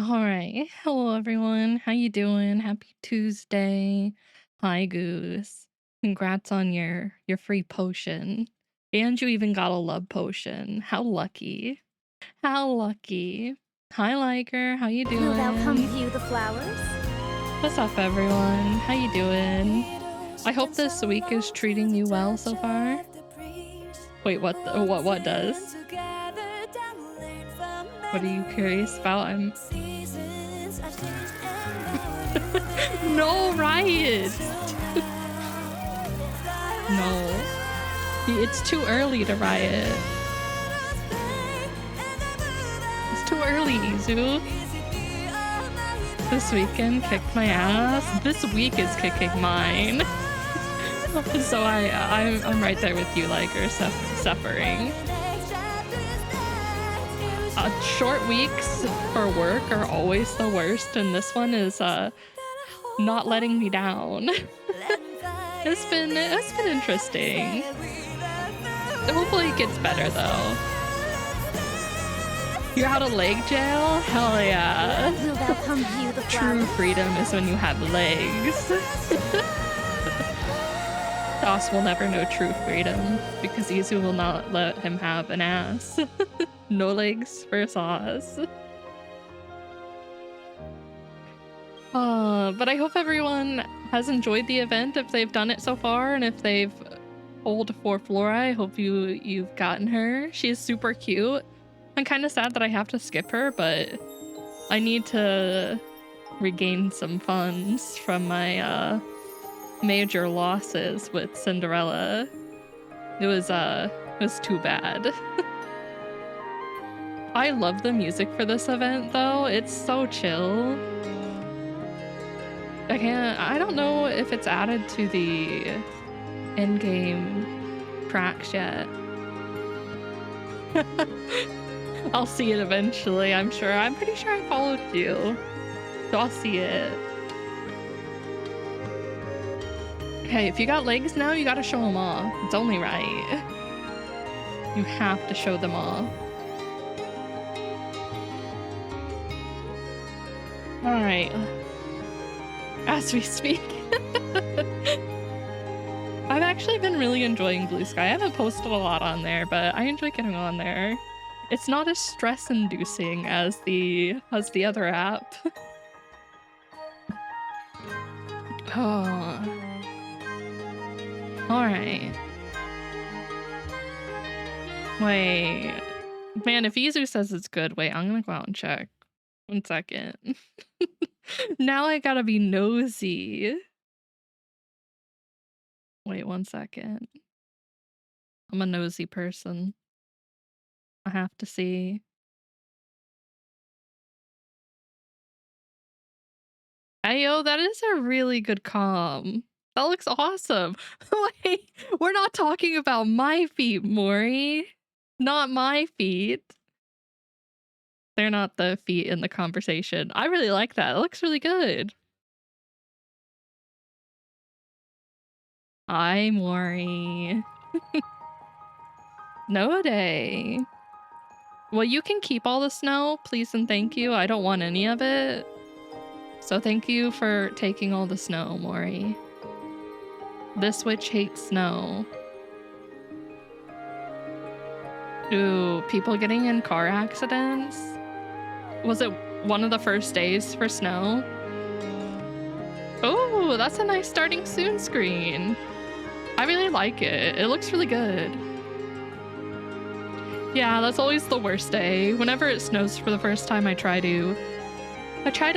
All right. Hello everyone. How you doing? Happy Tuesday. Hi Goose. Congrats on your free potion. And you even got a love potion. How lucky. How lucky. Hi Liker. How you Will thou come doing? view the flowers? What's up everyone? How you doing? I hope this week is treating you well so far. Wait, what does? What are you curious about? I'm No, Riot! No. It's too early to riot. It's too early, Izu. This weekend kicked my ass. This week is kicking mine. So I'm right there with you, Liker, suffering. Short weeks for work are always the worst, and this one is not letting me down. It's been interesting. Hopefully it gets better though. You're out of leg jail? Hell yeah. Will thou come view the flowers? True freedom is when you have legs. Sauce will never know true freedom because Izu will not let him have an ass. No legs for Sauce. But I hope everyone has enjoyed the event if they've done it so far, and if they've pulled for Flora, I hope you've gotten her. She is super cute. I'm kind of sad that I have to skip her, but I need to regain some funds from my major losses with Cinderella. It was too bad. I love the music for this event though. It's so chill. I don't know if it's added to the in-game tracks yet. I'll see it eventually, I'm sure. I'm pretty sure I followed you, so I'll see it. Hey, if you got legs now, you gotta show them off. It's only right. You have to show them off. All right. As we speak. I've actually been really enjoying Blue Sky. I haven't posted a lot on there, but I enjoy getting on there. It's not as stress-inducing as the other app. Oh. Alright. Wait. Man, if Izu says it's good, wait, I'm gonna go out and check. 1 second. Now I gotta be nosy. Wait 1 second. I'm a nosy person. I have to see. Ayo, that is a really good comm. That looks awesome. Wait, we're not talking about my feet, Mori. Not my feet. They're not the feet in the conversation. I really like that. It looks really good. Hi, Mori. No day. Well, you can keep all the snow, please and thank you. I don't want any of it. So thank you for taking all the snow, Mori. This witch hates snow. Ooh, people getting in car accidents? Was it one of the first days for snow? Oh, that's a nice starting soon screen. I really like it. It looks really good. Yeah, that's always the worst day. Whenever it snows for the first time, I try to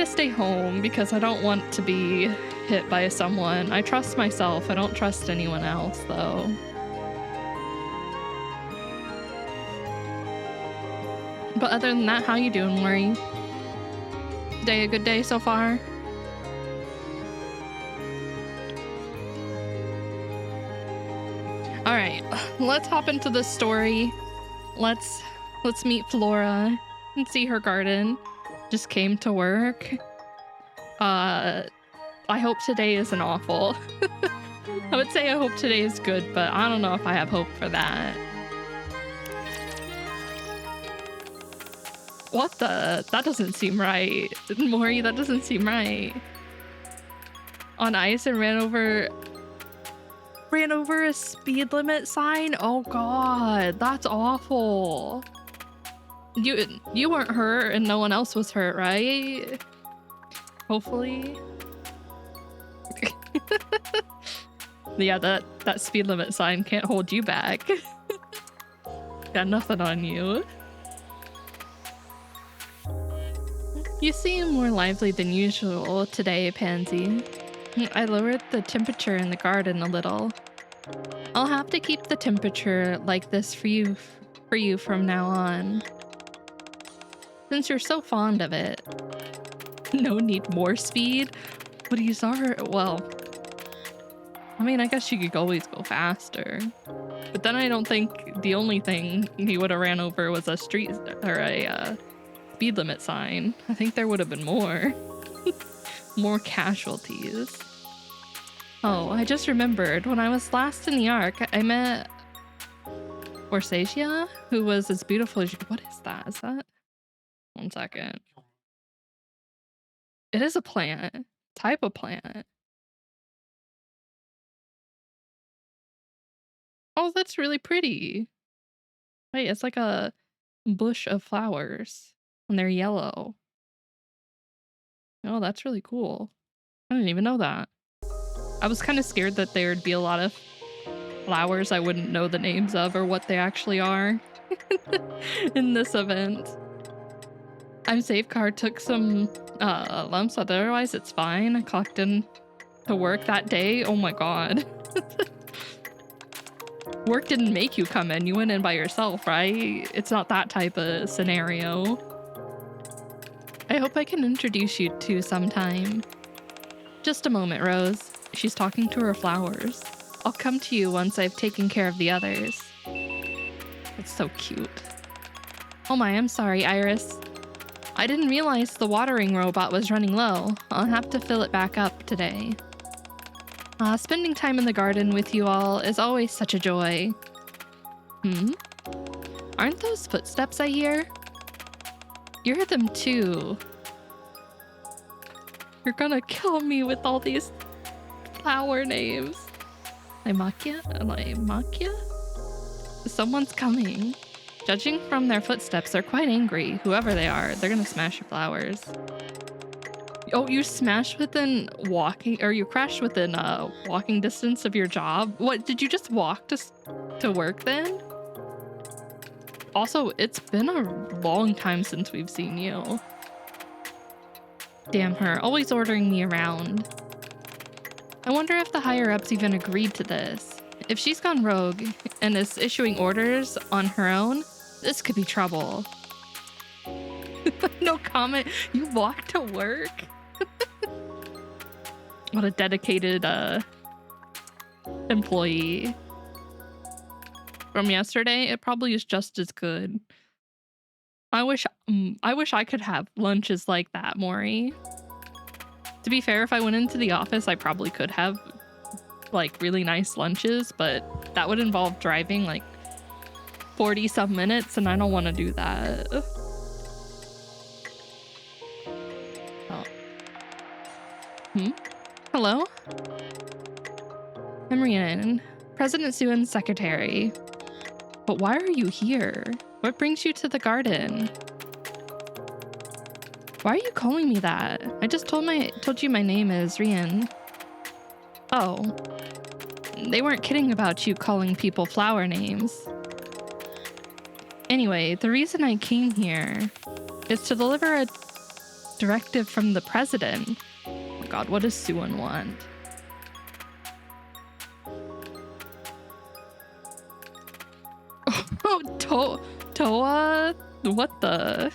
stay home because I don't want to be hit by someone. I trust myself. I don't trust anyone else, though. But other than that, how you doing, Maury? Day a good day so far? All right, let's hop into the story. Let's meet Flora and see her garden. Just came to work. I hope today isn't awful. I would say I hope today is good, but I don't know if I have hope for that. What the? That doesn't seem right. Maury, that doesn't seem right. On ice and ran over a speed limit sign? Oh god, that's awful. You weren't hurt and no one else was hurt, right? Hopefully. Yeah, that speed limit sign can't hold you back. Got nothing on you. You seem more lively than usual today, Pansy. I lowered the temperature in the garden a little. I'll have to keep the temperature like this for you from now on. Since you're so fond of it. No need more speed? But these are, well, I mean, I guess you could always go faster. But then I don't think the only thing he would have ran over was a street or a speed limit sign. I think there would have been more. More casualties. Oh, I just remembered. When I was last in the Ark, I met Orsacia, who was as beautiful as you. What is that? Is that? 1 second. It is a plant. Type of plant. Oh, that's really pretty. Wait, it's like a bush of flowers and they're yellow. Oh, that's really cool. I didn't even know that. I was kind of scared that there would be a lot of flowers I wouldn't know the names of or what they actually are in this event. I'm safe. Car took some lumps, otherwise it's fine. I clocked in to work that day. Oh my god. Work didn't make you come in. You went in by yourself, right? It's not that type of scenario. I hope I can introduce you to sometime. Just a moment, Rose. She's talking to her flowers. I'll come to you once I've taken care of the others. That's so cute. Oh my, I'm sorry, Iris. I didn't realize the watering robot was running low. I'll have to fill it back up today. Spending time in the garden with you all is always such a joy. Aren't those footsteps I hear? You heard them too. You're gonna kill me with all these flower names. Limakia? Someone's coming. Judging from their footsteps, they're quite angry. Whoever they are, they're gonna smash your flowers. Oh, you smashed within walking, or you crashed within walking distance of your job? What, did you just walk to work then? Also, it's been a long time since we've seen you. Damn her, always ordering me around. I wonder if the higher-ups even agreed to this. If she's gone rogue and is issuing orders on her own, this could be trouble. No comment. You walk to work? What a dedicated employee. From yesterday, it probably is just as good. I wish I could have lunches like that, Maury. To be fair, if I went into the office, I probably could have like really nice lunches, but that would involve driving like 40 some minutes and I don't want to do that. Oh. Hello? I'm Rhiannon, President Suin's secretary. But why are you here? What brings you to the garden? Why are you calling me that? I just told you my name is Rhiannon. Oh. They weren't kidding about you calling people flower names. Anyway, the reason I came here is to deliver a directive from the president. Oh my god, what does Suin want? Oh, Toa? What the?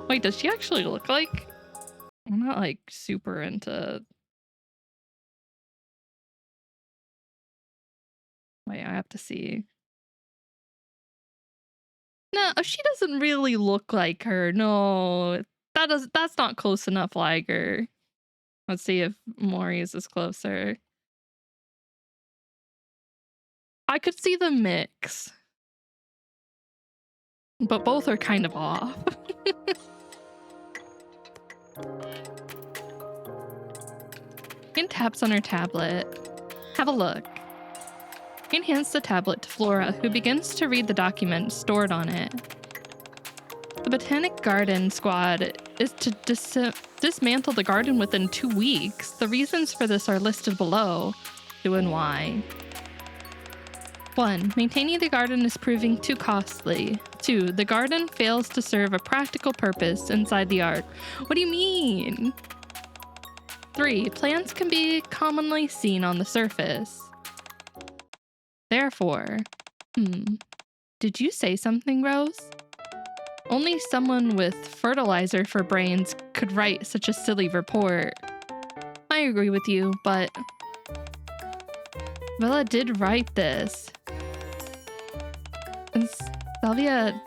Wait, does she actually look like? I'm not like super into. Wait, I have to see. No, she doesn't really look like her. No, that's not close enough, Liger. Let's see if Maury's is closer. I could see the mix. but both are kind of off. Jane taps on her tablet. Have a look. Jane hands the tablet to Flora, who begins to read the document stored on it. The Botanic Garden Squad is to dismantle the garden within 2 weeks. The reasons for this are listed below. 2 and why. 1. Maintaining the garden is proving too costly. 2. The garden fails to serve a practical purpose inside the ark. What do you mean? 3. Plants can be commonly seen on the surface. Therefore, did you say something, Rose? Only someone with fertilizer for brains could write such a silly report. I agree with you, but Villa did write this. And Salvia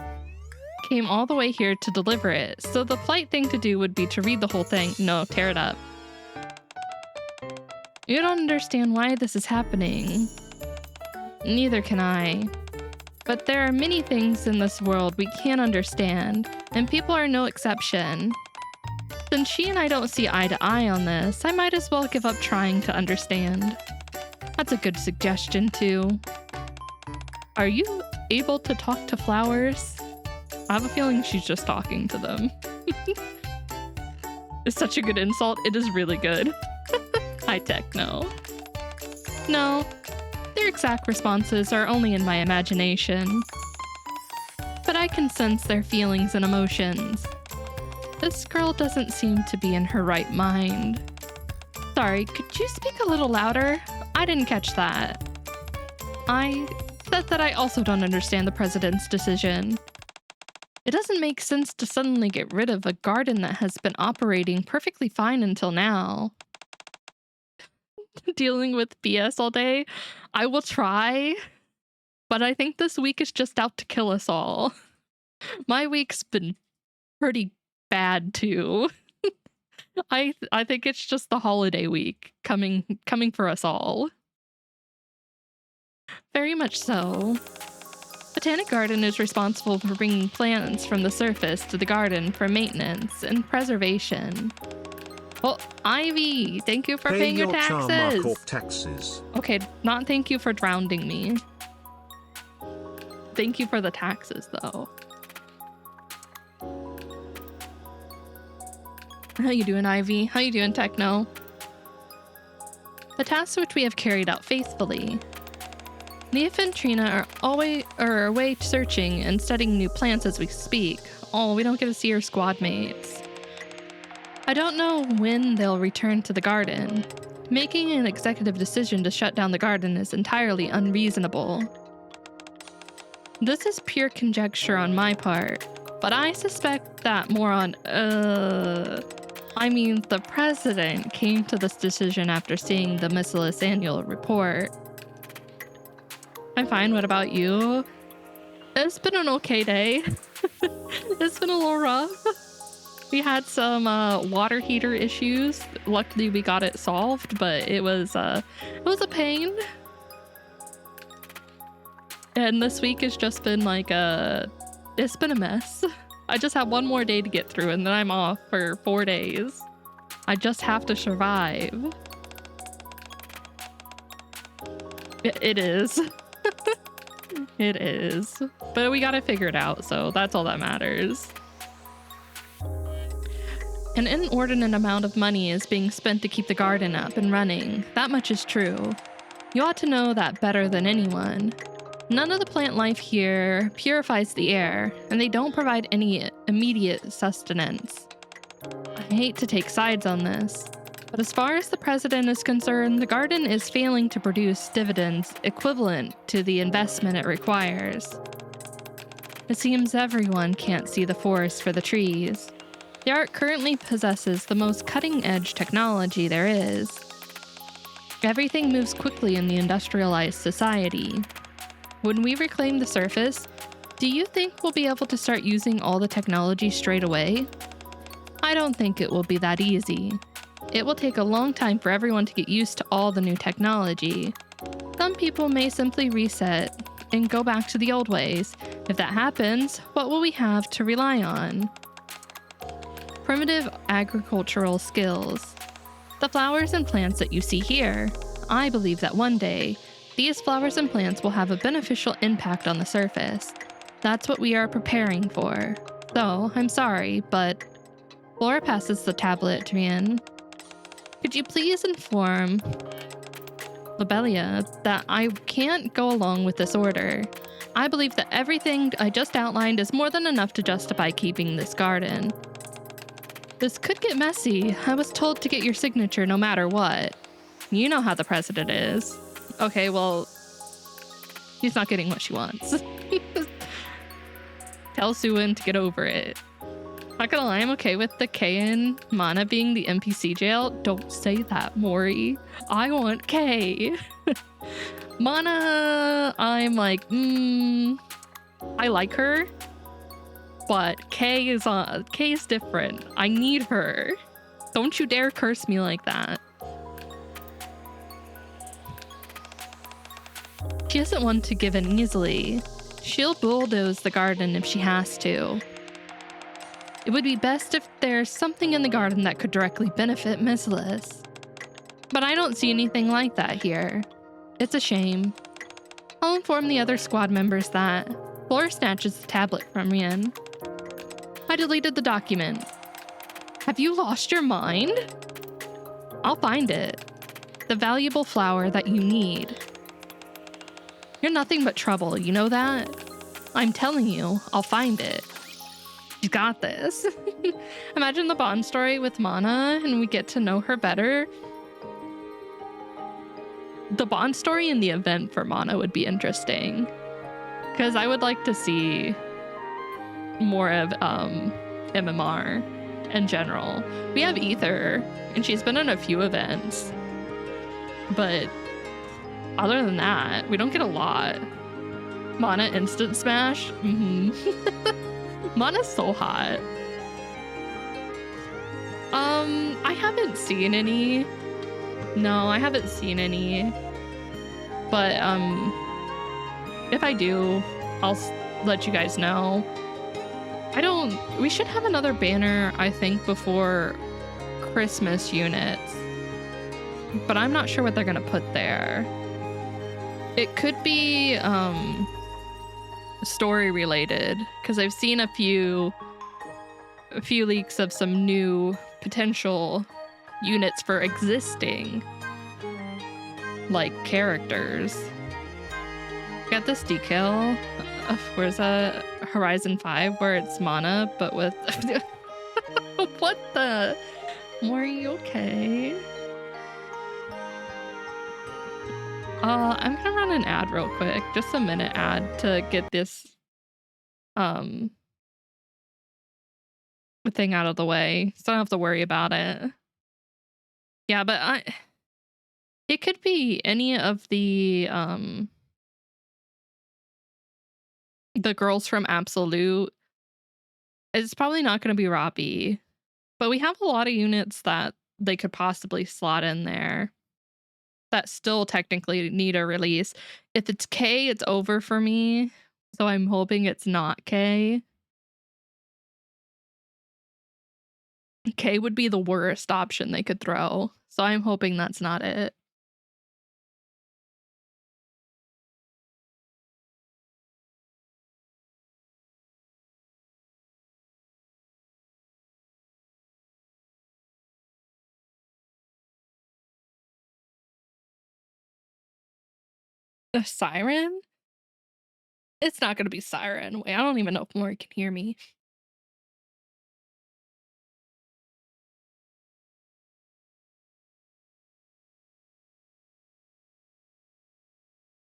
came all the way here to deliver it, so the polite thing to do would be to read the whole thing. No, tear it up. You don't understand why this is happening. Neither can I. But there are many things in this world we can't understand, and people are no exception. Since she and I don't see eye to eye on this, I might as well give up trying to understand. That's a good suggestion, too. Are you able to talk to flowers? I have a feeling she's just talking to them. It's such a good insult. It is really good. High tech, no. No. Their exact responses are only in my imagination. But I can sense their feelings and emotions. This girl doesn't seem to be in her right mind. Sorry, could you speak a little louder? I didn't catch that. I said that I also don't understand the president's decision. It doesn't make sense to suddenly get rid of a garden that has been operating perfectly fine until now. Dealing with BS all day. I will try, but I think this week is just out to kill us all. My week's been pretty bad too. I think it's just the holiday week coming for us all. Very much so. Botanic Garden is responsible for bringing plants from the surface to the garden for maintenance and preservation. Oh, Ivy, thank you for paying your taxes. Okay, not thank you for drowning me. Thank you for the taxes, though. How you doing, Ivy? How you doing, Techno? The tasks which we have carried out faithfully. Leaf and Trina are away searching and studying new plants as we speak. Oh, we don't get to see our squad mates. I don't know when they'll return to the garden. Making an executive decision to shut down the garden is entirely unreasonable. This is pure conjecture on my part, but I suspect that the president came to this decision after seeing the miscellaneous annual report. I'm fine, what about you? It's been an okay day. It's been a little rough. We had some water heater issues. Luckily, we got it solved, but it was a pain. And this week has just been it's been a mess. I just have one more day to get through, and then I'm off for 4 days. I just have to survive. It is. It is. But we gotta figure it out, so that's all that matters. An inordinate amount of money is being spent to keep the garden up and running. That much is true. You ought to know that better than anyone. None of the plant life here purifies the air, and they don't provide any immediate sustenance. I hate to take sides on this, but as far as the president is concerned, the garden is failing to produce dividends equivalent to the investment it requires. It seems everyone can't see the forest for the trees. The art currently possesses the most cutting-edge technology there is. Everything moves quickly in the industrialized society. When we reclaim the surface, do you think we'll be able to start using all the technology straight away? I don't think it will be that easy. It will take a long time for everyone to get used to all the new technology. Some people may simply reset and go back to the old ways, If that happens, what will we have to rely on? Primitive agricultural skills. The flowers and plants that you see here. I believe that one day, these flowers and plants will have a beneficial impact on the surface. That's what we are preparing for. So, I'm sorry, but Flora passes the tablet to Rian. Could you please inform Lobelia that I can't go along with this order? I believe that everything I just outlined is more than enough to justify keeping this garden. This could get messy. I was told to get your signature no matter what. You know how the president is. Okay, well, she's not getting what she wants. Tell Suin to get over it. Not gonna lie, I'm okay with the Kay and Mana being the NPC jail. Don't say that, Mori. I want Kay. Mana, I'm like, I like her, but Kay is different. I need her. Don't you dare curse me like that. She isn't one to give in easily. She'll bulldoze the garden if she has to. It would be best if there's something in the garden that could directly benefit Miss Liz. But I don't see anything like that here. It's a shame. I'll inform the other squad members that. Flora snatches the tablet from Rian. I deleted the document. Have you lost your mind? I'll find it. The valuable flower that you need. You're nothing but trouble, you know that? I'm telling you, I'll find it. You got this. Imagine the Bond story with Mana and we get to know her better. The Bond story in the event for Mana would be interesting. Because I would like to see more of MMR in general. We have Ether, and she's been in a few events. But other than that, we don't get a lot. Mana instant smash? Mana's so hot. I haven't seen any. No, I haven't seen any. But if I do, I'll let you guys know. We should have another banner, I think, before Christmas units. But I'm not sure what they're gonna put there. It could be story related, because I've seen a few leaks of some new potential units for existing like characters. Got this decal of where's that Horizon 5 where it's Mana but with what the are you okay? I'm gonna run an ad real quick, just a minute ad to get this thing out of the way, so I don't have to worry about it. Yeah, but it could be any of the girls from Absolute. It's probably not going to be Robbie, but we have a lot of units that they could possibly slot in there that still technically need a release. If it's K, it's over for me, so I'm hoping it's not K. K would be the worst option they could throw, so I'm hoping that's not it. The siren? It's not gonna be siren. Wait, I don't even know if Maury can hear me.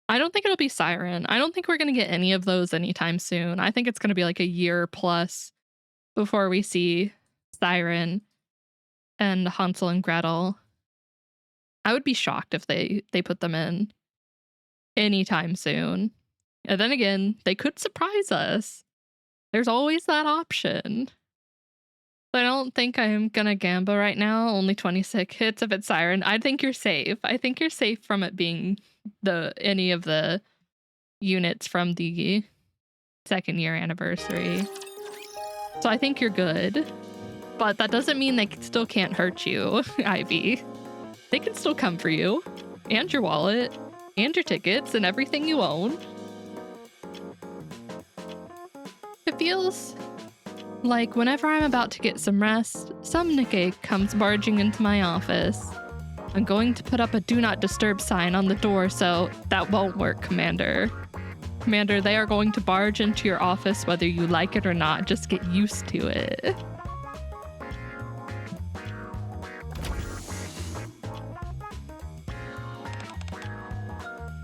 I don't think it'll be siren. I don't think we're gonna get any of those anytime soon. I think it's gonna be like a year plus before we see siren and Hansel and Gretel. I would be shocked if they put them in anytime soon. And then again, they could surprise us. There's always that option. I don't think I'm gonna gamble right now. Only 26 hits if it's siren. I think you're safe. I think you're safe from it being any of the units from the 2nd-year anniversary. So I think you're good. But that doesn't mean they still can't hurt you, Ivy. They can still come for you. And your wallet. And your tickets and everything you own. It feels like whenever I'm about to get some rest, some Nikke comes barging into my office. I'm going to put up a do not disturb sign on the door, so that won't work, Commander. Commander, they are going to barge into your office whether you like it or not. Just get used to it.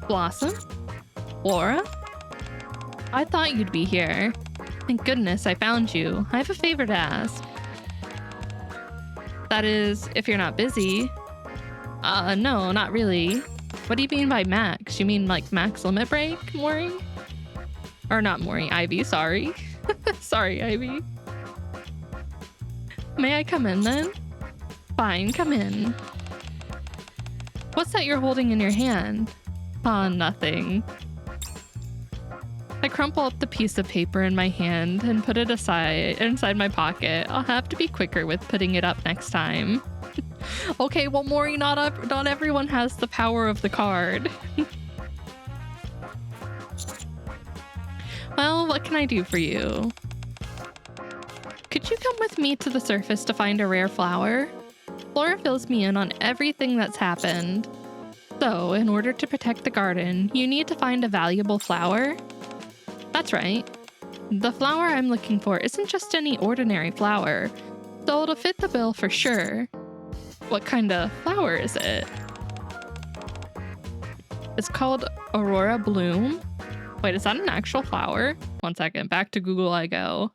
Blossom? Flora? I thought you'd be here. Thank goodness I found you. I have a favor to ask. That is, if you're not busy. No, not really. What do you mean by max? You mean like max limit break, Mori? Or not Mori, Ivy, sorry. Sorry, Ivy. May I come in then? Fine, come in. What's that you're holding in your hand? Nothing. I crumple up the piece of paper in my hand and put it inside my pocket. I'll have to be quicker with putting it up next time. Okay, well, Mori, not everyone has the power of the card. Well, what can I do for you? Could you come with me to the surface to find a rare flower? Flora fills me in on everything that's happened. So, in order to protect the garden, you need to find a valuable flower? That's right. The flower I'm looking for isn't just any ordinary flower, so it'll fit the bill for sure. What kind of flower is it? It's called Aurora Bloom. Wait, is that an actual flower? 1 second, back to Google I go.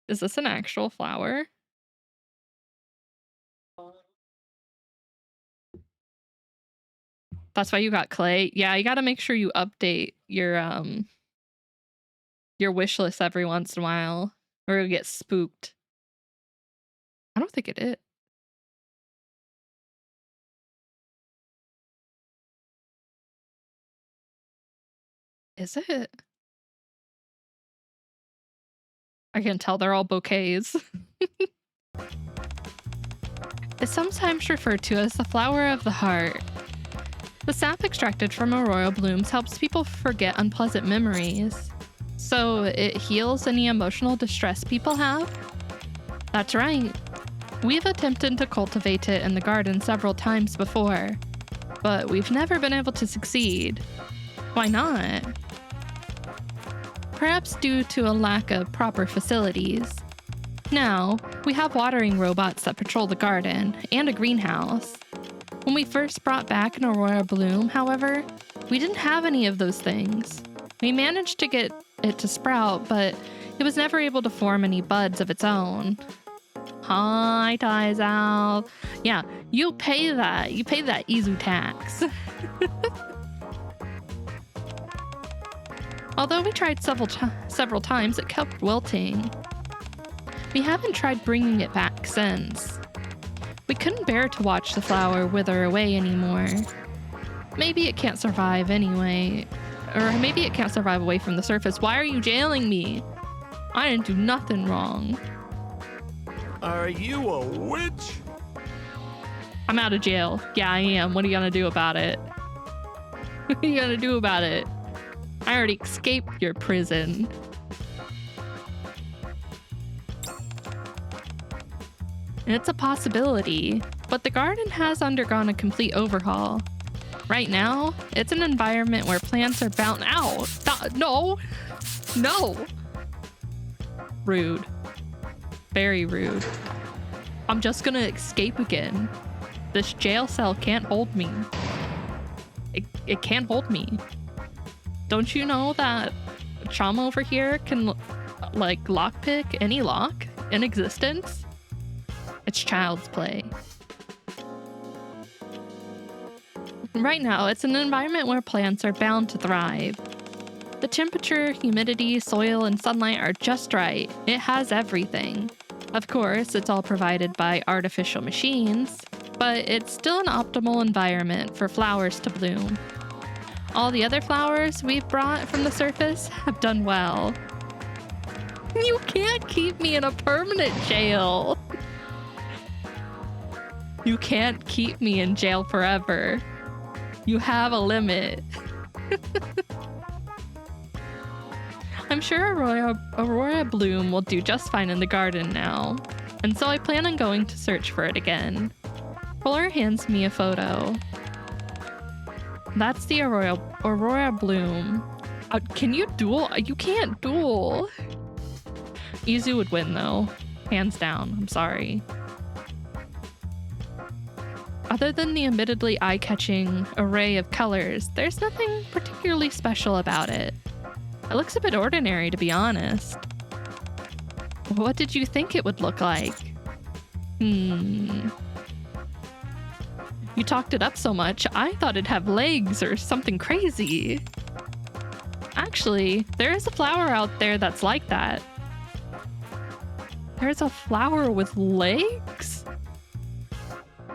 Is this an actual flower? That's why you got clay. Yeah, you gotta make sure you update your wish list every once in a while, or you'll get spooked. I don't think it is. Is it? I can tell they're all bouquets. It's sometimes referred to as the flower of the heart. The sap extracted from aurora blooms helps people forget unpleasant memories. So it heals any emotional distress people have? That's right. We've attempted to cultivate it in the garden several times before, but we've never been able to succeed. Why not? Perhaps due to a lack of proper facilities. Now, we have watering robots that patrol the garden, and a greenhouse. When we first brought back an aurora bloom, however, we didn't have any of those things. We managed to get it to sprout, but it was never able to form any buds of its own. Hi, Ties Out. Yeah, you pay that. You pay that Izu tax. Although we tried several times, it kept wilting. We haven't tried bringing it back since. We couldn't bear to watch the flower wither away anymore. Maybe it can't survive anyway. Or maybe it can't survive away from the surface. Why are you jailing me? I didn't do nothing wrong. Are you a witch? I'm out of jail. Yeah, I am. What are you gonna do about it? What are you gonna do about it? I already escaped your prison. It's a possibility, but the garden has undergone a complete overhaul. Right now, it's an environment where plants are bound out. No! No! Rude. Very rude. I'm just gonna escape again. This jail cell can't hold me. It can't hold me. Don't you know that Chama over here can, like, lockpick any lock in existence? It's child's play. Right now, it's an environment where plants are bound to thrive. The temperature, humidity, soil, and sunlight are just right. It has everything. Of course, it's all provided by artificial machines, but it's still an optimal environment for flowers to bloom. All the other flowers we've brought from the surface have done well. You can't keep me in a permanent jail. You can't keep me in jail forever. You have a limit. I'm sure Aurora Bloom will do just fine in the garden now, and so I plan on going to search for it again. Flora hands me a photo. That's the Aurora Bloom. Can you duel? You can't duel. Izu would win though. Hands down. I'm sorry. Other than the admittedly eye-catching array of colors, there's nothing particularly special about it. It looks a bit ordinary, to be honest. What did you think it would look like? You talked it up so much, I thought it'd have legs or something crazy. Actually, there is a flower out there that's like that. There's a flower with legs?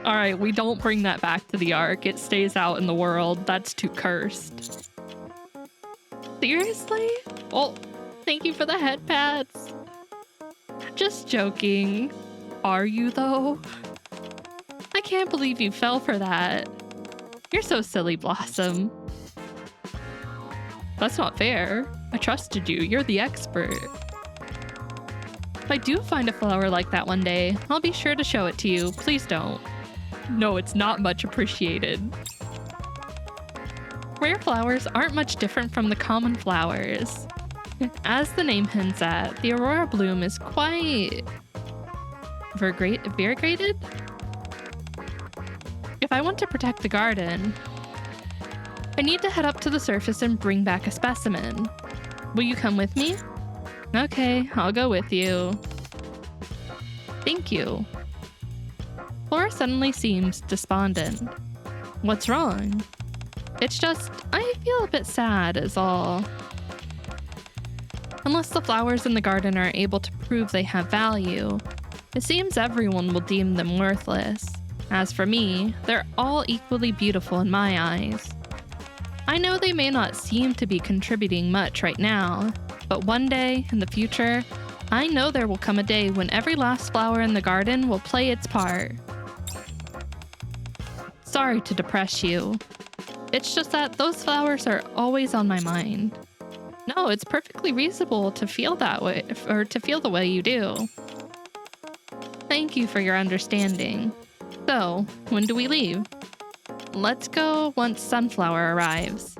Alright, we don't bring that back to the Ark. It stays out in the world. That's too cursed. Seriously? Well, thank you for the head pats. Just joking. Are you though? I can't believe you fell for that. You're so silly, Blossom. That's not fair. I trusted you. You're the expert. If I do find a flower like that one day, I'll be sure to show it to you. Please don't. No, it's not much appreciated. Rare flowers aren't much different from the common flowers. As the name hints at, the Aurora Bloom is quite variegated. If I want to protect the garden, I need to head up to the surface and bring back a specimen. Will you come with me? Okay, I'll go with you. Thank you. Flora suddenly seems despondent. What's wrong? It's just, I feel a bit sad is all. Unless the flowers in the garden are able to prove they have value, it seems everyone will deem them worthless. As for me, they're all equally beautiful in my eyes. I know they may not seem to be contributing much right now, but one day in the future, I know there will come a day when every last flower in the garden will play its part. Sorry to depress you. It's just that those flowers are always on my mind. No, it's perfectly reasonable to feel that way, or to feel the way you do. Thank you for your understanding. So, when do we leave? Let's go once Sunflower arrives.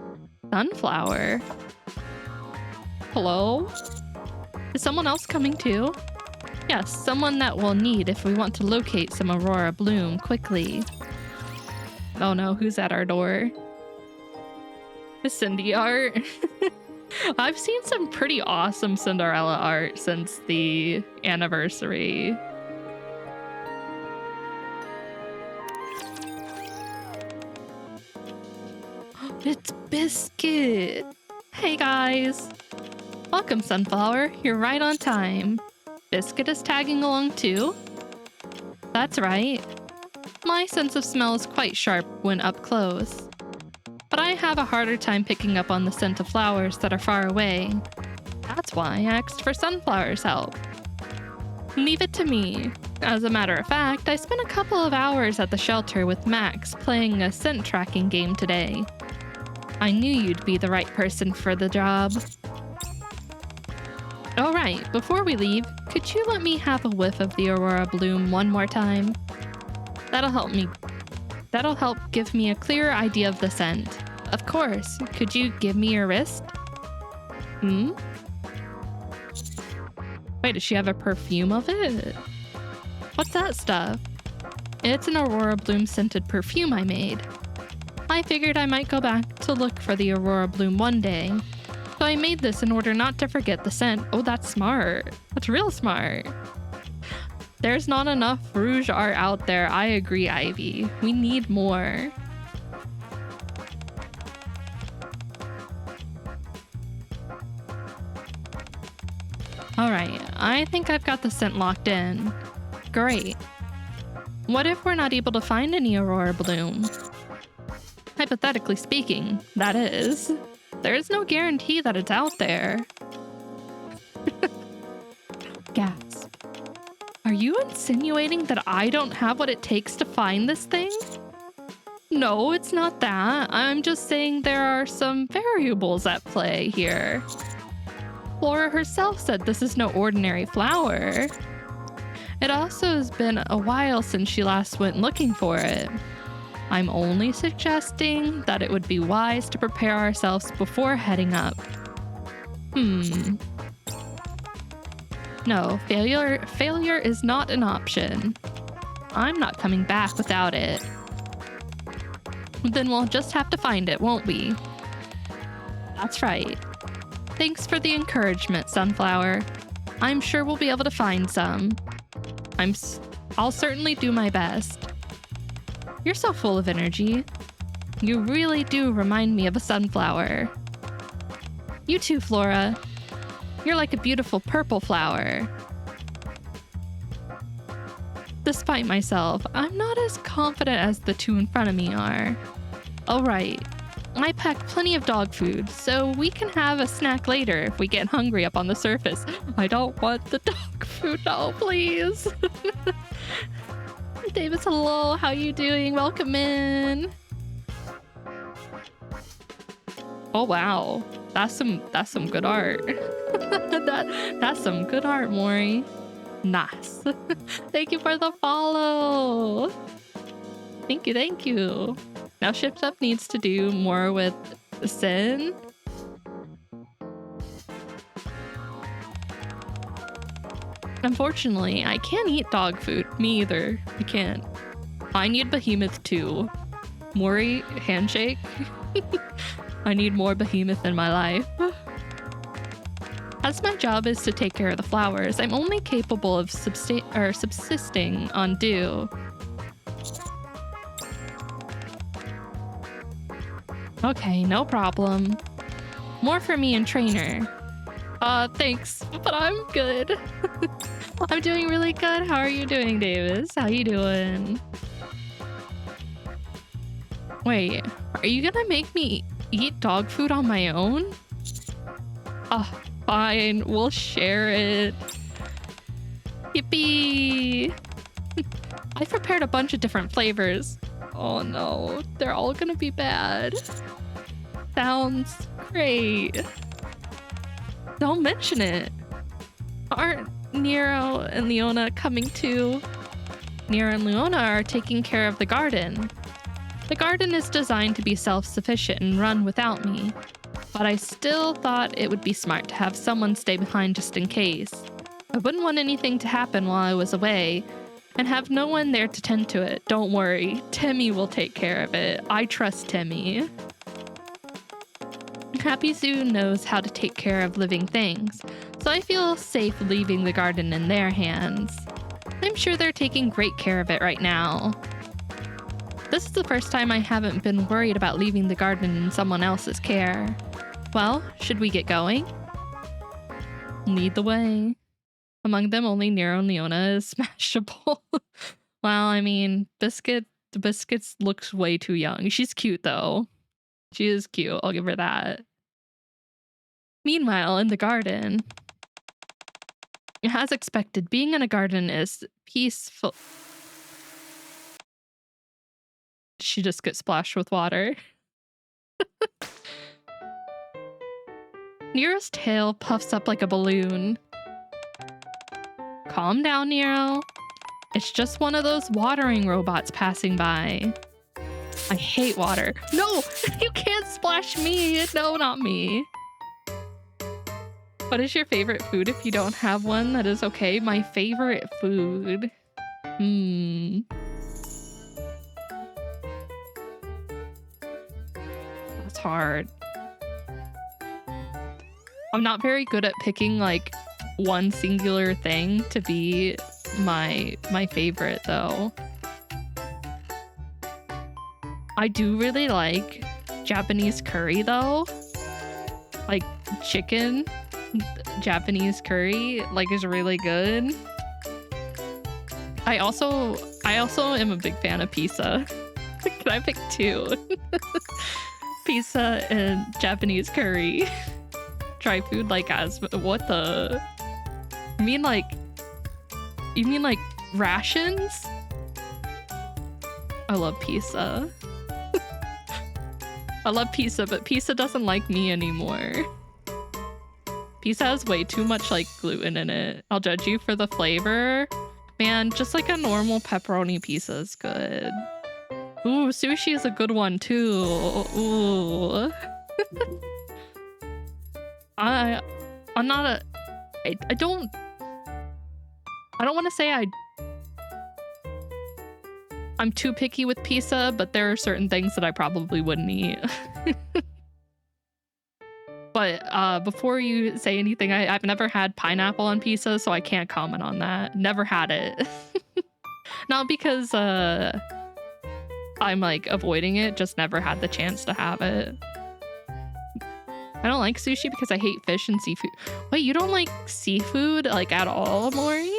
Sunflower? Hello? Is someone else coming too? Yes, someone that we'll need if we want to locate some Aurora Bloom quickly. Oh no, who's at our door? The Cindy art? I've seen some pretty awesome Cinderella art since the anniversary. It's Biscuit! Hey guys! Welcome, Sunflower. You're right on time. Biscuit is tagging along too? That's right. My sense of smell is quite sharp when up close, but I have a harder time picking up on the scent of flowers that are far away. That's why I asked for Sunflower's help. Leave it to me. As a matter of fact, I spent a couple of hours at the shelter with Max playing a scent tracking game today. I knew you'd be the right person for the job. Alright, before we leave, could you let me have a whiff of the Aurora Bloom one more time? That'll help give me a clearer idea of the scent. Of course, could you give me your wrist? Wait, does she have a perfume of it? What's that stuff? It's an Aurora Bloom scented perfume I made. I figured I might go back to look for the Aurora Bloom one day, so I made this in order not to forget the scent. Oh, that's smart. That's real smart. There's not enough rouge art out there. I agree, Ivy. We need more. Alright, I think I've got the scent locked in. Great. What if we're not able to find any Aurora Bloom? Hypothetically speaking, that is. There is no guarantee that it's out there. you insinuating that I don't have what it takes to find this thing? No, it's not that. I'm just saying there are some variables at play here. Flora herself said this is no ordinary flower. It also has been a while since she last went looking for it. I'm only suggesting that it would be wise to prepare ourselves before heading up. No, failure is not an option. I'm not coming back without it. Then we'll just have to find it, won't we? That's right. Thanks for the encouragement, Sunflower. I'm sure we'll be able to find some. I'll certainly do my best. You're so full of energy. You really do remind me of a sunflower. You too, Flora. You're like a beautiful purple flower. Despite myself, I'm not as confident as the two in front of me are. Alright, I packed plenty of dog food, so we can have a snack later if we get hungry up on the surface. I don't want the dog food, no, please. Davis, hello, how you doing? Welcome in. Oh wow, that's some good art. That's some good art, Maury. Nice. Thank you for the follow. Thank you. Now Shift Up needs to do more with Sin. Unfortunately, I can't eat dog food. Me either. I can't. I need behemoth too. Maury, handshake. I need more behemoth in my life. As my job is to take care of the flowers, I'm only capable of subsisting on dew. Okay, no problem. More for me and Trainer. Thanks, but I'm good. I'm doing really good. How are you doing, Davis? How you doing? Wait, are you gonna make me eat dog food on my own? Oh, fine, we'll share it. Yippee! I prepared a bunch of different flavors. Oh no, they're all gonna be bad. Sounds great. Don't mention it. Aren't Nero and Leona coming too? Nero and Leona are taking care of the garden. The garden is designed to be self-sufficient and run without me, but I still thought it would be smart to have someone stay behind just in case. I wouldn't want anything to happen while I was away, and have no one there to tend to it. Don't worry, Timmy will take care of it. I trust Timmy. Happy Zoo knows how to take care of living things, so I feel safe leaving the garden in their hands. I'm sure they're taking great care of it right now. This is the first time I haven't been worried about leaving the garden in someone else's care. Well, should we get going? Lead the way. Among them, only Nero and Leona is smashable. Well, I mean, the Biscuits looks way too young. She's cute though. She is cute, I'll give her that. Meanwhile, in the garden, as expected, being in a garden is peaceful. She just gets splashed with water. Nero's tail puffs up like a balloon. Calm down, Nero. It's just one of those watering robots passing by. I hate water. No, you can't splash me. No, not me. What is your favorite food? If you don't have one, that is okay. My favorite food. That's hard. I'm not very good at picking like one singular thing to be my favorite though. I do really like Japanese curry though. Like chicken Japanese curry like is really good. I also am a big fan of pizza. Can I pick two? Pizza and Japanese curry. Try food like as what the you mean like rations. I love pizza. I love pizza, but pizza doesn't like me anymore. Pizza has way too much like gluten in it. I'll judge you for the flavor. Man, just like a normal pepperoni pizza is good. Ooh, sushi is a good one too. Ooh. I'm not a... I don't want to say I'm too picky with pizza, but there are certain things that I probably wouldn't eat. But before you say anything, I've never had pineapple on pizza, so I can't comment on that. Never had it. Not because I'm like avoiding it, just never had the chance to have it. I don't like sushi because I hate fish and seafood. Wait, you don't like seafood like at all, Maury?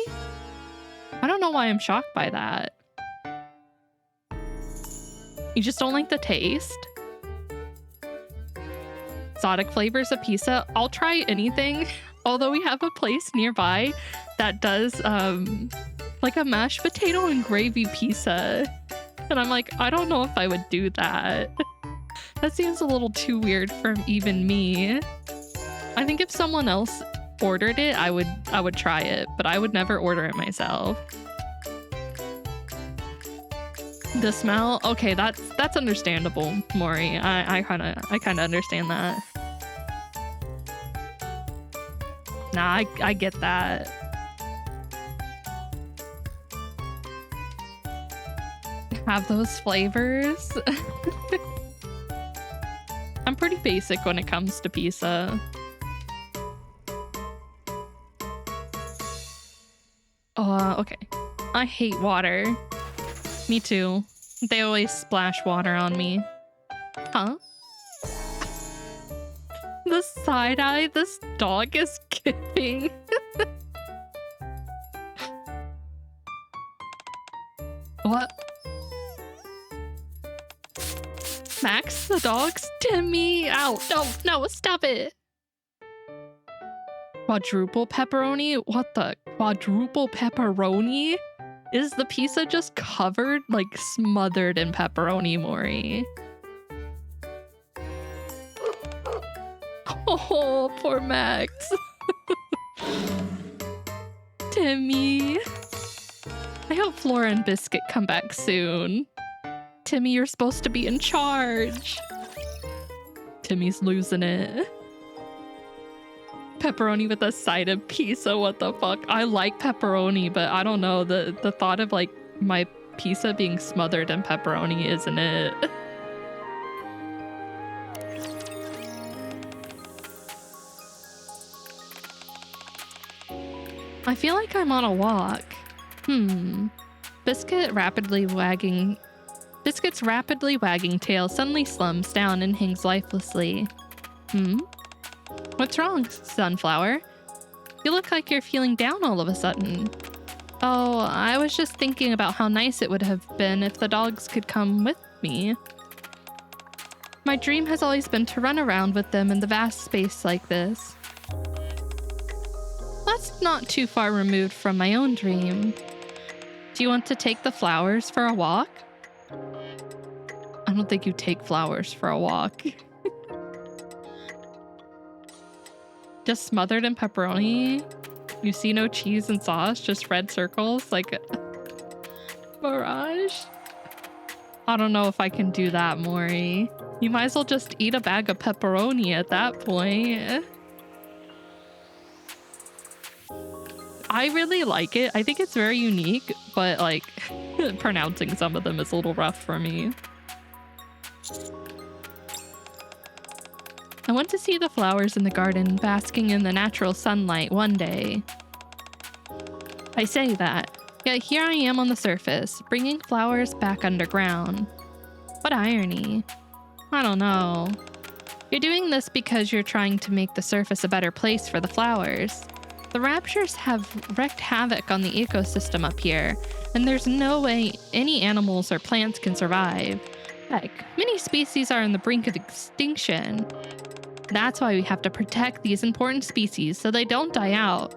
I don't know why I'm shocked by that. You just don't like the taste? Exotic flavors of pizza. I'll try anything. Although we have a place nearby that does like a mashed potato and gravy pizza. And I'm like, I don't know if I would do that. That seems a little too weird for even me. I think if someone else ordered it, I would try it, but I would never order it myself. The smell? Okay, that's understandable, Maury. I kinda understand that. Nah, I get that. Have those flavors. I'm pretty basic when it comes to pizza. Okay. I hate water. Me too. They always splash water on me. Huh? The side eye this dog is giving. What? Max, the dog's Timmy. Ow, no, stop it. Quadruple pepperoni? What the? Quadruple pepperoni? Is the pizza just covered, like smothered in pepperoni, Maury? Oh, poor Max. Timmy. I hope Flora and Biscuit come back soon. Timmy, you're supposed to be in charge. Timmy's losing it. Pepperoni with a side of pizza, what the fuck? I like pepperoni, but I don't know, the thought of like my pizza being smothered in pepperoni, isn't it? I feel like I'm on a walk. Biscuit's rapidly wagging tail suddenly slumps down and hangs lifelessly. What's wrong, Sunflower? You look like you're feeling down all of a sudden. Oh, I was just thinking about how nice it would have been if the dogs could come with me. My dream has always been to run around with them in the vast space like this. That's not too far removed from my own dream. Do you want to take the flowers for a walk? I don't think you take flowers for a walk. Just smothered in pepperoni? You see no cheese and sauce, just red circles like Mirage? I don't know if I can do that, Maury. You might as well just eat a bag of pepperoni at that point. I really like it. I think it's very unique, but like pronouncing some of them is a little rough for me. I went to see the flowers in the garden basking in the natural sunlight one day. I say that, yet here I am on the surface, bringing flowers back underground. What irony. I don't know. You're doing this because you're trying to make the surface a better place for the flowers. The raptures have wreaked havoc on the ecosystem up here, and there's no way any animals or plants can survive. Heck, many species are on the brink of extinction. That's why we have to protect these important species so they don't die out.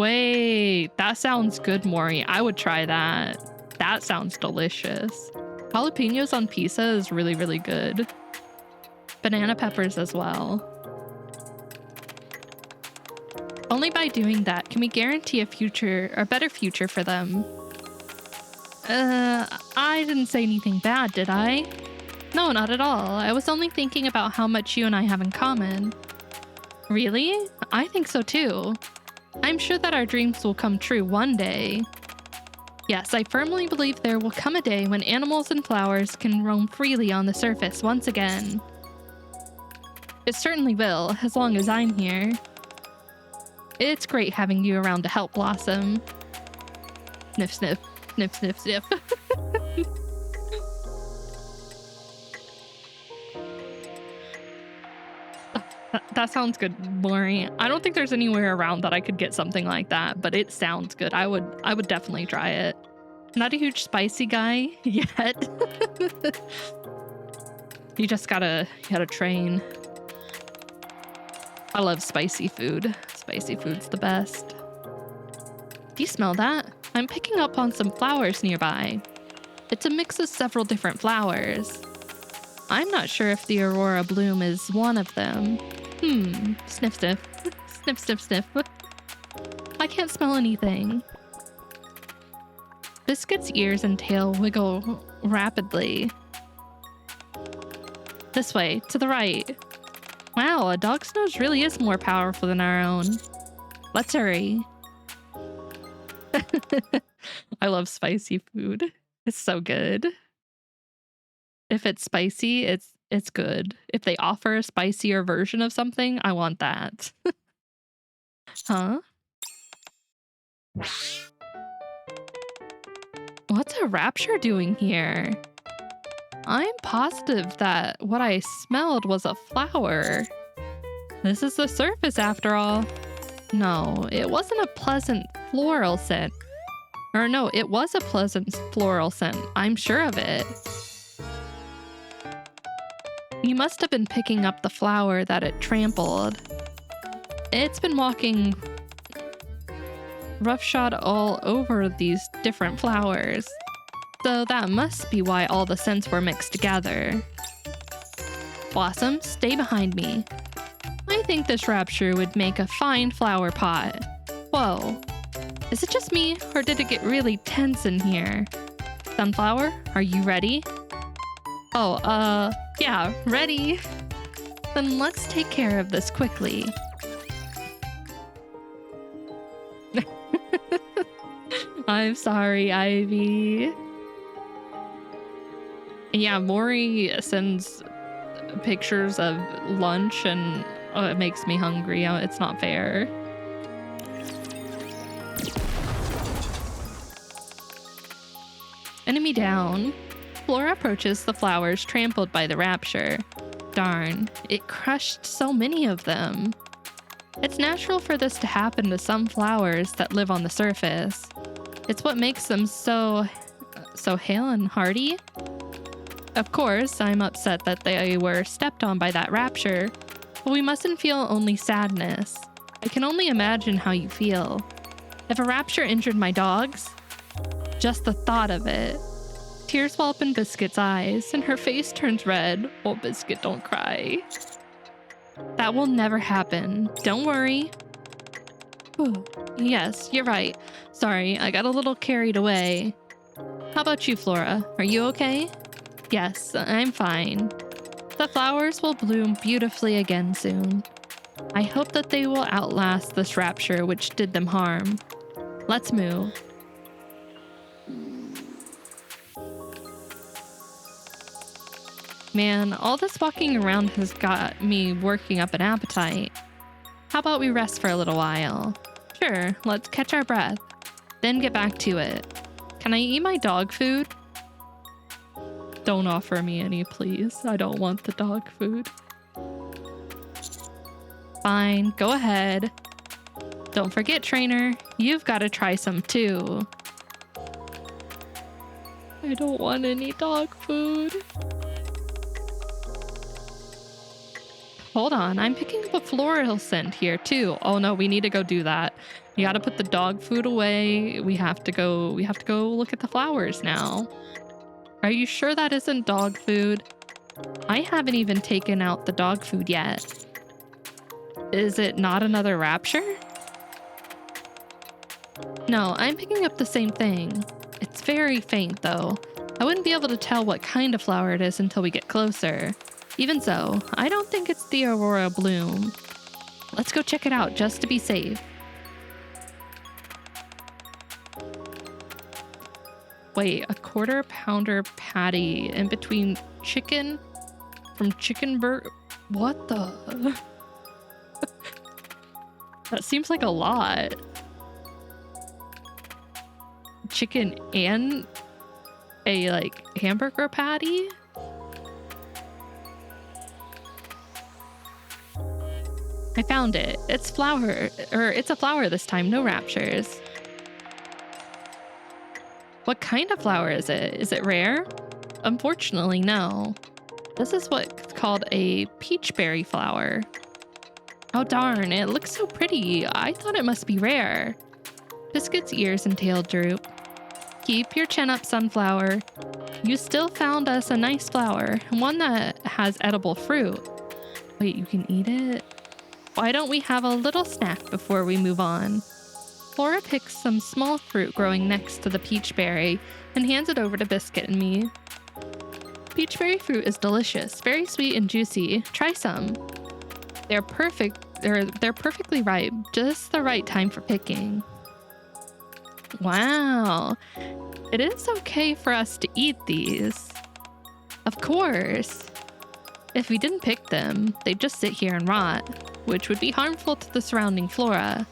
Wait, that sounds good, Maury. I would try that. That sounds delicious. Jalapenos on pizza is really, really good. Banana peppers as well. Only by doing that can we guarantee a better future for them. I didn't say anything bad, did I? No, not at all. I was only thinking about how much you and I have in common. Really? I think so too. I'm sure that our dreams will come true one day. Yes, I firmly believe there will come a day when animals and flowers can roam freely on the surface once again. It certainly will, as long as I'm here. It's great having you around to help, Blossom. Sniff, sniff, sniff, sniff, sniff. That sounds good, Maury. I don't think there's anywhere around that I could get something like that, but it sounds good. I would definitely try it. Not a huge spicy guy yet. You just gotta train. I love spicy food. Spicy food's the best. Do you smell that? I'm picking up on some flowers nearby. It's a mix of several different flowers. I'm not sure if the Aurora Bloom is one of them. Sniff, sniff. Sniff, sniff, sniff. I can't smell anything. Biscuit's ears and tail wiggle rapidly. This way, to the right. Wow, a dog's nose really is more powerful than our own. Let's hurry. I love spicy food. It's so good. If it's spicy, it's good. If they offer a spicier version of something, I want that. Huh? What's a rapture doing here? I'm positive that what I smelled was a flower. This is the surface after all. No, it wasn't a pleasant floral scent. Or no, it was a pleasant floral scent. I'm sure of it. You must have been picking up the flower that it trampled. It's been walking roughshod all over these different flowers. So that must be why all the scents were mixed together. Blossom, stay behind me. I think this rapture would make a fine flower pot. Whoa. Is it just me, or did it get really tense in here? Sunflower, are you ready? Oh, yeah, ready. Then let's take care of this quickly. I'm sorry, Ivy. Yeah, Maury sends pictures of lunch and it makes me hungry. It's not fair. Enemy down. Flora approaches the flowers trampled by the rapture. Darn, it crushed so many of them. It's natural for this to happen to some flowers that live on the surface. It's what makes them so hale and hearty. Of course, I'm upset that they were stepped on by that rapture, but we mustn't feel only sadness. I can only imagine how you feel. If a rapture injured my dogs, just the thought of it. Tears well up in Biscuit's eyes, and her face turns red. Oh, Biscuit, don't cry. That will never happen. Don't worry. Ooh, yes, you're right. Sorry, I got a little carried away. How about you, Flora? Are you okay? Yes, I'm fine. The flowers will bloom beautifully again soon. I hope that they will outlast this rapture which did them harm. Let's move. Man, all this walking around has got me working up an appetite. How about we rest for a little while? Sure, let's catch our breath, then get back to it. Can I eat my dog food? Don't offer me any, please. I don't want the dog food. Fine, go ahead. Don't forget, trainer, you've got to try some too. I don't want any dog food. Hold on, I'm picking up a floral scent here too. Oh no, we need to go do that. You gotta put the dog food away. We have to go look at the flowers now. Are you sure that isn't dog food? I haven't even taken out the dog food yet. Is it not another rapture? No, I'm picking up the same thing. It's very faint though. I wouldn't be able to tell what kind of flower it is until we get closer. Even so, I don't think it's the Aurora Bloom. Let's go check it out just to be safe. Wait, a quarter pounder patty in between chicken from chicken burger? What the? That seems like a lot. Chicken and a like hamburger patty? I found it. It's a flower this time, no raptures. What kind of flower is it? Is it rare? Unfortunately, no. This is what's called a peachberry flower. Oh darn, it looks so pretty. I thought it must be rare. Biscuit's ears and tail droop. Keep your chin up, sunflower. You still found us a nice flower, one that has edible fruit. Wait, you can eat it? Why don't we have a little snack before we move on? Flora picks some small fruit growing next to the peachberry and hands it over to Biscuit and me. Peachberry fruit is delicious, very sweet and juicy. Try some. They're perfectly ripe, just the right time for picking. Wow. It is okay for us to eat these. Of course. If we didn't pick them, they'd just sit here and rot, which would be harmful to the surrounding flora.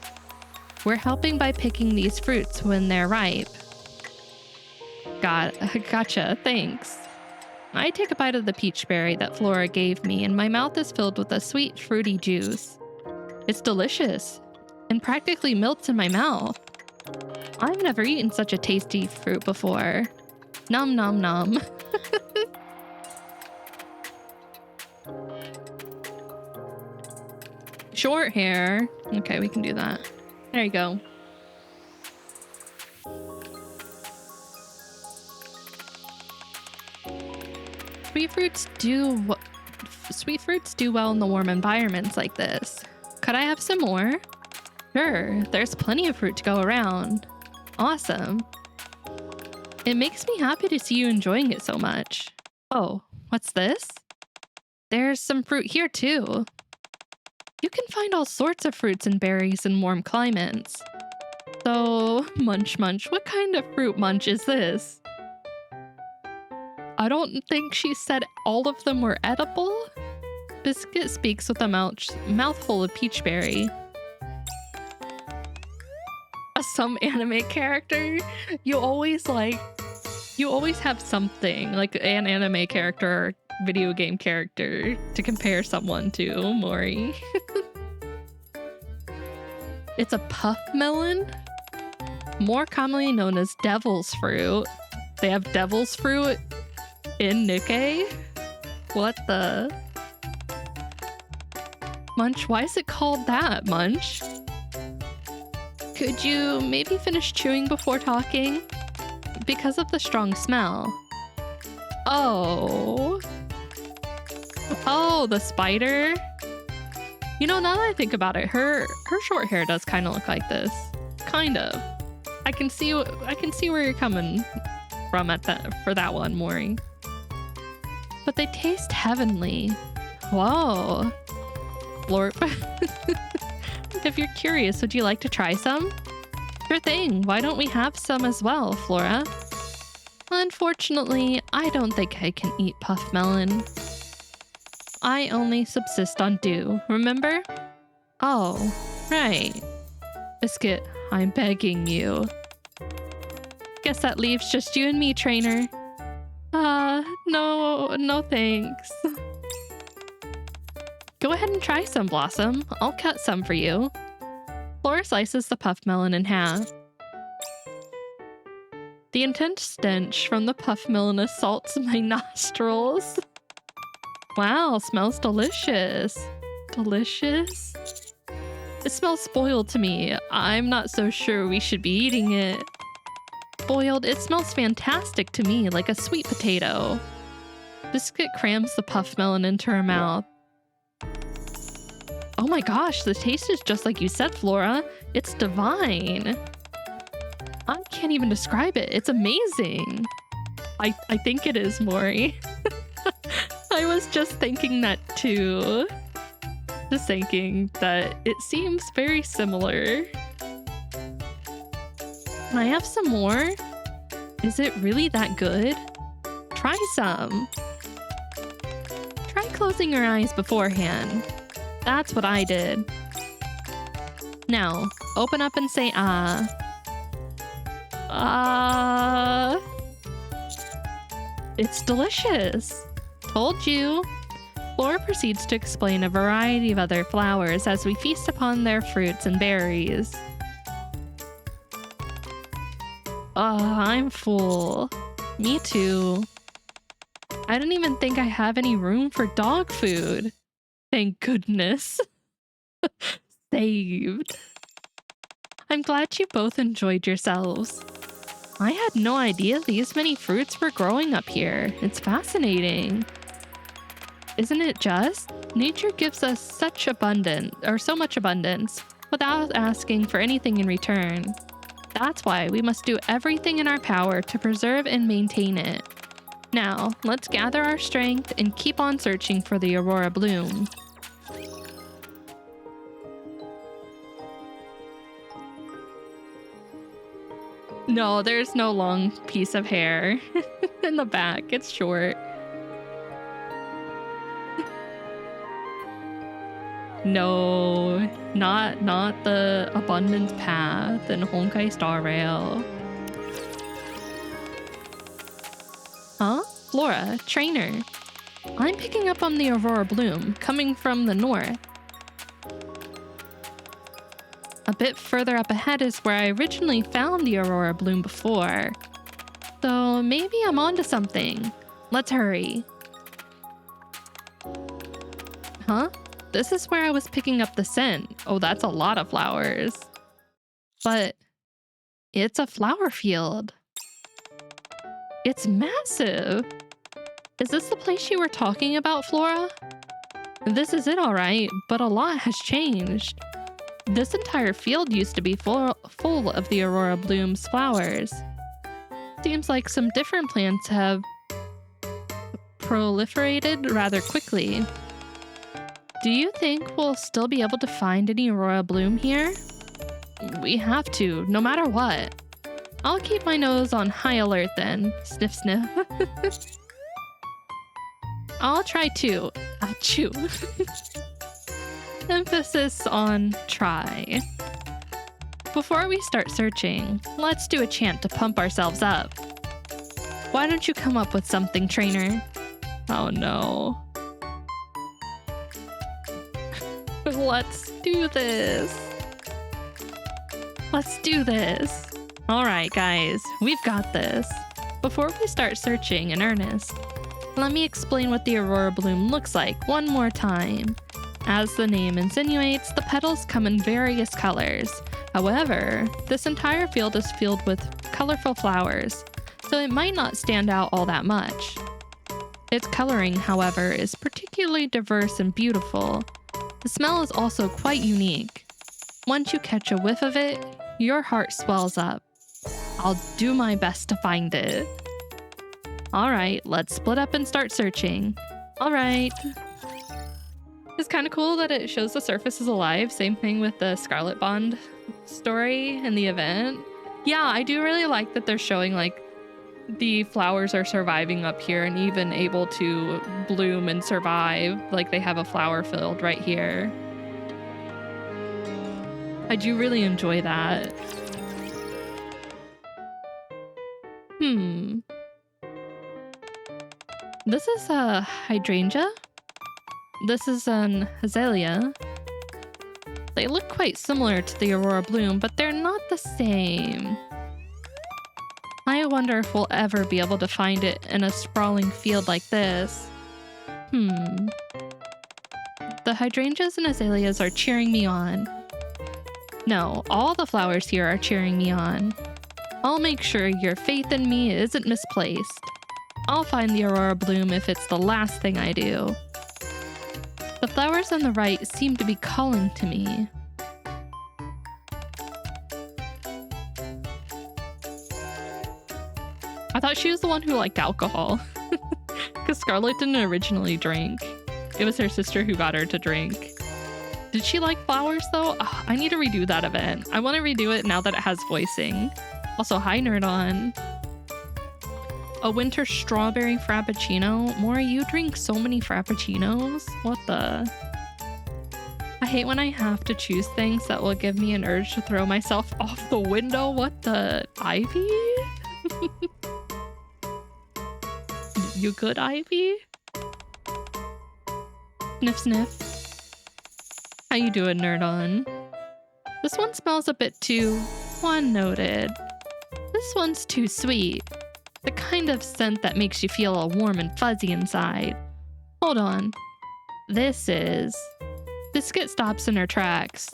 We're helping by picking these fruits when they're ripe. Gotcha, thanks. I take a bite of the peachberry that Flora gave me, and my mouth is filled with a sweet, fruity juice. It's delicious, and practically melts in my mouth. I've never eaten such a tasty fruit before. Nom nom nom. Short hair. Okay, we can do that. There you go. Sweet fruits do well in the warm environments like this. Could I have some more? Sure, there's plenty of fruit to go around. Awesome. It makes me happy to see you enjoying it so much. Oh, what's this? There's some fruit here too. You can find all sorts of fruits and berries in warm climates. So, munch munch, what kind of fruit munch is this? I don't think she said all of them were edible. Biscuit speaks with a mouthful of peachberry. Some anime character, you always have something like an anime character or video game character to compare someone to, Mori. It's a puff melon, more commonly known as devil's fruit. They have devil's fruit in Nikke? What the? Munch, why is it called that, Munch? Could you maybe finish chewing before talking? Because of the strong smell. Oh. Oh, the spider? You know, now that I think about it, her short hair does kind of look like this. Kind of. I can see where you're coming from for that one, Mori. But they taste heavenly. Whoa. Blorp. If you're curious, would you like to try some? Sure thing. Why don't we have some as well, Flora? Unfortunately, I don't think I can eat puff melon. I only subsist on dew, remember? Oh, right. Biscuit, I'm begging you. Guess that leaves just you and me, trainer. No thanks. Go ahead and try some, Blossom. I'll cut some for you. Flora slices the puff melon in half. The intense stench from the puff melon assaults my nostrils. Wow, smells delicious. Delicious? It smells spoiled to me. I'm not so sure we should be eating it. Boiled, it smells fantastic to me, like a sweet potato. Biscuit crams the puff melon into her mouth. Oh my gosh, the taste is just like you said, Flora. It's divine. I can't even describe it. It's amazing. I think it is, Mori. I was just thinking that too. Just thinking that it seems very similar. Can I have some more? Is it really that good? Try some. Try closing your eyes beforehand. That's what I did. Now, open up and say ah. Ah. It's delicious. Told you. Flora proceeds to explain a variety of other flowers as we feast upon their fruits and berries. I'm full. Me too. I don't even think I have any room for dog food. Thank goodness. Saved. I'm glad you both enjoyed yourselves. I had no idea these many fruits were growing up here. It's fascinating. Isn't it just? Nature gives us such abundance, or so much abundance, without asking for anything in return. That's why we must do everything in our power to preserve and maintain it. Now, let's gather our strength and keep on searching for the Aurora Bloom. No, there's no long piece of hair in the back. It's short. No, not the Abundance Path and Honkai Star Rail. Huh? Flora, trainer. I'm picking up on the Aurora Bloom, coming from the north. A bit further up ahead is where I originally found the Aurora Bloom before. So maybe I'm onto something. Let's hurry. Huh? This is where I was picking up the scent. Oh, that's a lot of flowers. But it's a flower field. It's massive. Is this the place you were talking about, Flora? This is it, all right, but a lot has changed. This entire field used to be full of the Aurora Bloom's flowers. Seems like some different plants have proliferated rather quickly. Do you think we'll still be able to find any Aurora Bloom here? We have to, no matter what. I'll keep my nose on high alert then. Sniff, sniff. I'll try too. Achoo. Emphasis on try. Before we start searching, let's do a chant to pump ourselves up. Why don't you come up with something, trainer? Oh no. Let's do this. Let's do this. All right, guys, we've got this. Before we start searching in earnest, let me explain what the Aurora Bloom looks like one more time. As the name insinuates, the petals come in various colors. However, this entire field is filled with colorful flowers, so it might not stand out all that much. Its coloring, however, is particularly diverse and beautiful. The smell is also quite unique. Once you catch a whiff of it, your heart swells up. I'll do my best to find it. Alright, let's split up and start searching. Alright. It's kind of cool that it shows the surface is alive. Same thing with the Scarlet Bond story in the event. Yeah, I do really like that they're showing like the flowers are surviving up here and even able to bloom and survive. Like they have a flower field right here. I do really enjoy that. This is a hydrangea. This is an azalea. They look quite similar to the Aurora Bloom, but they're not the same. I wonder if we'll ever be able to find it in a sprawling field like this. The hydrangeas and azaleas are cheering me on. No, all the flowers here are cheering me on. I'll make sure your faith in me isn't misplaced. I'll find the Aurora Bloom if it's the last thing I do. The flowers on the right seem to be calling to me. I thought she was the one who liked alcohol. Because Scarlet didn't originally drink. It was her sister who got her to drink. Did she like flowers though? Ugh, I need to redo that event. I want to redo it now that it has voicing. Also, hi Nerdon. A winter strawberry frappuccino? Mori, you drink so many frappuccinos? What the? I hate when I have to choose things that will give me an urge to throw myself off the window. What the? Ivy? You good, Ivy? Sniff, sniff. How you doing, Nerdon? This one smells a bit too one-noted. This one's too sweet. The kind of scent that makes you feel all warm and fuzzy inside. Hold on. This is... Biscuit stops in her tracks.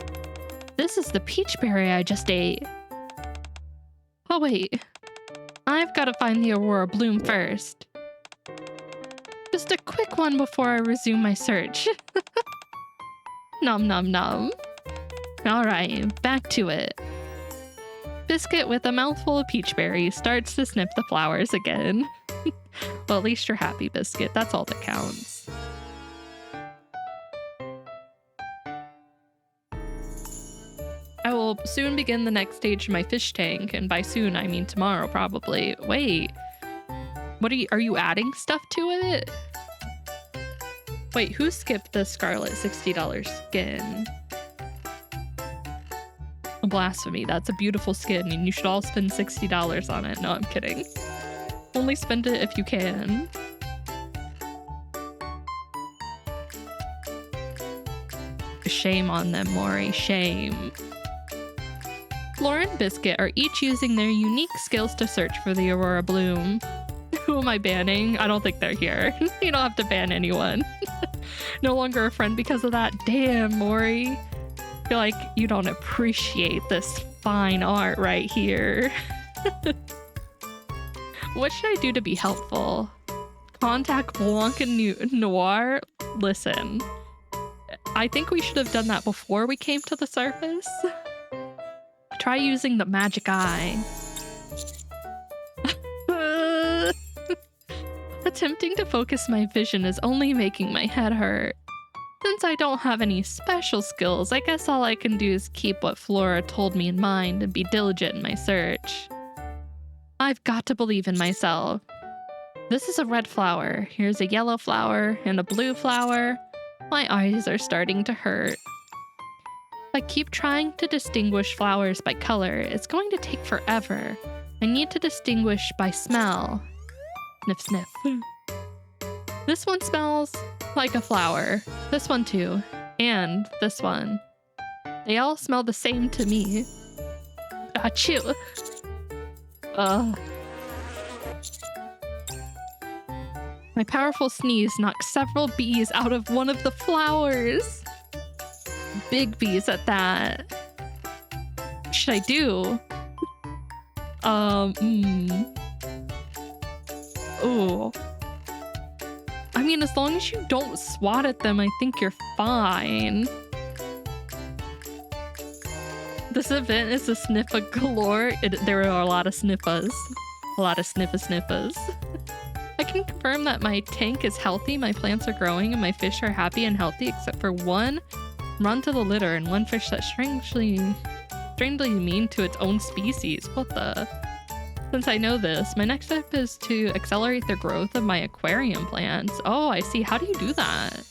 This is the peach berry I just ate. Oh wait. I've got to find the Aurora Bloom first. Just a quick one before I resume my search. Nom nom nom. Alright, back to it. Biscuit with a mouthful of peach berries starts to sniff the flowers again. Well, at least you're happy, Biscuit. That's all that counts. I will soon begin the next stage of my fish tank, and by soon I mean tomorrow probably. Wait. What are you adding stuff to it? Wait, who skipped the Scarlet $60 skin? Blasphemy, that's a beautiful skin and you should all spend $60 on it. No, I'm kidding. Only spend it if you can. Shame on them, Mori, shame. Flora and Biscuit are each using their unique skills to search for the Aurora Bloom. Who am I banning? I don't think they're here. You don't have to ban anyone. No longer a friend because of that. Damn, Mori. I feel like you don't appreciate this fine art right here. What should I do to be helpful? Contact Blanc and Noir? Listen, I think we should have done that before we came to the surface. Try using the magic eye. Attempting to focus my vision is only making my head hurt. Since I don't have any special skills, I guess all I can do is keep what Flora told me in mind and be diligent in my search. I've got to believe in myself. This is a red flower. Here's a yellow flower and a blue flower. My eyes are starting to hurt. If I keep trying to distinguish flowers by color, it's going to take forever. I need to distinguish by smell. Sniff, sniff. This one smells like a flower. This one too. And this one. They all smell the same to me. Achoo. Ugh. My powerful sneeze knocked several bees out of one of the flowers. Big bees at that. What should I do? Ooh. I mean, as long as you don't swat at them, I think you're fine. This event is a sniffa galore. There are a lot of sniffas. A lot of sniffas. I can confirm that my tank is healthy, my plants are growing, and my fish are happy and healthy, except for one run to the litter and one fish that's strangely mean to its own species. What the? Since I know this, my next step is to accelerate the growth of my aquarium plants. Oh, I see. How do you do that?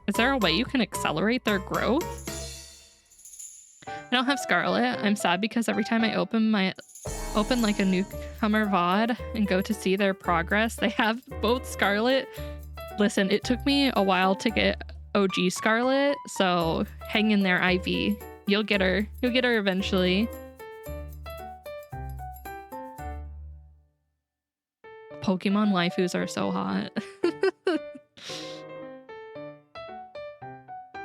Is there a way you can accelerate their growth? I don't have Scarlet. I'm sad because every time I open like a newcomer VOD and go to see their progress, they have both Scarlet. Listen, it took me a while to get OG Scarlet, so hang in there, Ivy. You'll get her. You'll get her eventually. Pokemon waifus are so hot.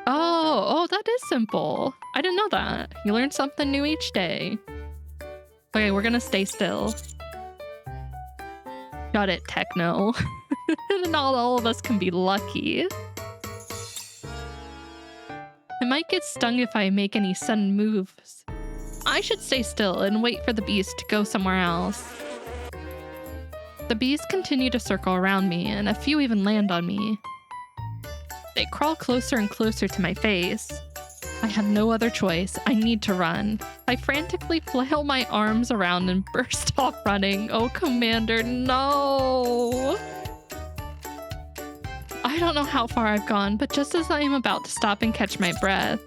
Oh, that is simple. I didn't know that. You learn something new each day. Okay, we're gonna stay still. Got it, Techno. Not all of us can be lucky. I might get stung if I make any sudden moves. I should stay still and wait for the bees to go somewhere else. The bees continue to circle around me, and a few even land on me. They crawl closer and closer to my face. I have no other choice. I need to run. I frantically flail my arms around and burst off running. Oh, Commander, no! I don't know how far I've gone, but just as I am about to stop and catch my breath...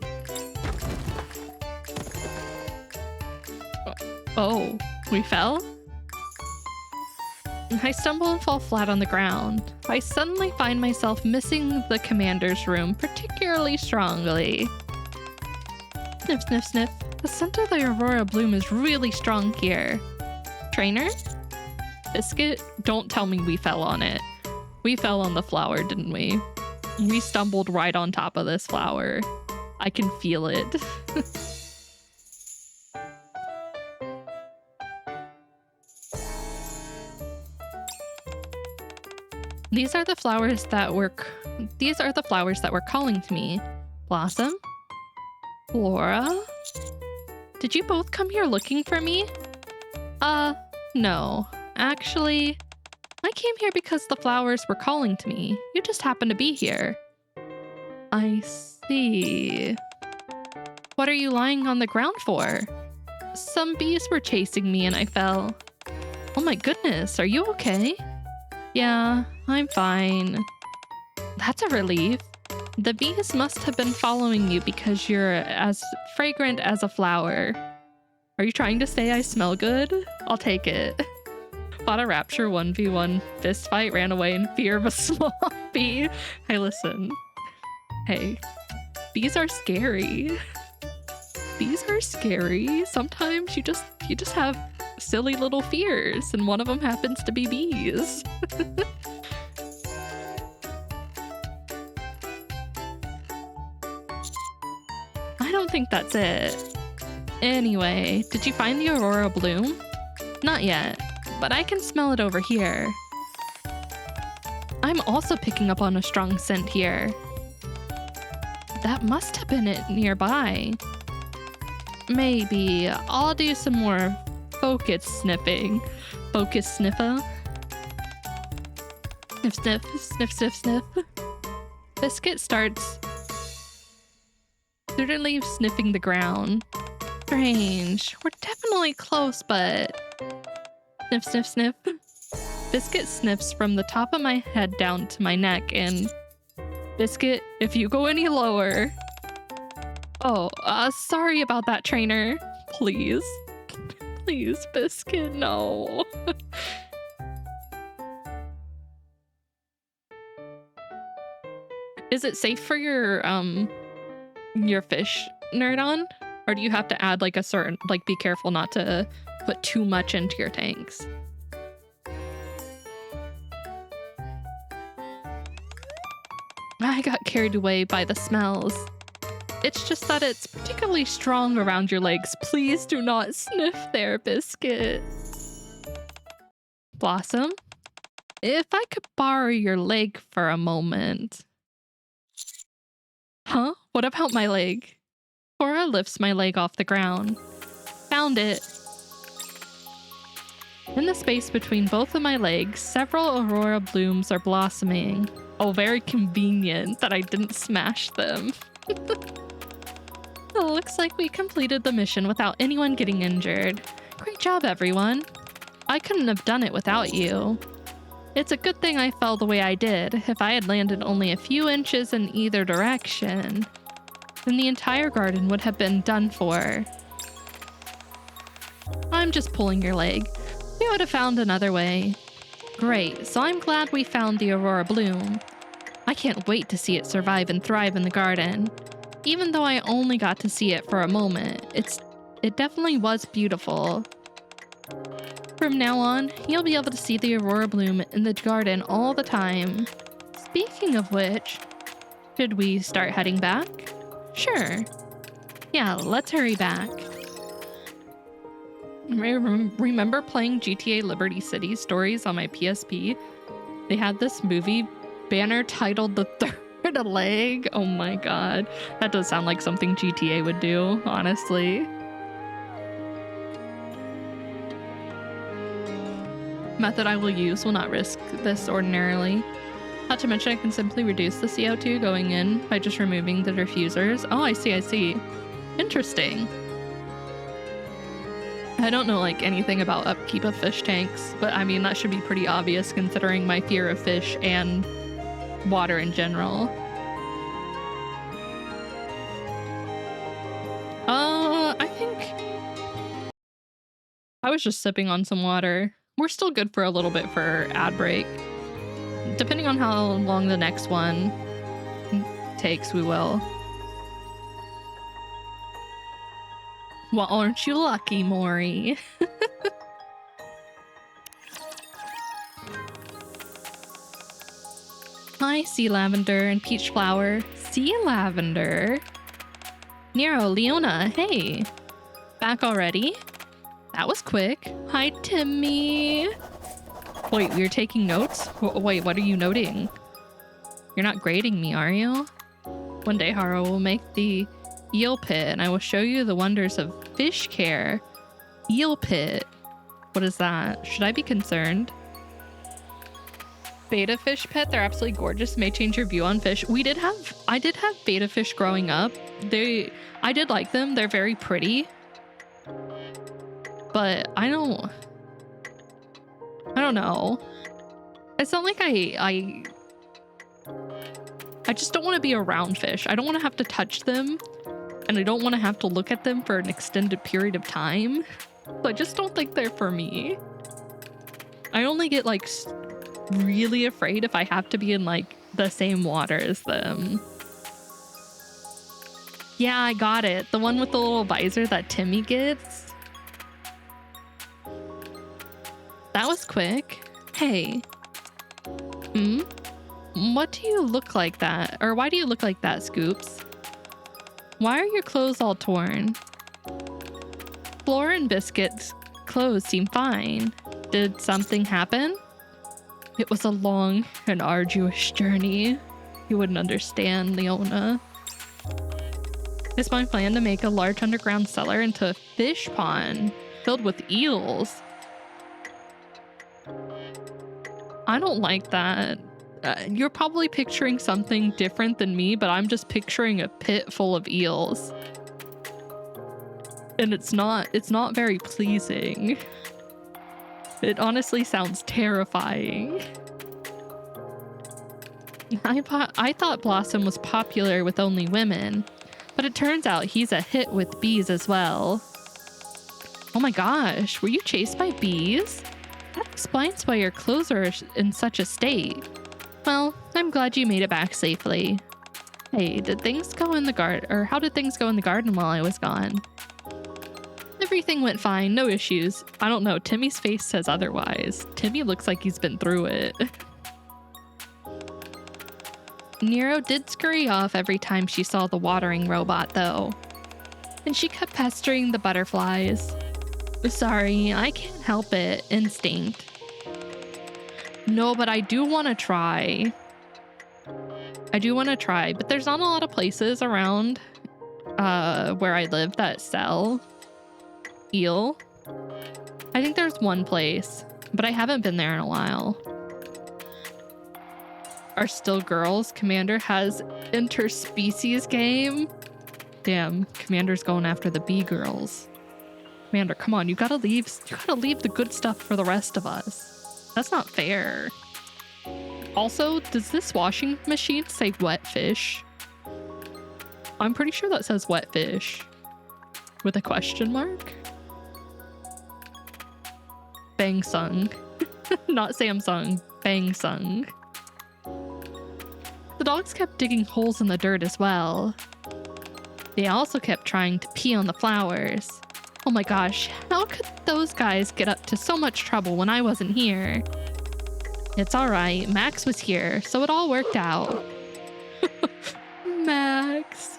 Oh, we fell? I stumble and fall flat on the ground. I suddenly find myself missing the commander's room particularly strongly. Sniff, sniff, sniff. The scent of the Aurora Bloom is really strong here. Trainer? Biscuit? Don't tell me we fell on it. We fell on the flower, didn't we? We stumbled right on top of this flower. I can feel it. These are the flowers that were calling to me. Blossom? Flora? Did you both come here looking for me? No. Actually, I came here because the flowers were calling to me. You just happened to be here. I see. What are you lying on the ground for? Some bees were chasing me and I fell. Oh my goodness, are you okay? Yeah, I'm fine. That's a relief. The bees must have been following you because you're as fragrant as a flower. Are you trying to say I smell good? I'll take it. Fought a rapture 1v1 fist fight, ran away in fear of a small bee. Hey, listen. Hey, bees are scary. Bees are scary. Sometimes you just have silly little fears, and one of them happens to be bees. I don't think that's it. Anyway, did you find the Aurora Bloom? Not yet, but I can smell it over here. I'm also picking up on a strong scent here. That must have been it nearby. Maybe I'll do some more focus sniffing. Focus sniffer. Sniff, sniff, sniff, sniff, sniff. Biscuit starts certainly sniffing the ground. Strange. We're definitely close, but... Sniff, sniff, sniff. Biscuit sniffs from the top of my head down to my neck, and... Biscuit, if you go any lower... Oh, sorry about that, trainer. Please. Please, Biscuit, no. Is it safe for your fish nerd on? Or do you have to add like a certain, like be careful not to put too much into your tanks? I got carried away by the smells. It's just that it's particularly strong around your legs. Please do not sniff there, Biscuit. Blossom, if I could borrow your leg for a moment. Huh? What about my leg? Flora lifts my leg off the ground. Found it. In the space between both of my legs, several Aurora blooms are blossoming. Oh, very convenient that I didn't smash them. It looks like we completed the mission without anyone getting injured. Great job, everyone. I couldn't have done it without you. It's a good thing I fell the way I did. If I had landed only a few inches in either direction, then the entire garden would have been done for. I'm just pulling your leg. We would have found another way. Great, so I'm glad we found the Aurora Bloom. I can't wait to see it survive and thrive in the garden. Even though I only got to see it for a moment, it definitely was beautiful. From now on, you'll be able to see the Aurora Bloom in the garden all the time. Speaking of which, should we start heading back? Sure. Yeah, let's hurry back. I remember playing GTA Liberty City Stories on my PSP. They had this movie banner titled The Third Leg. Oh my god. That does sound like something GTA would do, honestly. Method I will use will not risk this ordinarily. Not to mention I can simply reduce the CO2 going in by just removing the diffusers. Oh, I see. Interesting. I don't know like anything about upkeep of fish tanks, but I mean that should be pretty obvious considering my fear of fish and water in general. I think I was just sipping on some water. We're still good for a little bit for ad break. Depending on how long the next one takes, we will. Well, aren't you lucky, Maury? Hi, Sea Lavender and Peach Flower. Sea Lavender? Nero, Leona, hey. Back already? That was quick. Hi, Timmy. Wait, you're taking notes? Wait, what are you noting? You're not grading me, are you? One day, Haro will make the eel pit, and I will show you the wonders of fish care. Eel pit. What is that? Should I be concerned? Beta fish pet, they're absolutely gorgeous. May change your view on fish. I did have beta fish growing up. I did like them. They're very pretty. But I don't know. It's not like I just don't want to be around fish. I don't want to have to touch them, and I don't want to have to look at them for an extended period of time. So I just don't think they're for me. I only get like really afraid if I have to be in like the same water as them. Yeah, I got it. The one with the little visor that Timmy gets. That was quick. Hey. What do you look like that? Or why do you look like that, Scoops? Why are your clothes all torn? Flora and Biscuit's clothes seem fine. Did something happen? It was a long and arduous journey. You wouldn't understand, Leona. It's my plan to make a large underground cellar into a fish pond filled with eels. I don't like that. You're probably picturing something different than me, but I'm just picturing a pit full of eels. And it's not very pleasing. It honestly sounds terrifying. I thought Blossom was popular with only women, but it turns out he's a hit with bees as well. Oh my gosh, were you chased by bees? That explains why your clothes are in such a state. Well, I'm glad you made it back safely. Hey, did things go in the garden, or how did things go in the garden while I was gone? Everything went fine, no issues. I don't know, Timmy's face says otherwise. Timmy looks like he's been through it. Nero did scurry off every time she saw the watering robot, though. And she kept pestering the butterflies. Sorry, I can't help it. Instinct. No, but I do want to try. But there's not a lot of places around where I live that sell eel. I think there's one place, but I haven't been there in a while. Are still girls? Commander has interspecies game? Damn, Commander's going after the bee girls. Commander, come on, you gotta leave the good stuff for the rest of us. That's not fair. Also, does this washing machine say wet fish? I'm pretty sure that says wet fish. With a question mark? Bang Sung. Not Samsung. Bang Sung. The dogs kept digging holes in the dirt as well. They also kept trying to pee on the flowers. Oh my gosh, how could those guys get up to so much trouble when I wasn't here? It's alright, Max was here, so it all worked out. Max.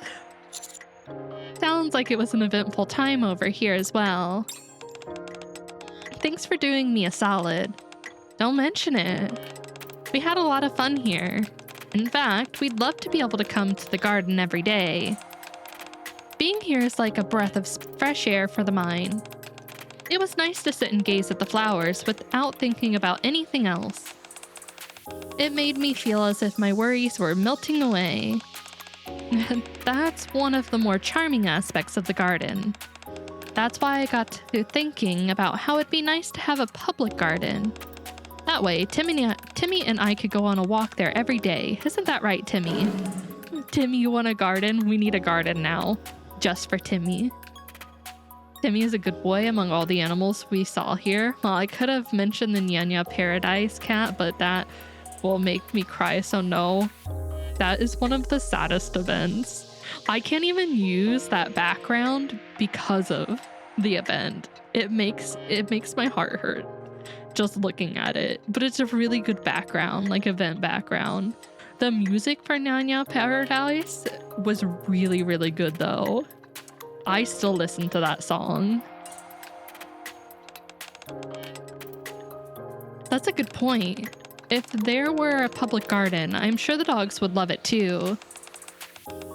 sounds like it was an eventful time over here as well. Thanks for doing me a solid. Don't mention it. We had a lot of fun here. In fact, we'd love to be able to come to the garden every day. Being here is like a breath of fresh air for the mind. It was nice to sit and gaze at the flowers without thinking about anything else. It made me feel as if my worries were melting away. That's one of the more charming aspects of the garden. That's why I got to thinking about how it'd be nice to have a public garden. That way, Timmy and I could go on a walk there every day. Isn't that right, Timmy? Timmy, you want a garden? We need a garden now. Just for Timmy. Timmy is a good boy among all the animals we saw here. Well, I could have mentioned the Nyanya Paradise cat, but that will make me cry, so no. That is one of the saddest events. I can't even use that background because of the event. It makes my heart hurt just looking at it. But it's a really good background, like event background. The music for Nyanya Paradise was really, really good though. I still listen to that song. That's a good point. If there were a public garden, I'm sure the dogs would love it too.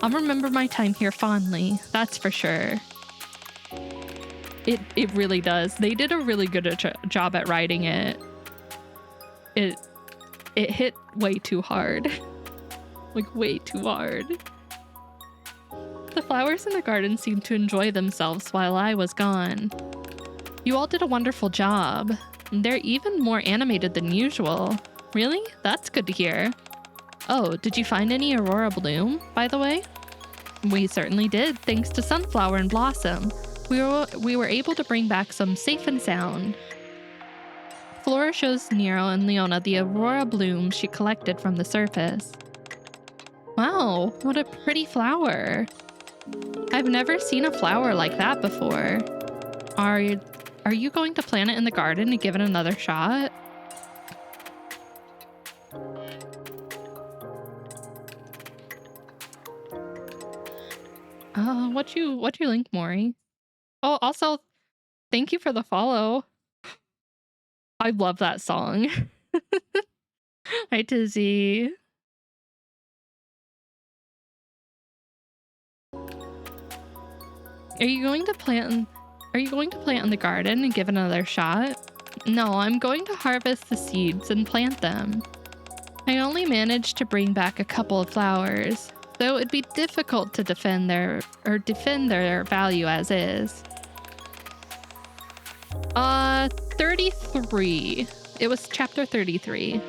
I'll remember my time here fondly, that's for sure. It really does. They did a really good job at writing it. It hit way too hard. Like way too hard. The flowers in the garden seemed to enjoy themselves while I was gone. You all did a wonderful job. They're even more animated than usual. Really? That's good to hear. Oh, did you find any Aurora Bloom, by the way? We certainly did, thanks to Sunflower and Blossom. We were able to bring back some safe and sound. Flora shows Nero and Leona the Aurora Bloom she collected from the surface. Wow, what a pretty flower. I've never seen a flower like that before. Are you going to plant it in the garden and give it another shot? What you link, Maury? Oh, also, thank you for the follow. I love that song. Hi, Tizzy. Are you going to plant in the garden and give it another shot? No, I'm going to harvest the seeds and plant them. I only managed to bring back a couple of flowers, though it'd be difficult to defend their value as is. 33. It was chapter 33.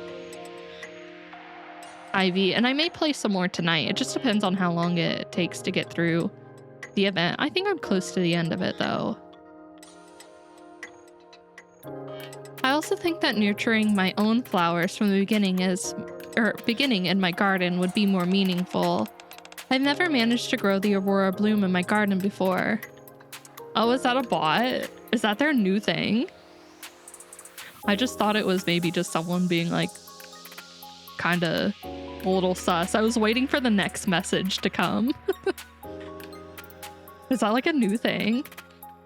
Ivy, and I may play some more tonight. It just depends on how long it takes to get through the event. I think I'm close to the end of it though. I also think that nurturing my own flowers from the beginning in my garden would be more meaningful. I've never managed to grow the Aurora Bloom in my garden before. Oh, is that a bot? Is that their new thing? I just thought it was maybe just someone being like kind of a little sus. I was waiting for the next message to come. Is that like a new thing?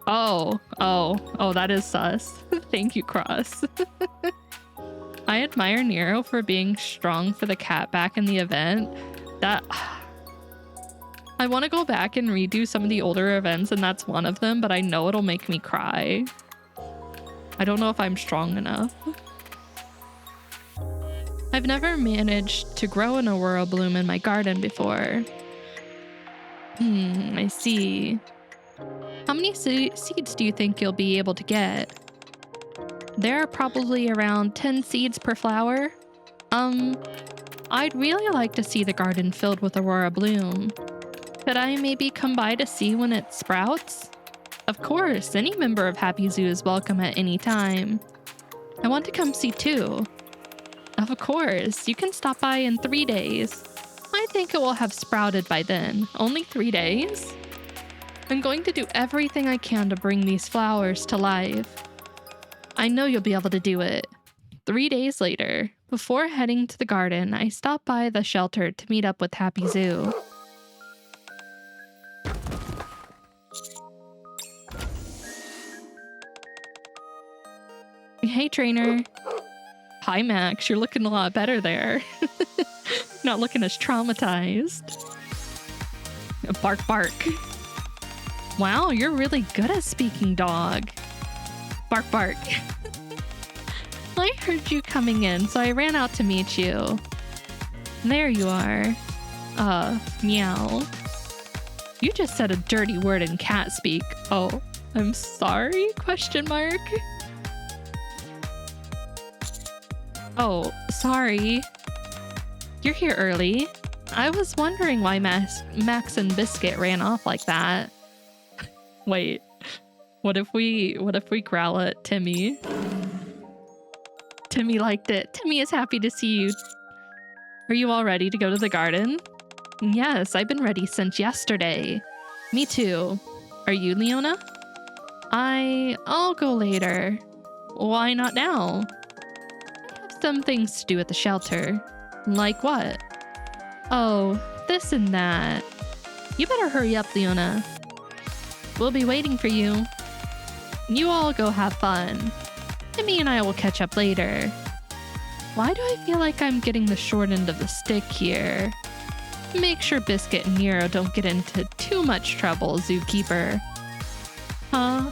Oh, that is sus. Thank you, Cross. I admire Nero for being strong for the cat back in the event. I want to go back and redo some of the older events, and that's one of them, but I know it'll make me cry. I don't know if I'm strong enough. I've never managed to grow an Aurora Bloom in my garden before. I see. How many seeds do you think you'll be able to get? There are probably around 10 seeds per flower. I'd really like to see the garden filled with Aurora Bloom. Could I maybe come by to see when it sprouts? Of course, any member of Happy Zoo is welcome at any time. I want to come see too. Of course, you can stop by in 3 days. I think it will have sprouted by then. Only 3 days? I'm going to do everything I can to bring these flowers to life. I know you'll be able to do it. 3 days later, before heading to the garden, I stopped by the shelter to meet up with Happy Zoo. Hey, trainer. Hi, Max. You're looking a lot better there. Not looking as traumatized. Bark, bark. Wow, you're really good at speaking, dog. Bark, bark. I heard you coming in, so I ran out to meet you. There you are. Meow. You just said a dirty word in cat speak. Oh, I'm sorry? Question mark. Oh, sorry. You're here early. I was wondering why Max and Biscuit ran off like that. Wait. What if we growl at Timmy? Timmy liked it. Timmy is happy to see you. Are you all ready to go to the garden? Yes, I've been ready since yesterday. Me too. Are you, Leona? I'll go later. Why not now? I have some things to do at the shelter. Like what? Oh, this and that. You better hurry up, Leona. We'll be waiting for you. You all go have fun. Timmy and I will catch up later. Why do I feel like I'm getting the short end of the stick here? Make sure Biscuit and Nero don't get into too much trouble, Zookeeper. Huh?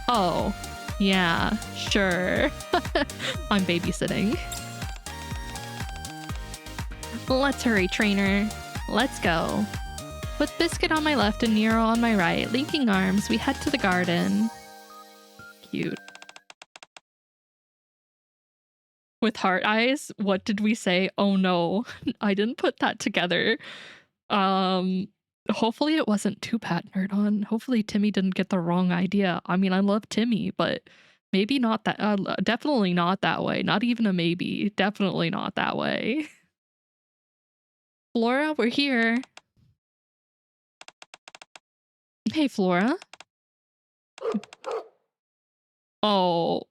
Oh, yeah, sure. I'm babysitting. Let's hurry, trainer. Let's go. With Biscuit on my left and Nero on my right, linking arms, we head to the garden. Cute. With heart eyes, what did we say? Oh no, I didn't put that together. Hopefully it wasn't too nerd on. Hopefully Timmy didn't get the wrong idea. I mean, I love Timmy, but maybe not that. Definitely not that way. Not even a maybe. Definitely not that way. Flora, we're here. Hey, Flora. Oh.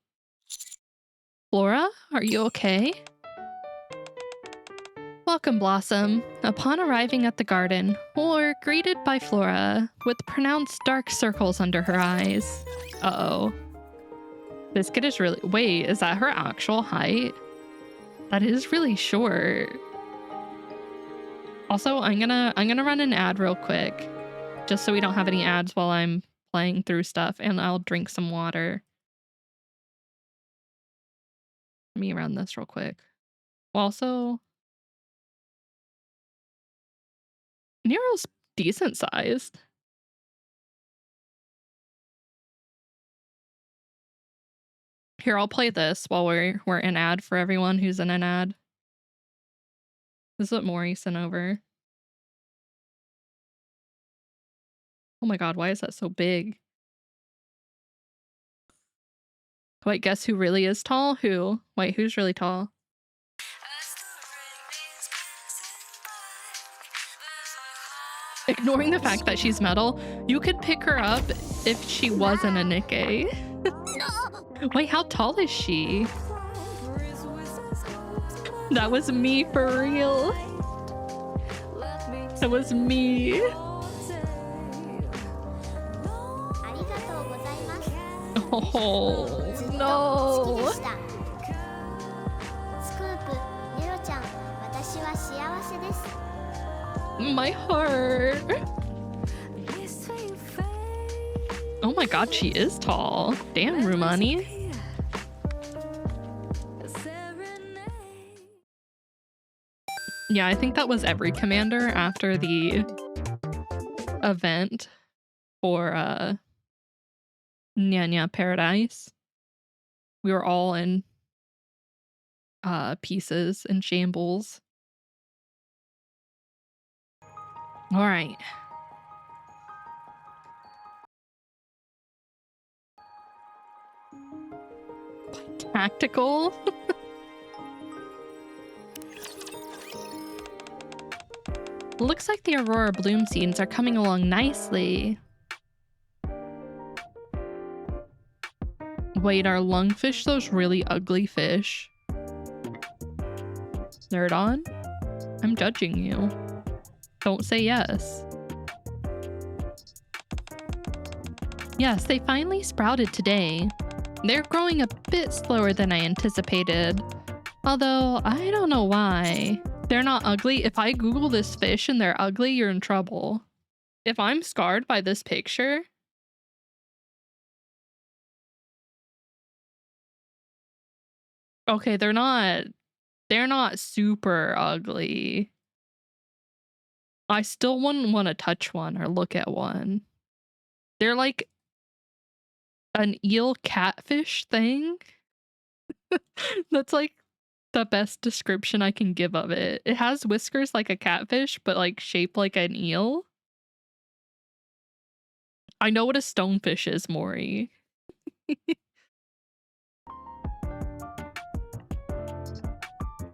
Flora, are you okay? Welcome, Blossom. Upon arriving at the garden, we're greeted by Flora with pronounced dark circles under her eyes. Uh-oh. Biscuit is really— wait, is that her actual height? That is really short. Also, I'm gonna run an ad real quick, just so we don't have any ads while I'm playing through stuff, and I'll drink some water. Let me run this real quick. Also, Nero's decent sized. Here, I'll play this while we're in ad for everyone who's in an ad. This is what Maury sent over. Oh my god, why is that so big? Wait, guess who really is tall? Who? Wait, who's really tall? Ignoring the fact that she's metal, you could pick her up if she wasn't a Nikke. Wait, how tall is she? That was me for real. That was me. Oh no. My heart. Oh my god, she is tall. Damn, Rumani. Yeah, I think that was every commander after the event for Nyanya Paradise. We were all in pieces and shambles. All right. Tactical. Looks like the Aurora Bloom scenes are coming along nicely. Wait, are lungfish those really ugly fish? Nerd on? I'm judging you. Don't say yes. Yes, they finally sprouted today. They're growing a bit slower than I anticipated. Although, I don't know why. They're not ugly. If I Google this fish and they're ugly, you're in trouble. If I'm scarred by this picture... Okay, they're not super ugly. I still wouldn't want to touch one or look at one. They're like an eel catfish thing. That's like the best description I can give of it. It has whiskers like a catfish, but like shaped like an eel. I know what a stonefish is, Maury.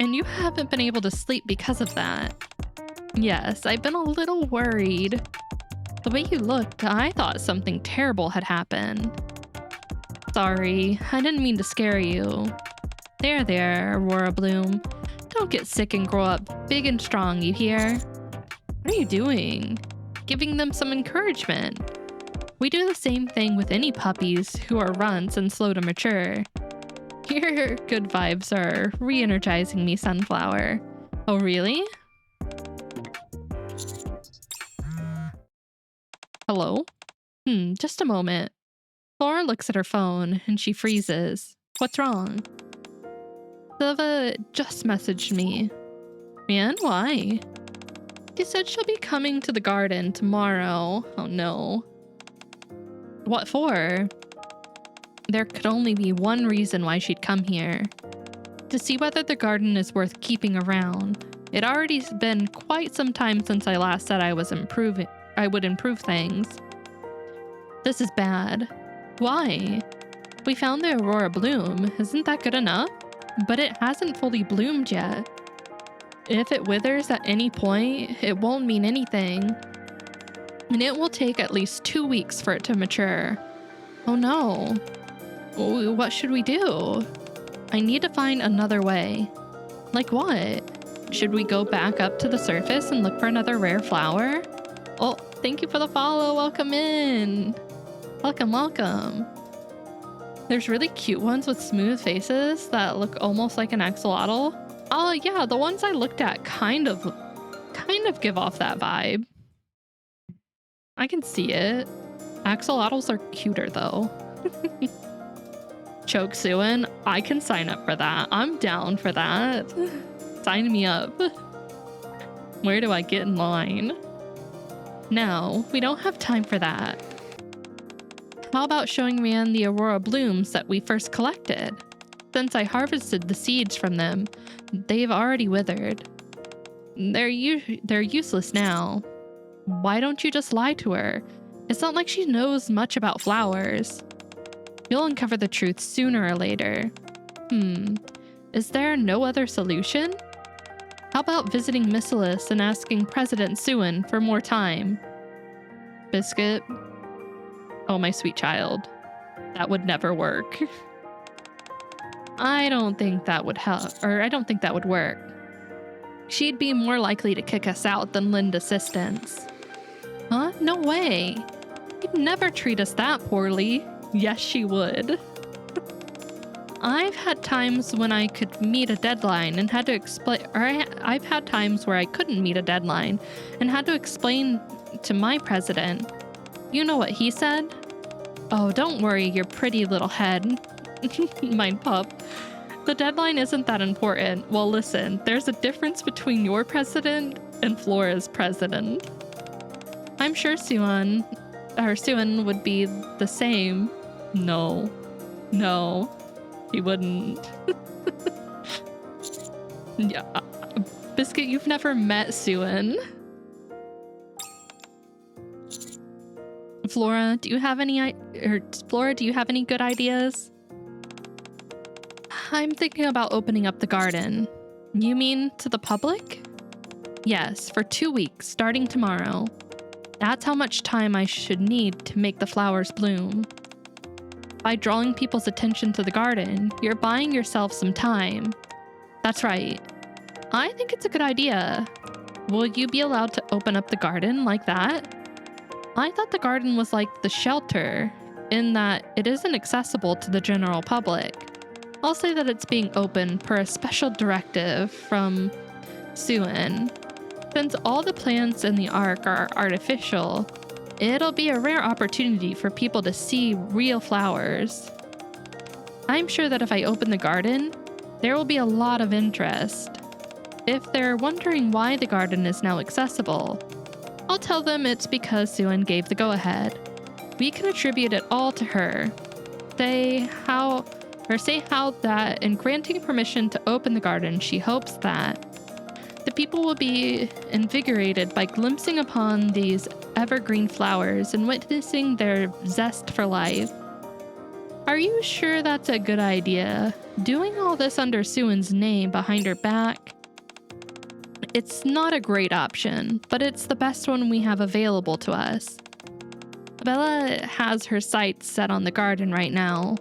And you haven't been able to sleep because of that. Yes, I've been a little worried. The way you looked, I thought something terrible had happened. Sorry, I didn't mean to scare you. There, Aurora Bloom. Don't get sick and grow up big and strong, you hear? What are you doing? Giving them some encouragement. We do the same thing with any puppies who are runts and slow to mature. Your good vibes are re-energizing me, Sunflower. Oh, really? Hello? Just a moment. Flora looks at her phone and she freezes. What's wrong? Silva just messaged me. Man, why? She said she'll be coming to the garden tomorrow. Oh no. What for? There could only be one reason why she'd come here. To see whether the garden is worth keeping around. It already's been quite some time since I last said I would improve things. This is bad. Why? We found the Aurora Bloom. Isn't that good enough? But it hasn't fully bloomed yet. If it withers at any point, it won't mean anything. And it will take at least 2 weeks for it to mature. Oh no. What should we do? I need to find another way. Like what? Should we go back up to the surface and look for another rare flower? Oh, thank you for the follow. Welcome in. Welcome. There's really cute ones with smooth faces that look almost like an axolotl. Oh yeah, the ones I looked at kind of give off that vibe. I can see it. Axolotls are cuter though. Choke Suin, I can sign up for that. I'm down for that. Sign me up. Where do I get in line? No, we don't have time for that. How about showing Ryan the Aurora Blooms that we first collected? Since I harvested the seeds from them, they've already withered. They're useless now. Why don't you just lie to her? It's not like she knows much about flowers. You'll uncover the truth sooner or later. Is there no other solution? How about visiting Miscelis and asking President Suin for more time? Biscuit? Oh, my sweet child. That would never work. I don't think that would help, or I don't think that would work. She'd be more likely to kick us out than lend assistance. Huh? No way. She'd never treat us that poorly. Yes, she would. I've had times when I could meet a deadline and had to explain, or I've had times where I couldn't meet a deadline and had to explain to my president. You know what he said? Oh, don't worry your pretty little head. Mine pup. The deadline isn't that important. Well, listen, there's a difference between your president and Flora's president. I'm sure Suin would be the same. No, he wouldn't. Yeah, Biscuit, you've never met Suin. Flora, do you have any good ideas? I'm thinking about opening up the garden. You mean to the public? Yes, for 2 weeks, starting tomorrow. That's how much time I should need to make the flowers bloom. By drawing people's attention to the garden, you're buying yourself some time. That's right. I think it's a good idea. Will you be allowed to open up the garden like that? I thought the garden was like the shelter. in that it isn't accessible to the general public. I'll say that it's being opened per a special directive from Suen. Since all the plants in the ark are artificial, it'll be a rare opportunity for people to see real flowers. I'm sure that if I open the garden, there will be a lot of interest. If they're wondering why the garden is now accessible, I'll tell them it's because Suen gave the go-ahead. We can attribute it all to her. Say how that in granting permission to open the garden, she hopes that the people will be invigorated by glimpsing upon these evergreen flowers and witnessing their zest for life. Are you sure that's a good idea? Doing all this under Suen's name behind her back? It's not a great option, but it's the best one we have available to us. Bella has her sights set on the garden right now.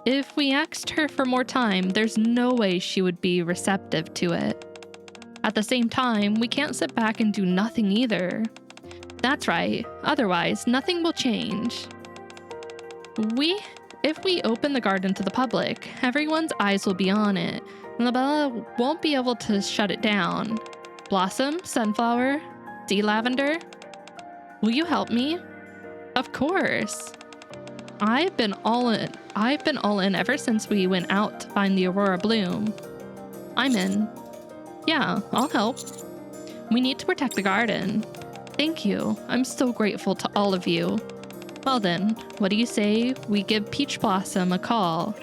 If we asked her for more time, there's no way she would be receptive to it. At the same time, we can't sit back and do nothing either. That's right, otherwise nothing will change. If we open the garden to the public, everyone's eyes will be on it, and Bella won't be able to shut it down. Blossom, Sunflower, Sea Lavender, will you help me? Of course. I've been all in ever since we went out to find the Aurora Bloom. I'm in. Yeah, I'll help. We need to protect the garden. Thank you. I'm so grateful to all of you. Well then, what do you say we give Peach Blossom a call?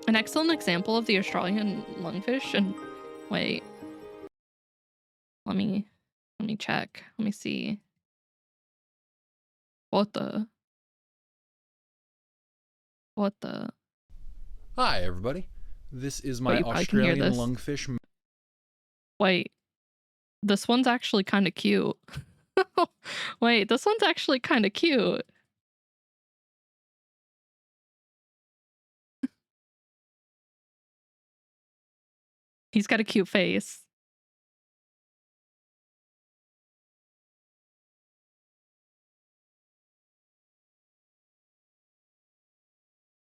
An excellent example of the Australian lungfish and wait. Let me check. Let me see. What the? Hi, everybody. This is my Wait, I can hear Australian this. lungfish. Wait. This one's actually kind of cute. Wait, this one's actually kind of cute. He's got a cute face.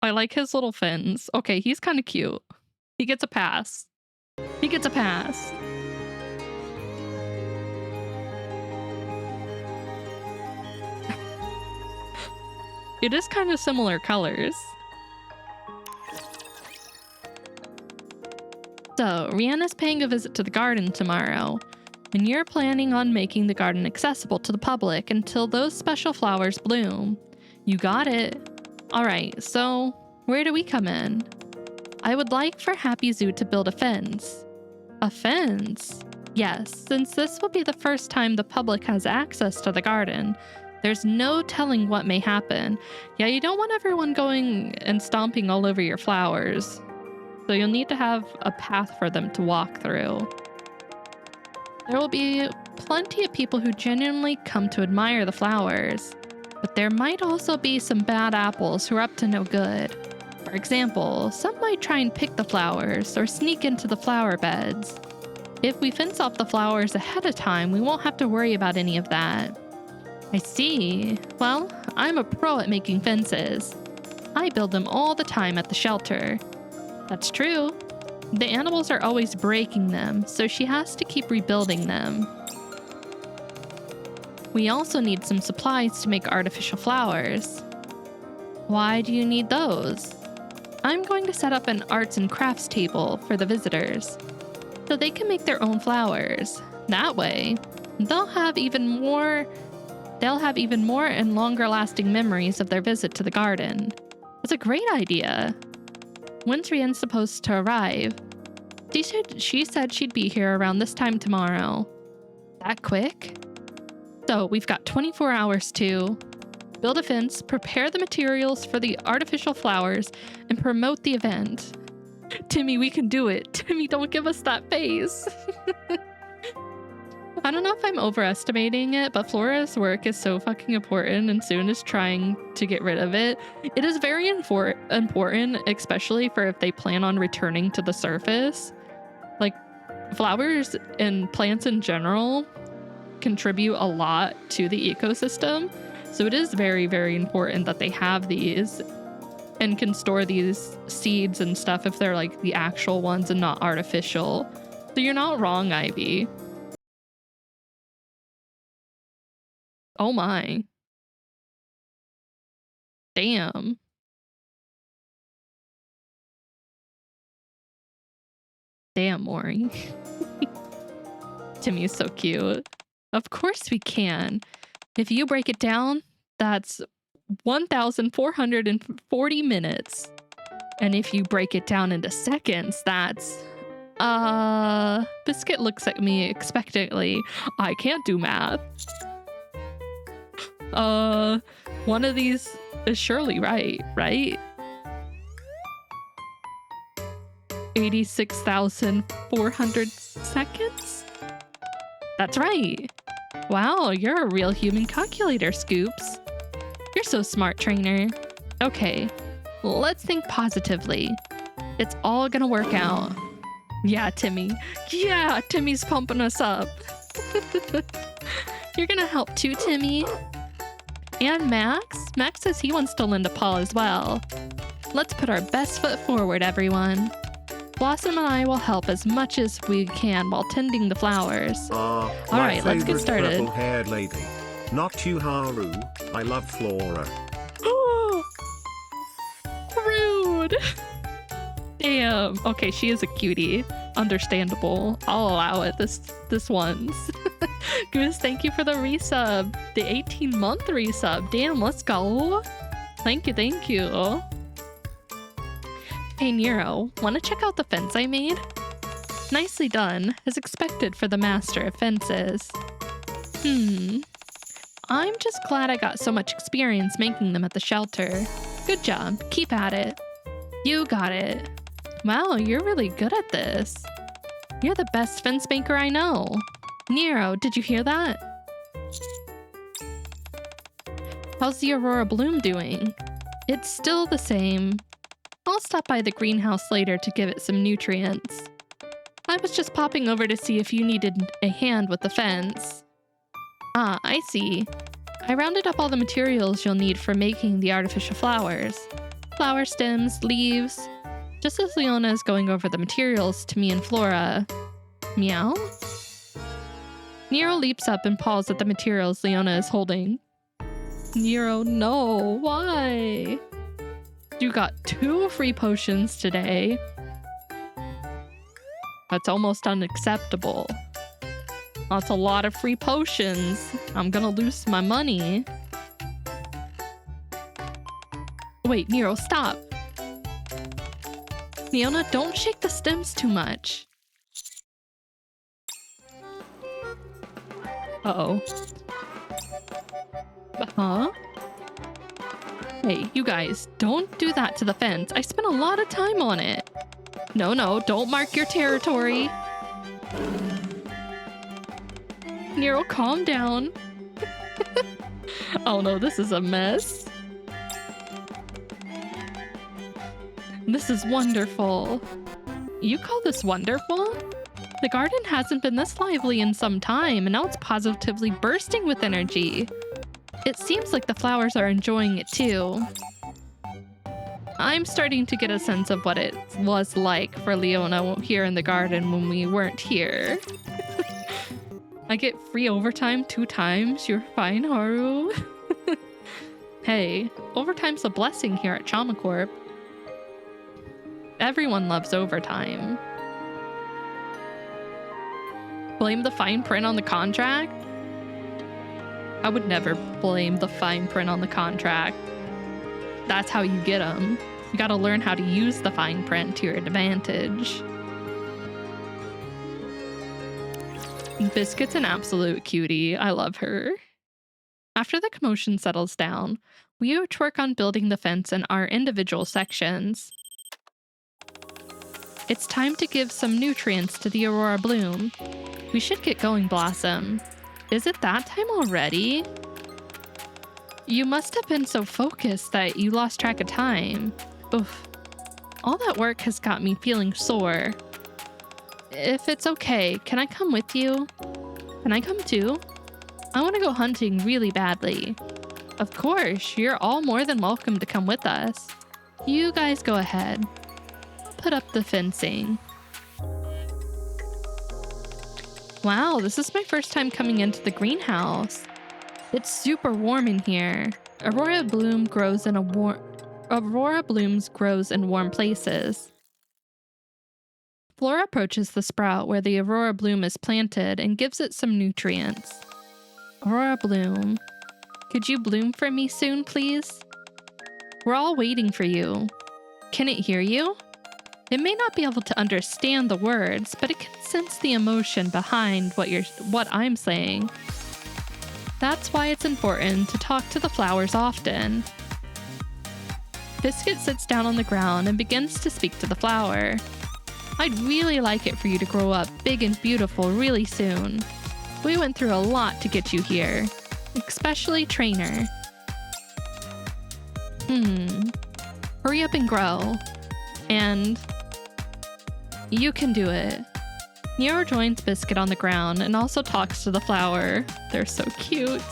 I like his little fins. Okay, he's kind of cute. He gets a pass. He gets a pass. It is kind of similar colors. So, Rihanna's paying a visit to the garden tomorrow, and you're planning on making the garden accessible to the public until those special flowers bloom. You got it. Alright, so where do we come in? I would like for Happy Zoo to build a fence. A fence? Yes, since this will be the first time the public has access to the garden, there's no telling what may happen. Yeah, you don't want everyone going and stomping all over your flowers. So you'll need to have a path for them to walk through. There will be plenty of people who genuinely come to admire the flowers, but there might also be some bad apples who are up to no good. For example, some might try and pick the flowers or sneak into the flower beds. If we fence off the flowers ahead of time, we won't have to worry about any of that. I see. Well, I'm a pro at making fences. I build them all the time at the shelter. That's true. The animals are always breaking them, so she has to keep rebuilding them. We also need some supplies to make artificial flowers. Why do you need those? I'm going to set up an arts and crafts table for the visitors, so they can make their own flowers. That way, they'll have even more and longer lasting memories of their visit to the garden. It's a great idea. When's Rian's supposed to arrive? She said she'd be here around this time tomorrow. That quick? So we've got 24 hours to build a fence, prepare the materials for the artificial flowers, and promote the event. Timmy, we can do it. Timmy, don't give us that face. I don't know if I'm overestimating it, but Flora's work is so fucking important, and Suen is trying to get rid of it. It is very important, especially for if they plan on returning to the surface. Like, flowers and plants in general contribute a lot to the ecosystem. So it is very, very important that they have these and can store these seeds and stuff if they're like the actual ones and not artificial. So you're not wrong, Ivy. Oh my. Damn. Damn, Maury. Timmy's so cute. Of course we can. If you break it down, that's 1,440 minutes. And if you break it down into seconds, that's... Biscuit looks at me expectantly. I can't do math. One of these is surely right? 86,400 seconds? That's right. Wow, you're a real human calculator, Scoops. You're so smart, trainer. Okay, let's think positively. It's all gonna work out. Yeah, Timmy. Yeah, Timmy's pumping us up. You're gonna help too, Timmy. And Max? Max says he wants to lend a paw as well. Let's put our best foot forward, everyone. Blossom and I will help as much as we can while tending the flowers. All right, let's get started. Purple-haired lady. Not you, Haru. I love Flora. Rude. Damn. Okay, she is a cutie. Understandable. I'll allow it this once. Goose, thank you for the resub. The 18-month resub. Damn, let's go. Thank you. Hey Nero, wanna check out the fence I made? Nicely done, as expected for the master of fences. I'm just glad I got so much experience making them at the shelter. Good job, keep at it. You got it. Wow, you're really good at this. You're the best fence maker I know. Nero, did you hear that? How's the Aurora Bloom doing? It's still the same. I'll stop by the greenhouse later to give it some nutrients. I was just popping over to see if you needed a hand with the fence. Ah, I see. I rounded up all the materials you'll need for making the artificial flowers. Flower stems, leaves. Just as Leona is going over the materials to me and Flora. Meow? Nero leaps up and paws at the materials Leona is holding. Nero, no, why? You got 2 free potions today. That's almost unacceptable. That's a lot of free potions. I'm gonna lose my money. Wait, Nero, stop. Leona, don't shake the stems too much. Uh-oh. Huh? Hey, you guys, don't do that to the fence. I spent a lot of time on it. No, don't mark your territory. Nero, calm down. Oh no, this is a mess. This is wonderful. You call this wonderful? The garden hasn't been this lively in some time, and now it's positively bursting with energy. It seems like the flowers are enjoying it too. I'm starting to get a sense of what it was like for Leona here in the garden when we weren't here. I get free overtime 2 times. You're fine, Haru. Hey, overtime's a blessing here at Chamacorp. Everyone loves overtime. Blame the fine print on the contract? I would never blame the fine print on the contract. That's how you get them. You gotta learn how to use the fine print to your advantage. Biscuit's an absolute cutie. I love her. After the commotion settles down, we work on building the fence in our individual sections. It's time to give some nutrients to the Aurora Bloom. We should get going, Blossom. Is it that time already? You must have been so focused that you lost track of time. Oof. All that work has got me feeling sore. If it's okay, can I come with you? Can I come too? I want to go hunting really badly. Of course, you're all more than welcome to come with us. You guys go ahead. I'll put up the fencing. Wow, this is my first time coming into the greenhouse. It's super warm in here. Aurora blooms grows in warm places. Flora approaches the sprout where the Aurora bloom is planted and gives it some nutrients. Aurora bloom, could you bloom for me soon, please? We're all waiting for you. Can it hear you? It may not be able to understand the words, but it can sense the emotion behind what I'm saying. That's why it's important to talk to the flowers often. Biscuit sits down on the ground and begins to speak to the flower. I'd really like it for you to grow up big and beautiful really soon. We went through a lot to get you here, especially Trainer. Hurry up and grow. And you can do it. Nero joins Biscuit on the ground and also talks to the flower. They're so cute.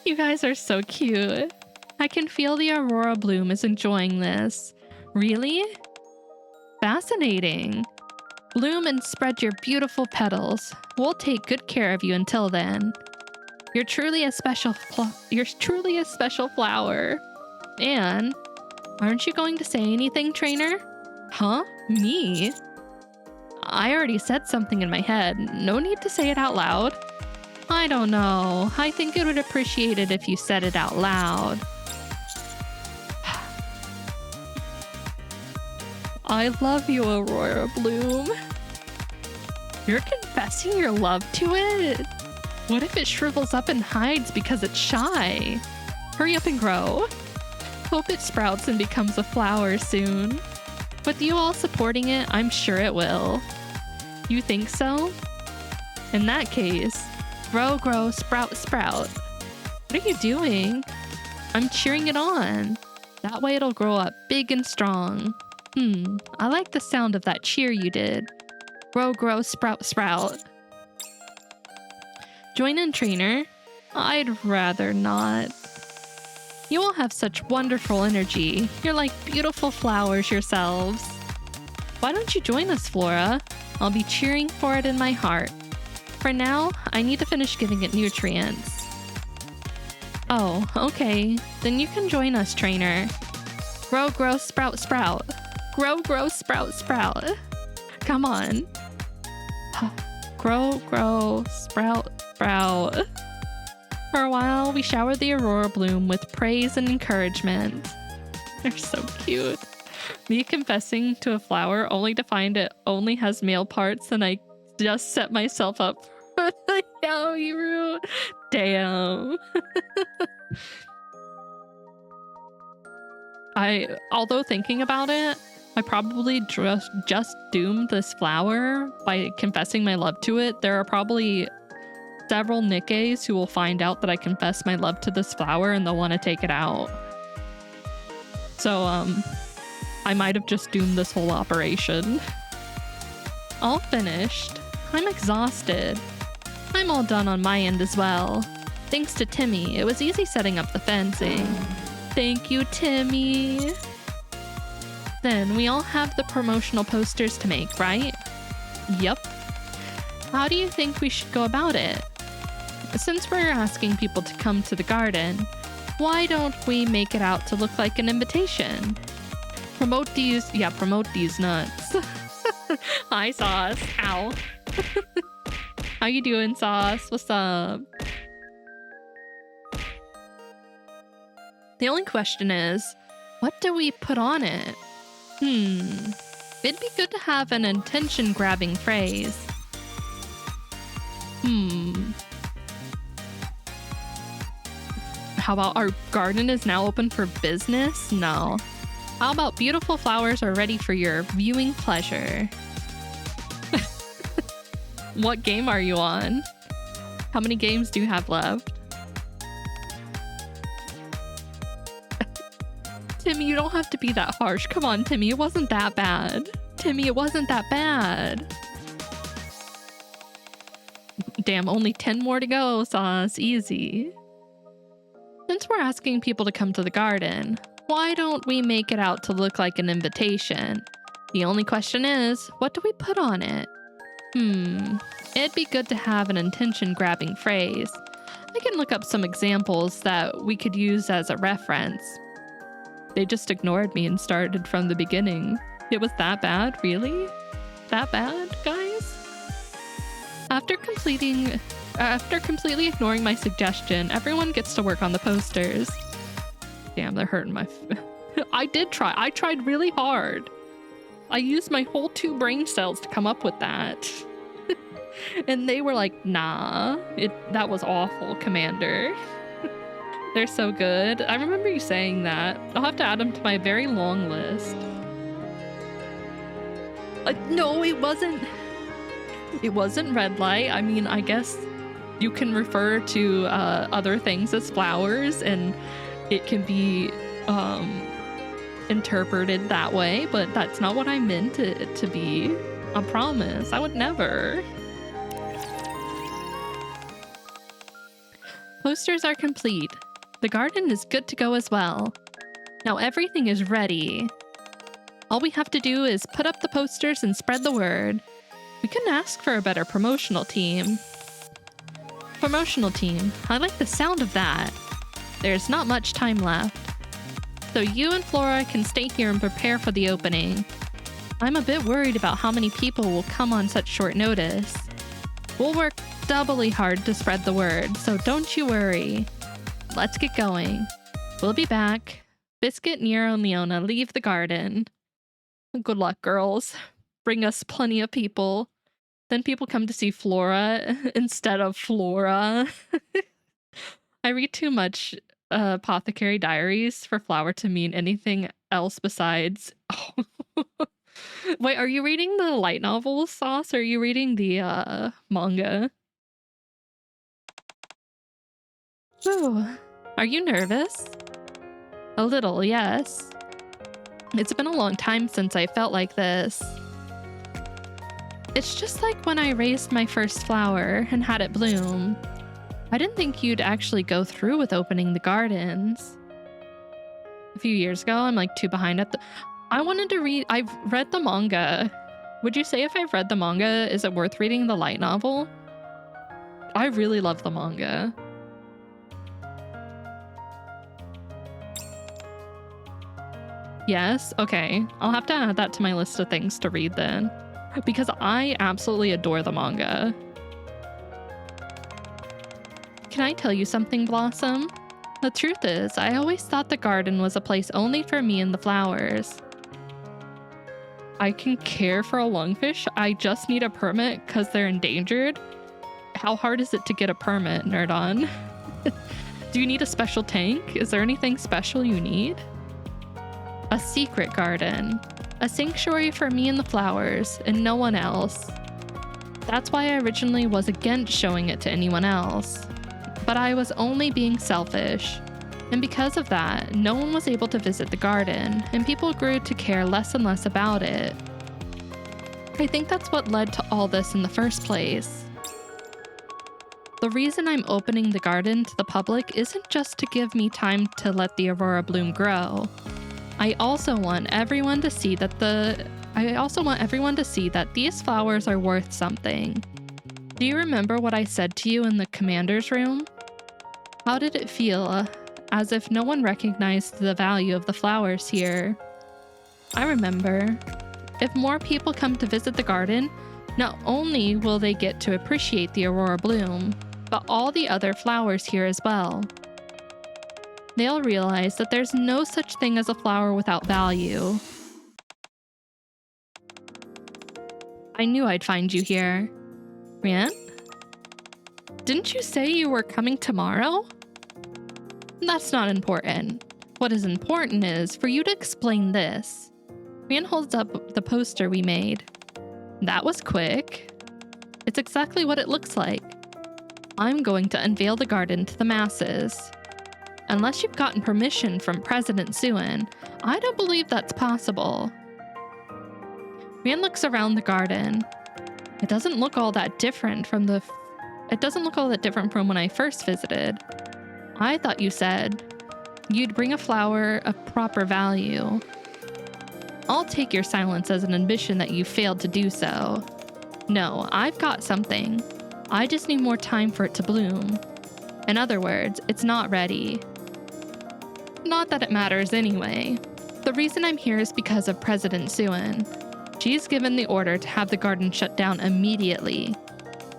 You guys are so cute. I can feel the Aurora bloom is enjoying this. Really? Fascinating. Bloom and spread your beautiful petals. We'll take good care of you until then. You're truly a special flower. And aren't you going to say anything, Trainer? Huh? Me? I already said something in my head. No need to say it out loud. I don't know. I think it would appreciate it if you said it out loud. I love you, Aurora Bloom. You're confessing your love to it? What if it shrivels up and hides because it's shy? Hurry up and grow. Hope it sprouts and becomes a flower soon. With you all supporting it, I'm sure it will. You think so? In that case, grow, grow, sprout, sprout. What are you doing? I'm cheering it on. That way it'll grow up big and strong. I like the sound of that cheer you did. Grow, grow, sprout, sprout. Join in, Trainer. I'd rather not. You all have such wonderful energy. You're like beautiful flowers yourselves. Why don't you join us, Flora? I'll be cheering for it in my heart. For now, I need to finish giving it nutrients. Oh, okay. Then you can join us, Trainer. Grow, grow, sprout, sprout. Grow, grow, sprout, sprout. Come on. Grow, grow, sprout, sprout. For a while, we showered the Aurora Bloom with praise and encouragement. They're so cute. Me confessing to a flower only to find it only has male parts and I just set myself up for the yaoi route. Damn. Although thinking about it, I probably just doomed this flower by confessing my love to it. There are probably several Nikkes who will find out that I confess my love to this flower and they'll want to take it out. So, I might have just doomed this whole operation. All finished. I'm exhausted. I'm all done on my end as well. Thanks to Timmy, it was easy setting up the fencing. Thank you, Timmy. Then we all have the promotional posters to make, right? Yup. How do you think we should go about it? Since we're asking people to come to the garden, why don't we make it out to look like an invitation? Promote these nuts. Hi, Sauce. Ow. How you doing, Sauce? What's up? The only question is, what do we put on it? It'd be good to have an attention-grabbing phrase. How about our garden is now open for business? No. How about beautiful flowers are ready for your viewing pleasure? What game are you on? How many games do you have left? Timmy, you don't have to be that harsh. Come on, Timmy, it wasn't that bad. Timmy, it wasn't that bad. Damn, only 10 more to go, Sauce. Easy. Since we're asking people to come to the garden, why don't we make it out to look like an invitation? The only question is, what do we put on it? It'd be good to have an intention-grabbing phrase. I can look up some examples that we could use as a reference. They just ignored me and started from the beginning. It was that bad, really? That bad, guys? After completely ignoring my suggestion, everyone gets to work on the posters. Damn, they're hurting my... I did try. I tried really hard. I used my whole 2 brain cells to come up with that. And they were like, nah, that was awful, Commander. They're so good. I remember you saying that. I'll have to add them to my very long list. No, it wasn't. It wasn't red light. I mean, I guess you can refer to other things as flowers, and it can be interpreted that way, but that's not what I meant it to be. I promise. I would never. Posters are complete. The garden is good to go as well. Now everything is ready. All we have to do is put up the posters and spread the word. We couldn't ask for a better promotional team. Promotional team. I like the sound of that. There's not much time left. So you and Flora can stay here and prepare for the opening. I'm a bit worried about how many people will come on such short notice. We'll work doubly hard to spread the word, so don't you worry. Let's get going. We'll be back. Biscuit, Nero, and Leona leave the garden. Good luck, girls. Bring us plenty of people. Then people come to see Flora instead of Flora. I read too much Apothecary Diaries for flower to mean anything else besides... Wait, are you reading the light novel, Sauce, or are you reading the manga? Ooh, are you nervous? A little, yes. It's been a long time since I felt like this. It's just like when I raised my first flower and had it bloom. I didn't think you'd actually go through with opening the gardens. A few years ago, I'm like 2 behind at the... I wanted to read... I've read the manga. Would you say if I've read the manga, is it worth reading the light novel? I really love the manga. Yes? Okay. I'll have to add that to my list of things to read then. Because I absolutely adore the manga. Can I tell you something, Blossom? The truth is, I always thought the garden was a place only for me and the flowers. I can care for a lungfish. I just need a permit because they're endangered. How hard is it to get a permit, Nerdon? Do you need a special tank? Is there anything special you need? A secret garden. A sanctuary for me and the flowers, and no one else. That's why I originally was against showing it to anyone else. But I was only being selfish. And because of that, no one was able to visit the garden, and people grew to care less and less about it. I think that's what led to all this in the first place. The reason I'm opening the garden to the public isn't just to give me time to let the Aurora bloom grow. I also want everyone to see that these flowers are worth something. Do you remember what I said to you in the commander's room? How did it feel? As if no one recognized the value of the flowers here. I remember. If more people come to visit the garden, not only will they get to appreciate the Aurora bloom, but all the other flowers here as well. They'll realize that there's no such thing as a flower without value. I knew I'd find you here. Rian? Didn't you say you were coming tomorrow? That's not important. What is important is for you to explain this. Rian holds up the poster we made. That was quick. It's exactly what it looks like. I'm going to unveil the garden to the masses. Unless you've gotten permission from President Suen, I don't believe that's possible. Rian looks around the garden. It doesn't look all that different from when I first visited. I thought you said, You'd bring a flower of proper value. I'll take your silence as an admission that you failed to do so. No, I've got something. I just need more time for it to bloom. In other words, it's not ready. Not that it matters anyway. The reason I'm here is because of President Suen. She's given the order to have the garden shut down immediately.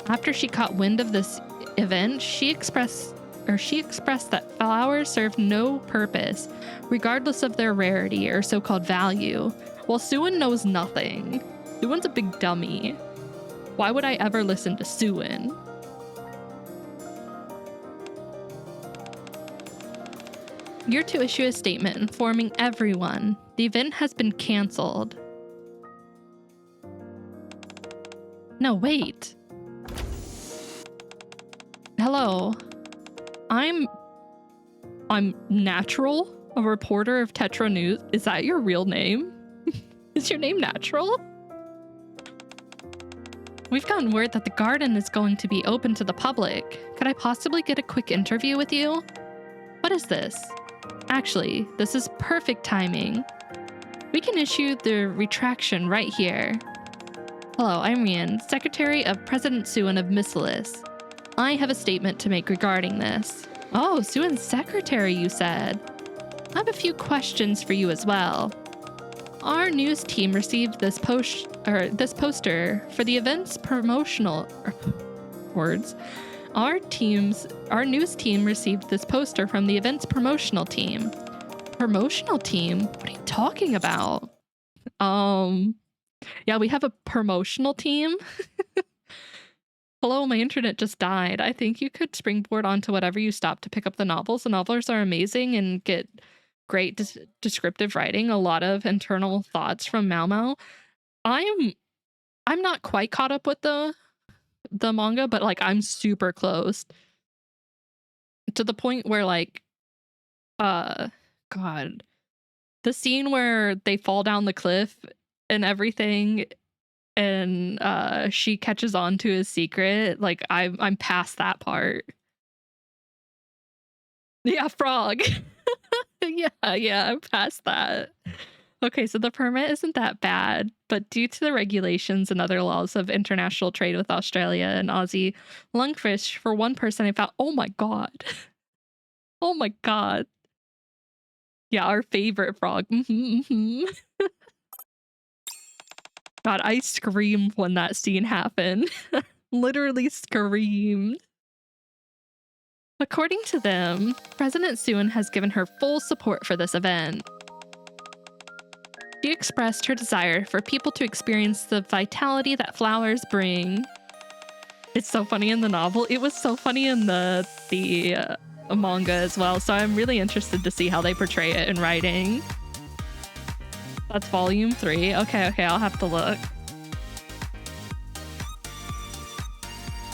After she caught wind of this event, she expressed that flowers serve no purpose, regardless of their rarity or so-called value. Well, Suen knows nothing. Suen's a big dummy. Why would I ever listen to Suen? You're to issue a statement informing everyone the event has been canceled. No, wait. Hello. I'm Natural, a reporter of Tetra News. Is that your real name? Is your name Natural? We've gotten word that the garden is going to be open to the public. Could I possibly get a quick interview with you? What is this? Actually, this is perfect timing. We can issue the retraction right here. Hello, I'm Rian, Secretary of President Suen of Missilis. I have a statement to make regarding this. Oh, Suen's secretary, you said. I have a few questions for you as well. Our news team received this poster for the event's promotional words. Our news team received this poster from the event's promotional team. Promotional team? What are you talking about? Yeah, we have a promotional team. Hello, my internet just died. I think you could springboard onto whatever you stopped to pick up the novels. The novels are amazing and get great descriptive writing, a lot of internal thoughts from Mao Mao. I'm not quite caught up with the manga, but like I'm super close to the point where like God, the scene where they fall down the cliff and everything, and she catches on to his secret, like I'm past that part. Yeah, frog. yeah, I'm past that. Okay, so the permit isn't that bad, but due to the regulations and other laws of international trade with Australia and Aussie, lungfish for one person I found. Oh my god. Oh my god. Yeah, our favorite frog. God, I screamed when that scene happened. Literally screamed. According to them, President Suen has given her full support for this event. She expressed her desire for people to experience the vitality that flowers bring. It's so funny in the novel. It was so funny in the manga as well, so I'm really interested to see how they portray it in writing. That's volume 3. Okay, I'll have to look.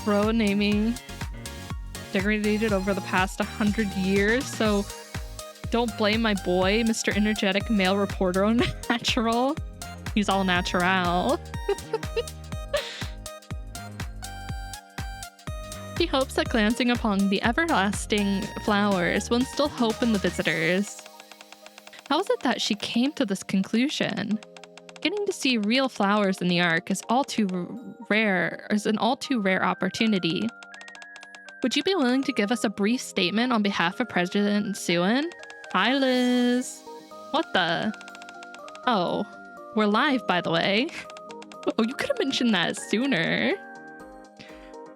Row naming degraded over the past 100 years, so don't blame my boy, Mr. Energetic Male Reporter on Natural. He's all natural. She hopes that glancing upon the everlasting flowers will instill hope in the visitors. How is it that she came to this conclusion? Getting to see real flowers in the Ark is an all too rare opportunity. Would you be willing to give us a brief statement on behalf of President Suen? Hi, Liz. What the? Oh, we're live, by the way. Oh, you could have mentioned that sooner.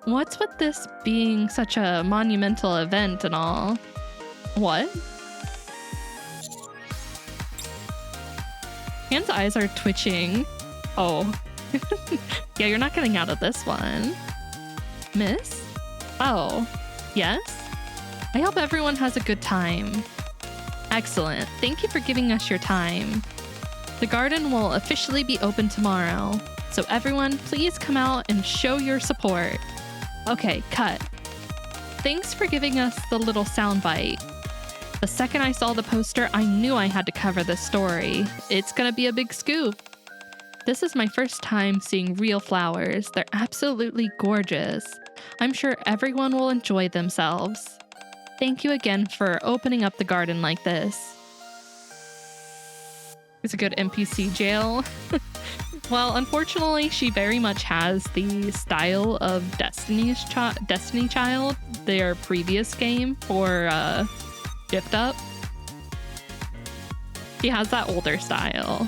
What's with this being such a monumental event and all? What? Anne's eyes are twitching. Oh. Yeah, you're not getting out of this one. Miss? Oh. Yes? I hope everyone has a good time. Excellent. Thank you for giving us your time. The garden will officially be open tomorrow, so everyone please come out and show your support. Okay, cut. Thanks for giving us the little soundbite. The second I saw the poster, I knew I had to cover this story. It's gonna be a big scoop. This is my first time seeing real flowers. They're absolutely gorgeous. I'm sure everyone will enjoy themselves. Thank you again for opening up the garden like this. It's a good NPC jail. Well, unfortunately, she very much has the style of Destiny Child, their previous game for Gift Up. She has that older style.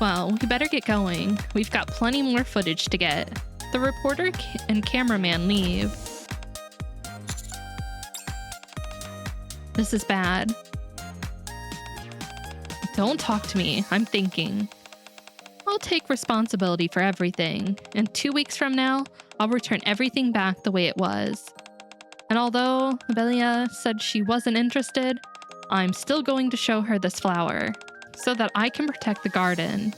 Well, we better get going. We've got plenty more footage to get. The reporter and cameraman leave. This is bad. Don't talk to me. I'm thinking. I'll take responsibility for everything, and 2 weeks from now, I'll return everything back the way it was. And although Belia said she wasn't interested, I'm still going to show her this flower, so that I can protect the garden.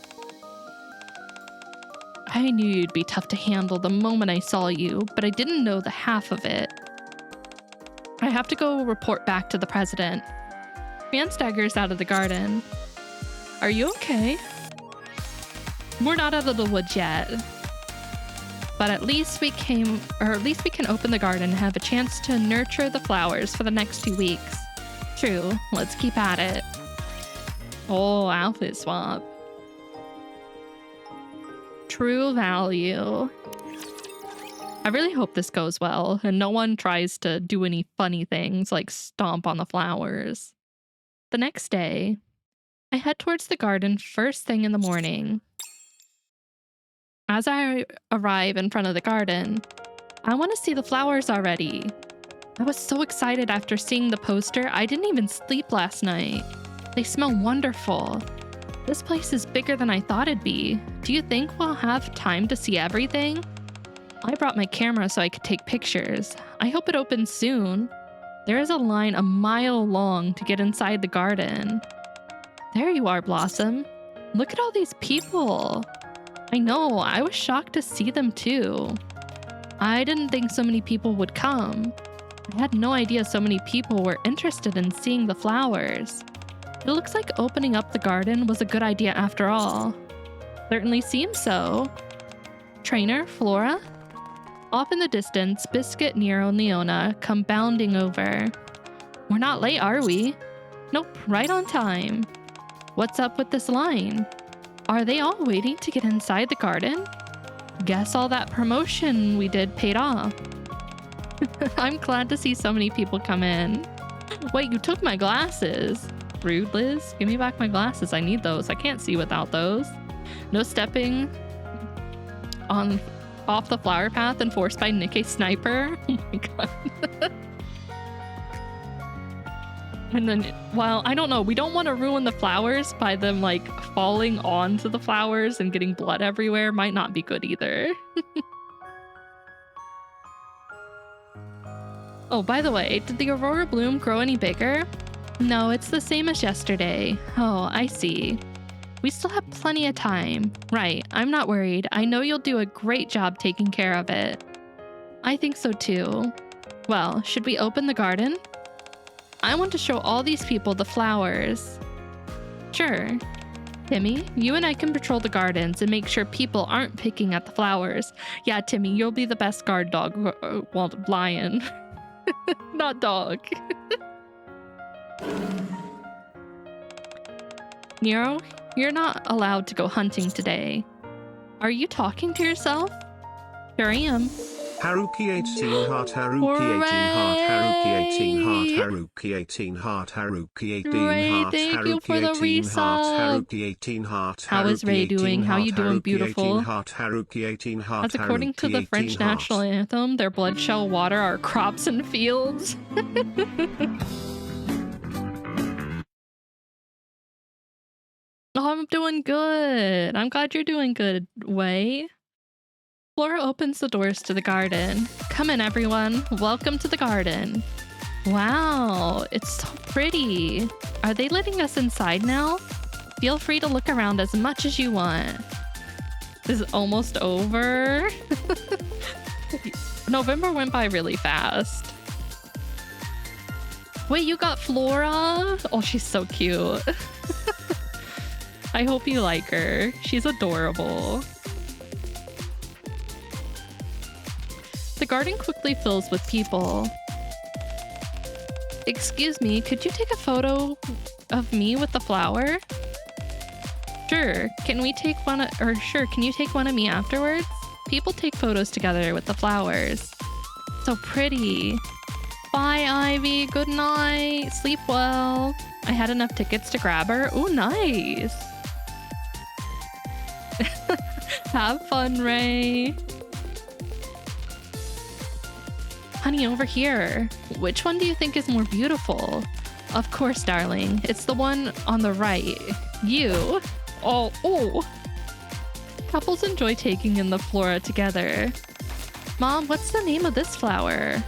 I knew you'd be tough to handle the moment I saw you, but I didn't know the half of it. I have to go report back to the president. Man staggers out of the garden. Are you okay? We're not out of the woods yet. But at least we can open the garden and have a chance to nurture the flowers for the next 2 weeks. True, let's keep at it. Oh, outfit swap. True value. I really hope this goes well and no one tries to do any funny things like stomp on the flowers. The next day, I head towards the garden first thing in the morning. As I arrive in front of the garden, I want to see the flowers already. I was so excited after seeing the poster, I didn't even sleep last night. They smell wonderful. This place is bigger than I thought it'd be. Do you think we'll have time to see everything? I brought my camera so I could take pictures. I hope it opens soon. There is a line a mile long to get inside the garden. There you are, Blossom. Look at all these people. I know, I was shocked to see them too. I didn't think so many people would come. I had no idea so many people were interested in seeing the flowers. It looks like opening up the garden was a good idea after all. Certainly seems so. Trainer, Flora? Off in the distance, Biscuit, Nero, and Leona come bounding over. We're not late, are we? Nope, right on time. What's up with this line? Are they all waiting to get inside the garden? Guess all that promotion we did paid off. I'm glad to see so many people come in. Wait, you took my glasses. Rude, Liz. Give me back my glasses. I need those. I can't see without those. No stepping off the flower path enforced by Nikke Sniper. Oh my god. And then, well, I don't know. We don't want to ruin the flowers by them like falling onto the flowers and getting blood everywhere. Might not be good either. Oh, by the way, did the Aurora Bloom grow any bigger? No, it's the same as yesterday. Oh, I see. We still have plenty of time. Right, I'm not worried. I know you'll do a great job taking care of it. I think so too. Well, should we open the garden? I want to show all these people the flowers. Sure. Timmy, you and I can patrol the gardens and make sure people aren't picking at the flowers. Yeah, Timmy, you'll be the best guard dog. Well, lion. Not dog. Nero, you're not allowed to go hunting today. Are you talking to yourself? Sure I am. Haruki 18 heart, Haruki 18 heart, Haruki 18 heart, Haruki 18 heart, Haruki 18 heart, Haruki 18 heart, Haruki 18 heart. How is Ray doing? How you doing, beautiful? Haruki 18 heart. As according to the French national anthem, their blood shall water our crops and fields. Oh, I'm doing good. I'm glad you're doing good, Wei. Flora opens the doors to the garden. Come in, everyone. Welcome to the garden. Wow, it's so pretty. Are they letting us inside now? Feel free to look around as much as you want. This is almost over. November went by really fast. Wait, you got Flora? Oh, she's so cute. I hope you like her. She's adorable. The garden quickly fills with people. Excuse me, could you take a photo of me with the flower? Sure, can we take one, or sure, can you take one of me afterwards? People take photos together with the flowers. So pretty. Bye, Ivy. Good night. Sleep well. I had enough tickets to grab her. Oh, nice. Have fun, Ray. Honey, over here. Which one do you think is more beautiful? Of course, darling. It's the one on the right. You. Oh. Couples enjoy taking in the flora together. Mom, what's the name of this flower?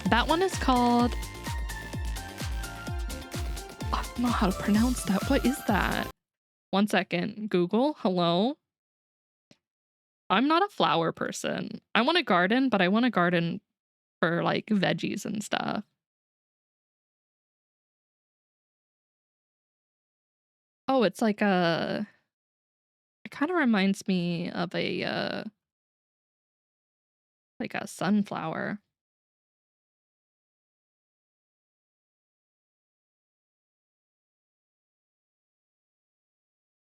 That one is called... I don't know how to pronounce that. What is that? 1 second. Google, hello? I'm not a flower person. I want a garden, but I want a garden for like veggies and stuff. Oh, it's like a... It kind of reminds me of a like a sunflower.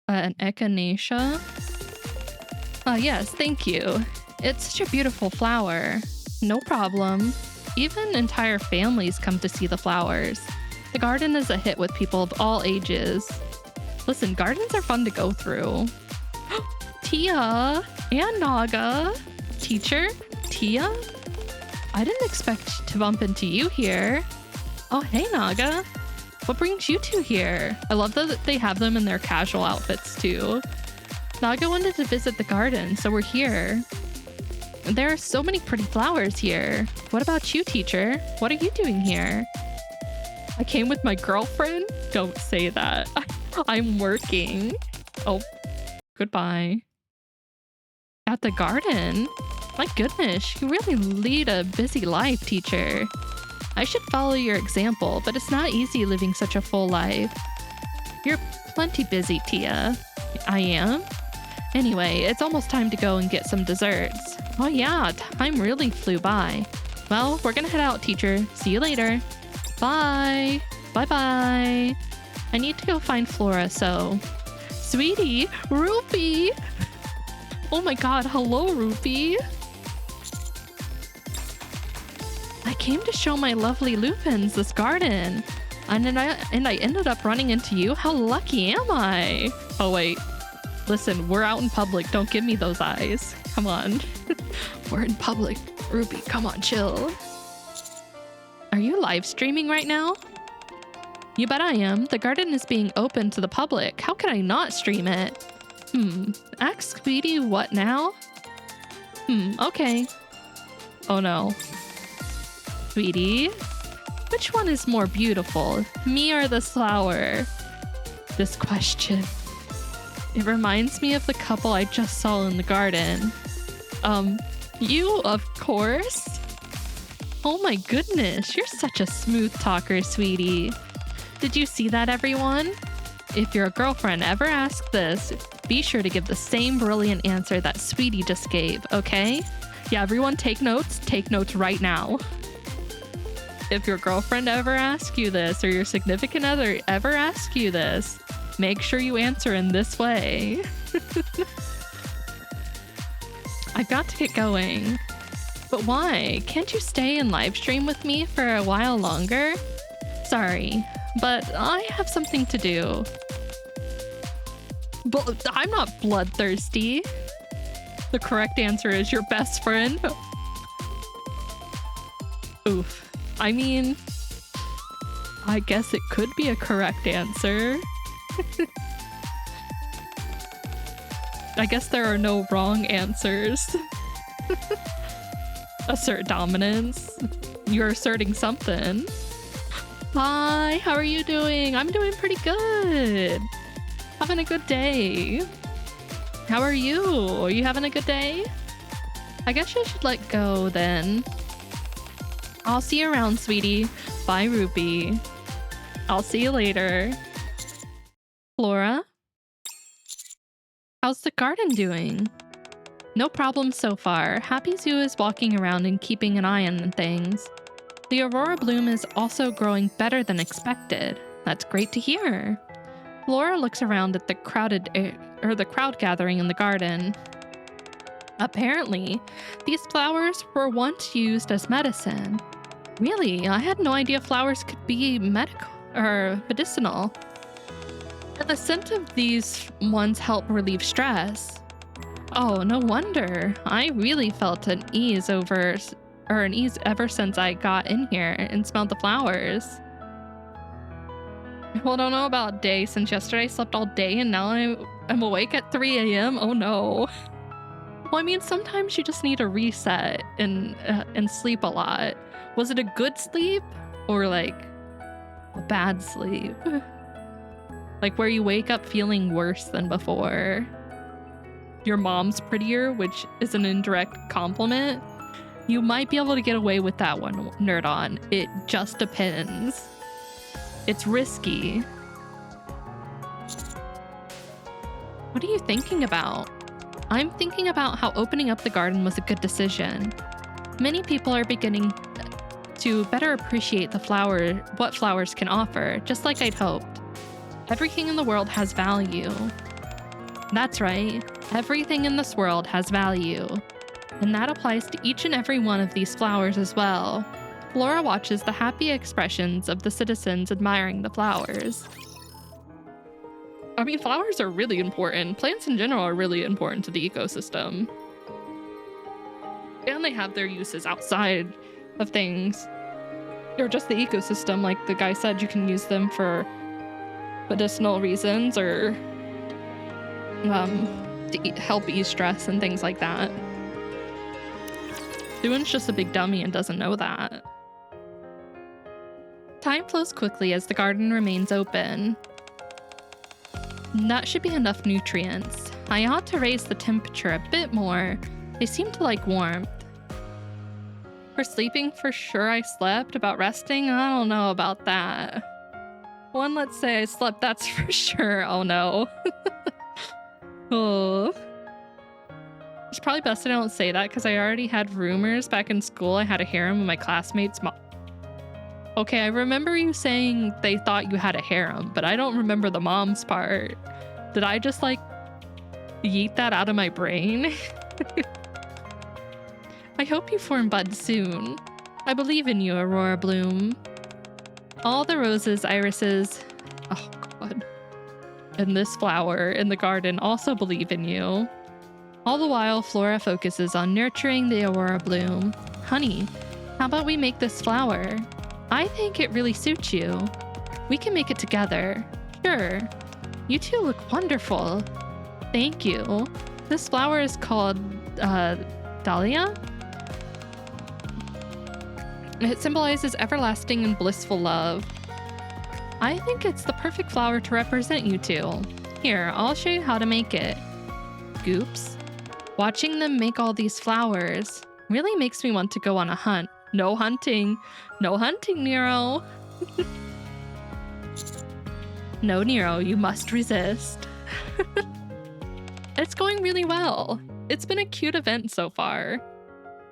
An echinacea? Yes, thank you. It's such a beautiful flower. No problem. Even entire families come to see the flowers. The garden is a hit with people of all ages. Listen, gardens are fun to go through. Tia and Naga. Teacher? Tia? I didn't expect to bump into you here. Oh, hey, Naga. What brings you two here? I love that they have them in their casual outfits, too. Naga wanted to visit the garden, so we're here. There are so many pretty flowers here. What about you, teacher? What are you doing here? I came with my girlfriend? Don't say that. I'm working. Oh, goodbye. At the garden? My goodness, you really lead a busy life, teacher. I should follow your example, but it's not easy living such a full life. You're plenty busy, Tia. I am? Anyway, it's almost time to go and get some desserts. Oh yeah, time really flew by. Well, we're gonna head out, teacher. See you later. Bye. Bye-bye. I need to go find Flora, so... Sweetie! Rupee! Oh my god, hello, Rupee! I came to show my lovely lupins this garden. And I ended up running into you. How lucky am I? Oh wait. Listen, we're out in public. Don't give me those eyes. Come on. We're in public. Rupee, come on, chill. Are you live streaming right now? You bet I am. The garden is being open to the public. How could I not stream it? Ask Sweetie what now? Okay. Oh no. Sweetie? Which one is more beautiful? Me or the flower? This question. It reminds me of the couple I just saw in the garden. You, of course? Oh my goodness, you're such a smooth talker, Sweetie. Did you see that, everyone? If your girlfriend ever asks this, be sure to give the same brilliant answer that Sweetie just gave, okay? Yeah, everyone take notes right now. If your girlfriend ever asks you this, or your significant other ever asks you this, make sure you answer in this way. I've got to get going. But why? Can't you stay and live stream with me for a while longer? Sorry, but I have something to do. But I'm not bloodthirsty. The correct answer is your best friend. Oof. I mean, I guess it could be a correct answer. I guess there are no wrong answers. Assert dominance. You're asserting something. Hi, how are you doing? I'm doing pretty good. Having a good day. How are you? Are you having a good day? I guess I should let go then. I'll see you around, sweetie. Bye, Rupee. I'll see you later. Flora? How's the garden doing? No problem so far. Happy Zoo is walking around and keeping an eye on things. The Aurora bloom is also growing better than expected. That's great to hear. Flora looks around at the crowd gathering in the garden. Apparently, these flowers were once used as medicine. Really, I had no idea flowers could be medicinal. And the scent of these ones help relieve stress. Oh, no wonder. I really felt an ease ever since I got in here and smelled the flowers. Well, I don't know about day, since yesterday I slept all day and now I'm awake at 3 a.m. Oh no. Well, I mean, sometimes you just need a reset and sleep a lot. Was it a good sleep or like a bad sleep? Like where you wake up feeling worse than before. Your mom's prettier, which is an indirect compliment. You might be able to get away with that one, Nerd On. It just depends. It's risky. What are you thinking about? I'm thinking about how opening up the garden was a good decision. Many people are beginning to better appreciate what flowers can offer, just like I'd hoped. Everything in the world has value. That's right, everything in this world has value. And that applies to each and every one of these flowers as well. Flora watches the happy expressions of the citizens admiring the flowers. I mean, flowers are really important. Plants in general are really important to the ecosystem. And they have their uses outside of things. Or just the ecosystem, like the guy said, you can use them for medicinal reasons or to help ease stress and things like that. Doon's just a big dummy and doesn't know that. Time flows quickly as the garden remains open. That should be enough nutrients. I ought to raise the temperature a bit more. They seem to like warmth. For sleeping, for sure I slept. About resting, I don't know about that. One, let's say I slept, that's for sure. Oh no. Oh. It's probably best I don't say that because I already had rumors back in school. I had a harem with my classmates' mom. Okay, I remember you saying they thought you had a harem, but I don't remember the mom's part. Did I just like yeet that out of my brain? I hope you form buds soon. I believe in you, Aurora Bloom. All the roses, irises, oh god, and this flower in the garden also believe in you. All the while, Flora focuses on nurturing the Aurora Bloom. Honey, how about we make this flower? I think it really suits you. We can make it together. Sure. You two look wonderful. Thank you. This flower is called, Dahlia? It symbolizes everlasting and blissful love. I think it's the perfect flower to represent you two. Here, I'll show you how to make it. Goops. Watching them make all these flowers really makes me want to go on a hunt. No hunting. No hunting, Nero. No, Nero, you must resist. It's going really well. It's been a cute event so far.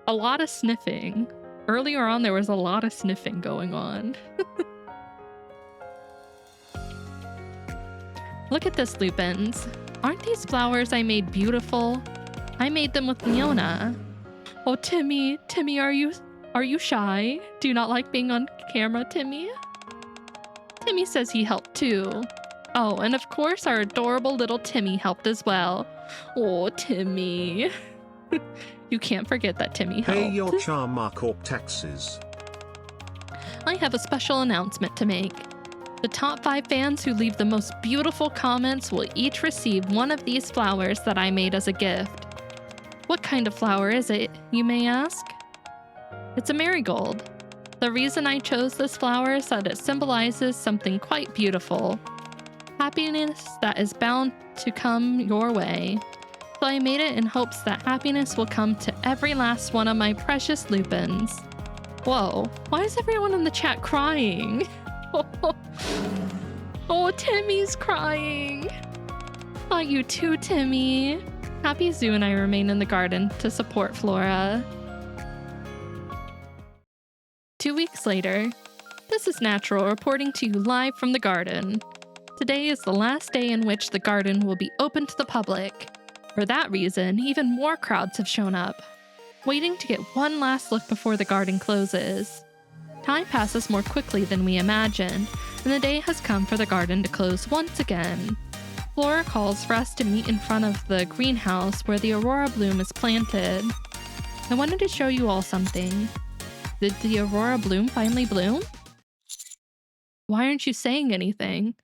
A lot of sniffing. Earlier on, there was a lot of sniffing going on. Look at this, Lupins. Aren't these flowers I made beautiful? I made them with Leona. Oh, Timmy, are you shy? Do you not like being on camera, Timmy? Timmy says he helped too. Oh, and of course our adorable little Timmy helped as well. Oh, Timmy. You can't forget that Timmy helped. Pay your Charmark Corp taxes. I have a special announcement to make. The top 5 fans who leave the most beautiful comments will each receive one of these flowers that I made as a gift. What kind of flower is it, you may ask? It's a marigold. The reason I chose this flower is that it symbolizes something quite beautiful. Happiness that is bound to come your way. So I made it in hopes that happiness will come to every last one of my precious Lupins. Whoa, why is everyone in the chat crying? Oh, Timmy's crying. Not you too, Timmy. Happy Zoo and I remain in the garden to support Flora. 2 weeks later, this is Natural reporting to you live from the garden. Today is the last day in which the garden will be open to the public. For that reason, even more crowds have shown up, waiting to get one last look before the garden closes. Time passes more quickly than we imagined, and the day has come for the garden to close once again. Flora calls for us to meet in front of the greenhouse where the aurora bloom is planted. I wanted to show you all something. Did the aurora bloom finally bloom? Why aren't you saying anything?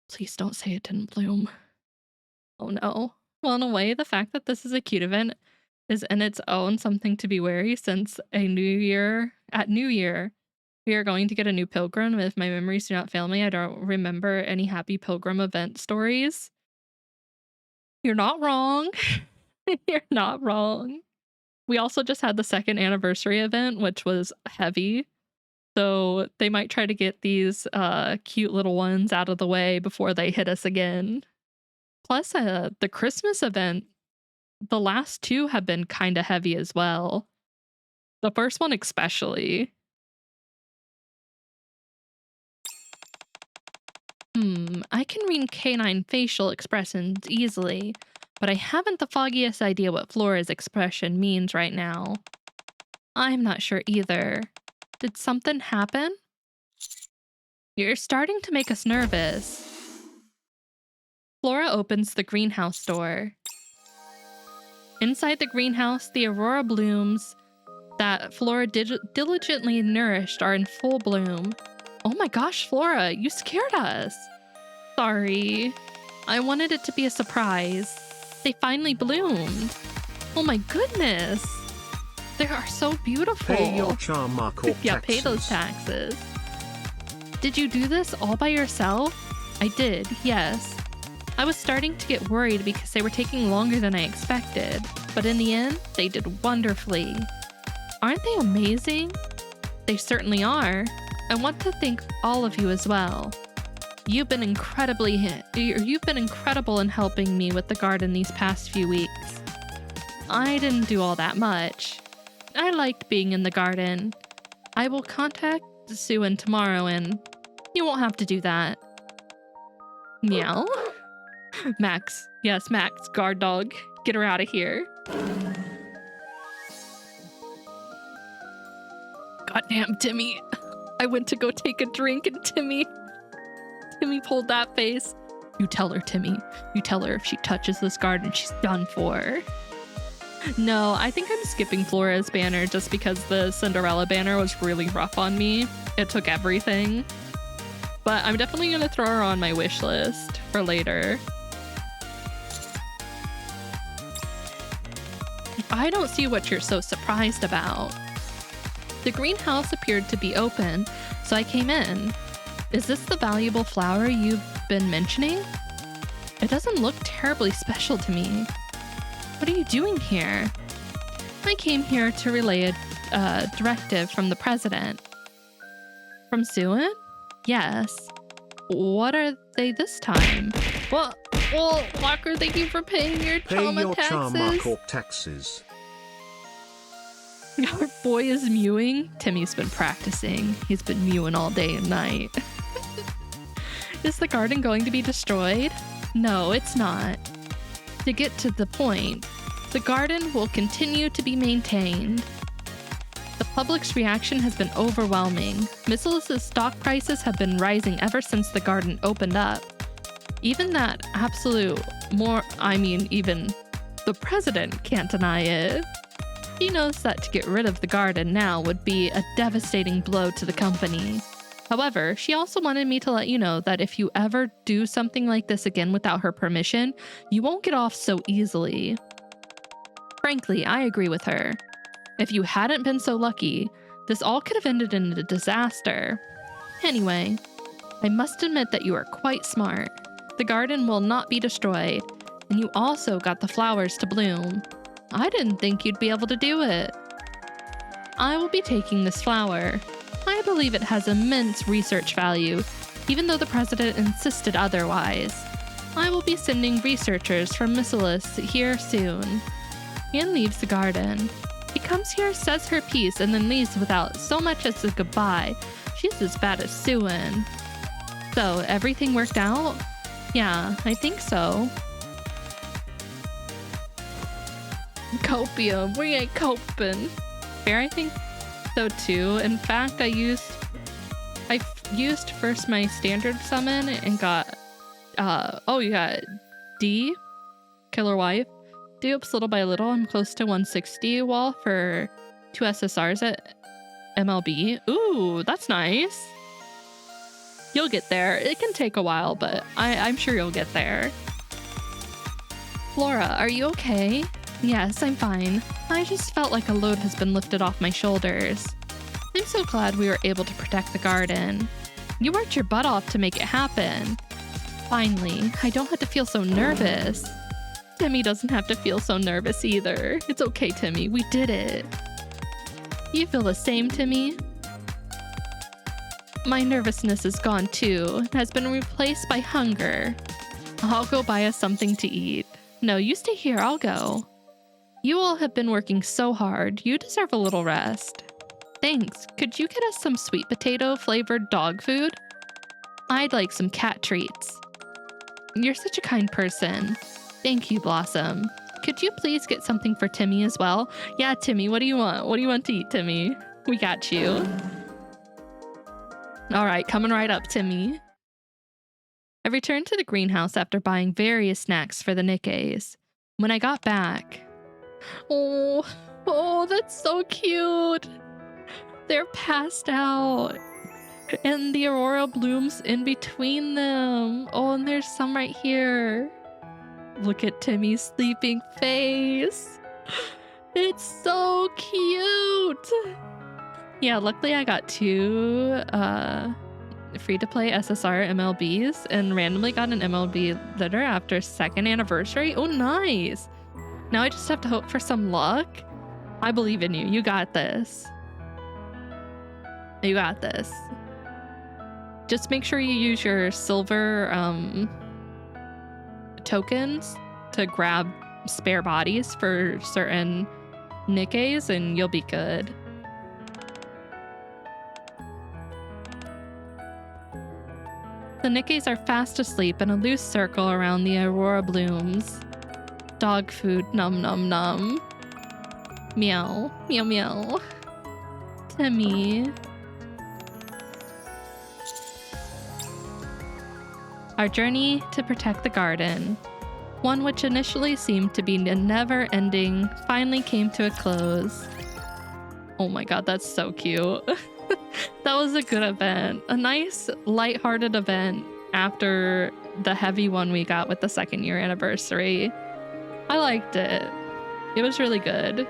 Please don't say it didn't bloom. Oh no. Well, in a way, the fact that this is a cute event is in its own something to be wary, since at New Year, we are going to get a new pilgrim. If my memories do not fail me, I don't remember any happy pilgrim event stories. You're not wrong. You're not wrong. We also just had the 2nd anniversary event, which was heavy. So they might try to get these cute little ones out of the way before they hit us again. Plus, the Christmas event, the last 2 have been kind of heavy as well. The first one especially. I can read canine facial expressions easily, but I haven't the foggiest idea what Flora's expression means right now. I'm not sure either. Did something happen? You're starting to make us nervous. Flora opens the greenhouse door. Inside the greenhouse, the aurora blooms that Flora diligently nourished are in full bloom. Oh my gosh, Flora, you scared us. Sorry. I wanted it to be a surprise. They finally bloomed. Oh my goodness. They are so beautiful. Pay your charm mark or Yeah, pay those taxes. Did you do this all by yourself? I did, yes. I was starting to get worried because they were taking longer than I expected, but in the end, they did wonderfully. Aren't they amazing? They certainly are. I want to thank all of you as well. You've been incredible in helping me with the garden these past few weeks. I didn't do all that much. I liked being in the garden. I will contact Suan tomorrow and you won't have to do that. Meow? Max. Yes, Max, guard dog. Get her out of here. Goddamn, Timmy. I went to go take a drink and Timmy pulled that face. You tell her, Timmy. You tell her if she touches this garden, she's done for. No, I think I'm skipping Flora's banner just because the Cinderella banner was really rough on me. It took everything. But I'm definitely going to throw her on my wish list for later. I don't see what you're so surprised about. The greenhouse appeared to be open, so I came in. Is this the valuable flower you've been mentioning? It doesn't look terribly special to me. What are you doing here? I came here to relay a directive from the president. From Suan? Yes. What are they this time? Well, Walker, thank you for paying your trauma taxes. Pay your charm mark or taxes. Our boy is mewing. Timmy's been practicing. He's been mewing all day and night. Is the garden going to be destroyed? No, it's not. To get to the point, the garden will continue to be maintained. The public's reaction has been overwhelming. Missiles' stock prices have been rising ever since the garden opened up. Even even the president can't deny it. He knows that to get rid of the garden now would be a devastating blow to the company. However, she also wanted me to let you know that if you ever do something like this again without her permission, you won't get off so easily. Frankly, I agree with her. If you hadn't been so lucky, this all could have ended in a disaster. Anyway, I must admit that you are quite smart. The garden will not be destroyed, and you also got the flowers to bloom. I didn't think you'd be able to do it. I will be taking this flower. I believe it has immense research value, even though the president insisted otherwise. I will be sending researchers from Missilus here soon. Ian leaves the garden. He comes here, says her piece, and then leaves without so much as a goodbye. She's as bad as Suin. So, everything worked out? Yeah, I think so. Copium, we ain't coping. Fair, I think so too. In fact, I used first my standard summon and got you got D, Killer Wife. Dupes little by little. I'm close to 160 wall for 2 SSRs at MLB. Ooh, that's nice. You'll get there. It can take a while, but I'm sure you'll get there. Flora, are you okay? Yes, I'm fine. I just felt like a load has been lifted off my shoulders. I'm so glad we were able to protect the garden. You worked your butt off to make it happen. Finally, I don't have to feel so nervous. Timmy doesn't have to feel so nervous either. It's okay, Timmy. We did it. You feel the same, Timmy? My nervousness is gone too. It has been replaced by hunger. I'll go buy us something to eat. No, you stay here. I'll go. You all have been working so hard. You deserve a little rest. Thanks. Could you get us some sweet potato flavored dog food? I'd like some cat treats. You're such a kind person. Thank you, Blossom. Could you please get something for Timmy as well? Yeah, Timmy, what do you want? What do you want to eat, Timmy? We got you. All right, coming right up, Timmy. I returned to the greenhouse after buying various snacks for the Nikkes. When I got back... Oh, that's so cute. They're passed out. And the aurora blooms in between them. Oh, and there's some right here. Look at Timmy's sleeping face. It's so cute. Yeah, luckily I got 2 free-to-play SSR MLBs and randomly got an MLB litter after 2nd anniversary. Oh, nice. Now I just have to hope for some luck. I believe in you. You got this. You got this. Just make sure you use your silver tokens to grab spare bodies for certain Nikkes and you'll be good. The Nikkes are fast asleep in a loose circle around the aurora blooms. Dog food, num num num. Meow, meow meow. Timmy. Our journey to protect the garden, one which initially seemed to be never-ending, finally came to a close. Oh my god, that's so cute. That was a good event. A nice, lighthearted event after the heavy one we got with the 2nd year anniversary. I liked it. It was really good.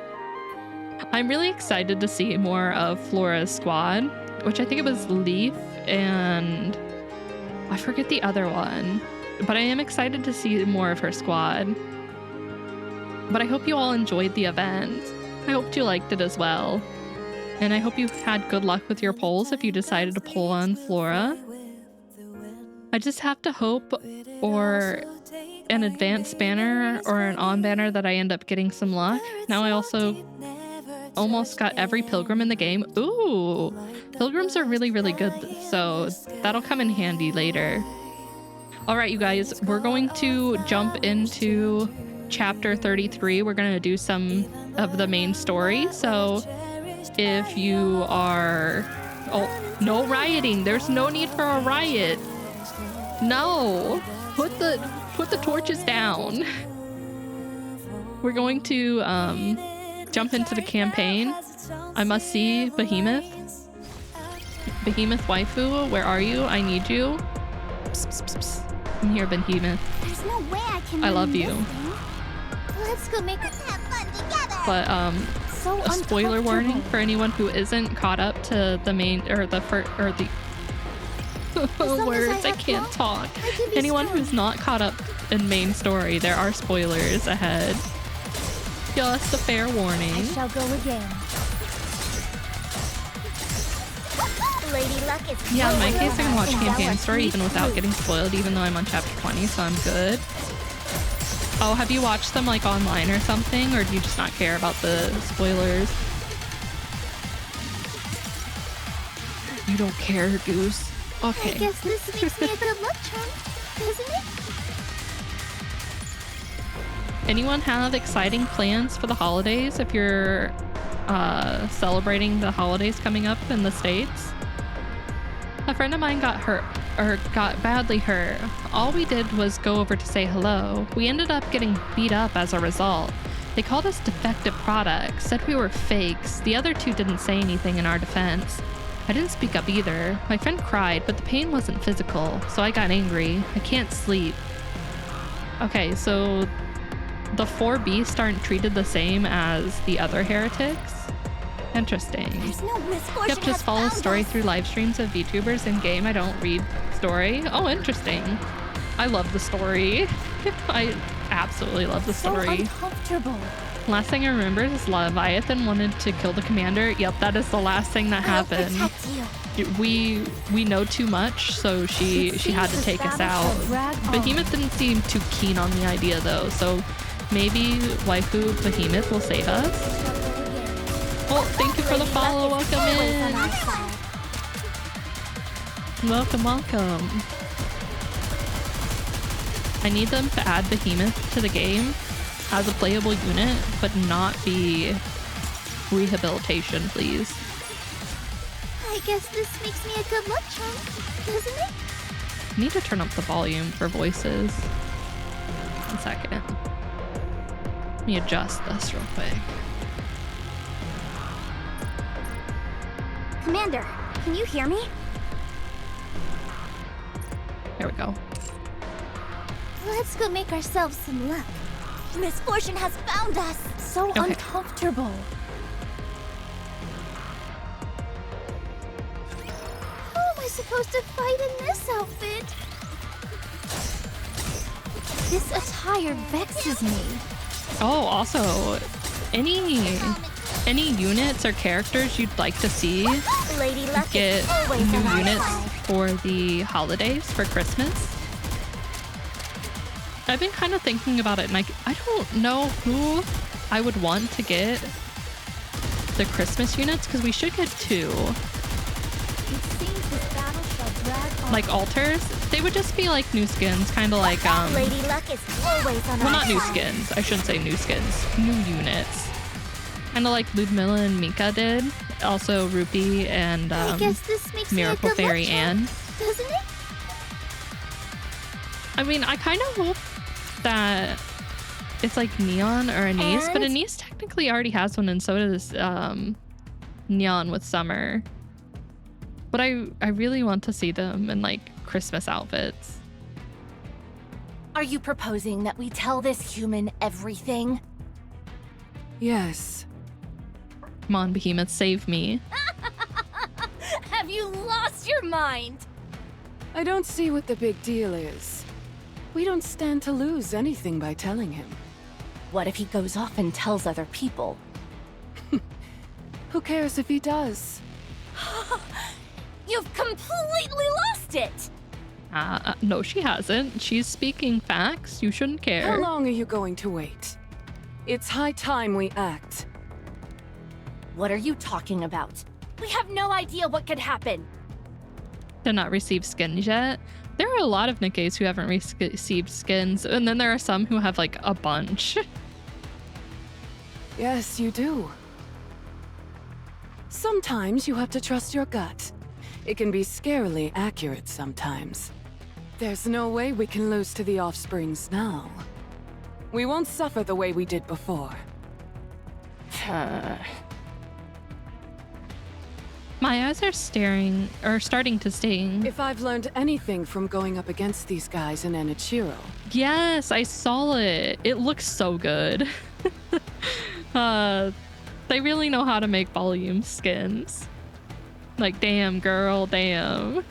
I'm really excited to see more of Flora's squad, which I think it was Leaf and... I forget the other one, but I am excited to see more of her squad. But I hope you all enjoyed the event. I hope you liked it as well. And I hope you had good luck with your polls if you decided to poll on Flora. I just have to hope for an advanced banner or an on banner that I end up getting some luck. Now I also almost got every pilgrim in the game. Ooh, pilgrims are really, really good. So that'll come in handy later. All right, you guys, we're going to jump into chapter 33. We're going to do some of the main story. So if you are... Oh, no rioting. There's no need for a riot. No. Put the torches down. We're going to jump into the campaign. I must see Behemoth. Behemoth waifu, where are you? I need you. Psst, psst, psst, psst. I'm here, Behemoth. There's no way I love you. Let's go make us have fun together. But So a spoiler warning for anyone who isn't caught up to the main or the first or the words. I can't talk. Anyone who's not caught up in main story, there are spoilers ahead. Just a fair warning. I shall go again. Lady Luck is Yeah, in my full case, I can watch of campaign yellow story even without fruit. getting spoiled, even though I'm on chapter 20, so I'm good. Oh, have you watched them like online or something, or do you just not care about the spoilers? You don't care, Goose. Okay. I guess this makes me a good luck charm, doesn't it? Anyone have exciting plans for the holidays if you're celebrating the holidays coming up in the States? A friend of mine got hurt, or got badly hurt. All we did was go over to say hello. We ended up getting beat up as a result. They called us defective products, said we were fakes. The other two didn't say anything in our defense. I didn't speak up either. My friend cried, but the pain wasn't physical, so I got angry. I can't sleep. Okay, so the 4 beasts aren't treated the same as the other heretics? Interesting. There's no misfortune. Yep, just follow story through live streams of VTubers in game. I don't read story. Oh, interesting. I love the story. I absolutely love the story. So uncomfortable. Last thing I remember is Leviathan wanted to kill the commander. Yep, that is the last thing that I'll happened. protect you. We know too much, so she had to take us out. Behemoth didn't seem too keen on the idea though, so maybe waifu Behemoth will save us. Well, thank you for the follow. Welcome in. Welcome, welcome. I need them to add Behemoth to the game as a playable unit, but not be rehabilitation, please. I guess this makes me a good luck charm, doesn't it? I need to turn up the volume for voices. 1 second. Let me adjust this real quick. Commander, can you hear me? Here we go. Let's go make ourselves some luck. Misfortune has found us. So Okay. uncomfortable. How am I supposed to fight in this outfit? This attire vexes me. Oh, also, any units or characters you'd like to see Lady Luck get is always new on our units side. for the holidays, for Christmas. I've been kind of thinking about it, and I don't know who I would want to get the Christmas units, because we should get 2. It seems this battle shall drag on. Like altars. They would just be like new skins, kind of like Lady Luck is always on well, our not new side. skins. I shouldn't say new skins. New units. Kind of like Ludmilla and Mika did. Also Rupee and I guess this makes Miracle me a good Fairy luck charm, Anne. doesn't it? I mean, I kind of hope that it's like Neon or Anise, but And- Anise technically already has one, and so does Neon with Summer. But I really want to see them in like Christmas outfits. Are you proposing that we tell this human everything? Yes. Come on, Behemoth, save me. Have you lost your mind? I don't see what the big deal is. We don't stand to lose anything by telling him. What if he goes off and tells other people? Who cares if he does? You've completely lost it! No, she hasn't. She's speaking facts. You shouldn't How care. long are you going to wait? It's high time we act. What are you talking about? We have no idea what could happen. Did not receive skins yet. There are a lot of Nikkes who haven't received skins, and then there are some who have like a bunch. Yes, you do. Sometimes you have to trust your gut. It can be scarily accurate sometimes. There's no way we can lose to the Offsprings now. We won't suffer the way we did before. My eyes are starting to sting. If I've learned anything from going up against these guys in Enichiro, Yes, I saw it. It looks so good. They really know how to make volume skins. Like, damn, girl, damn.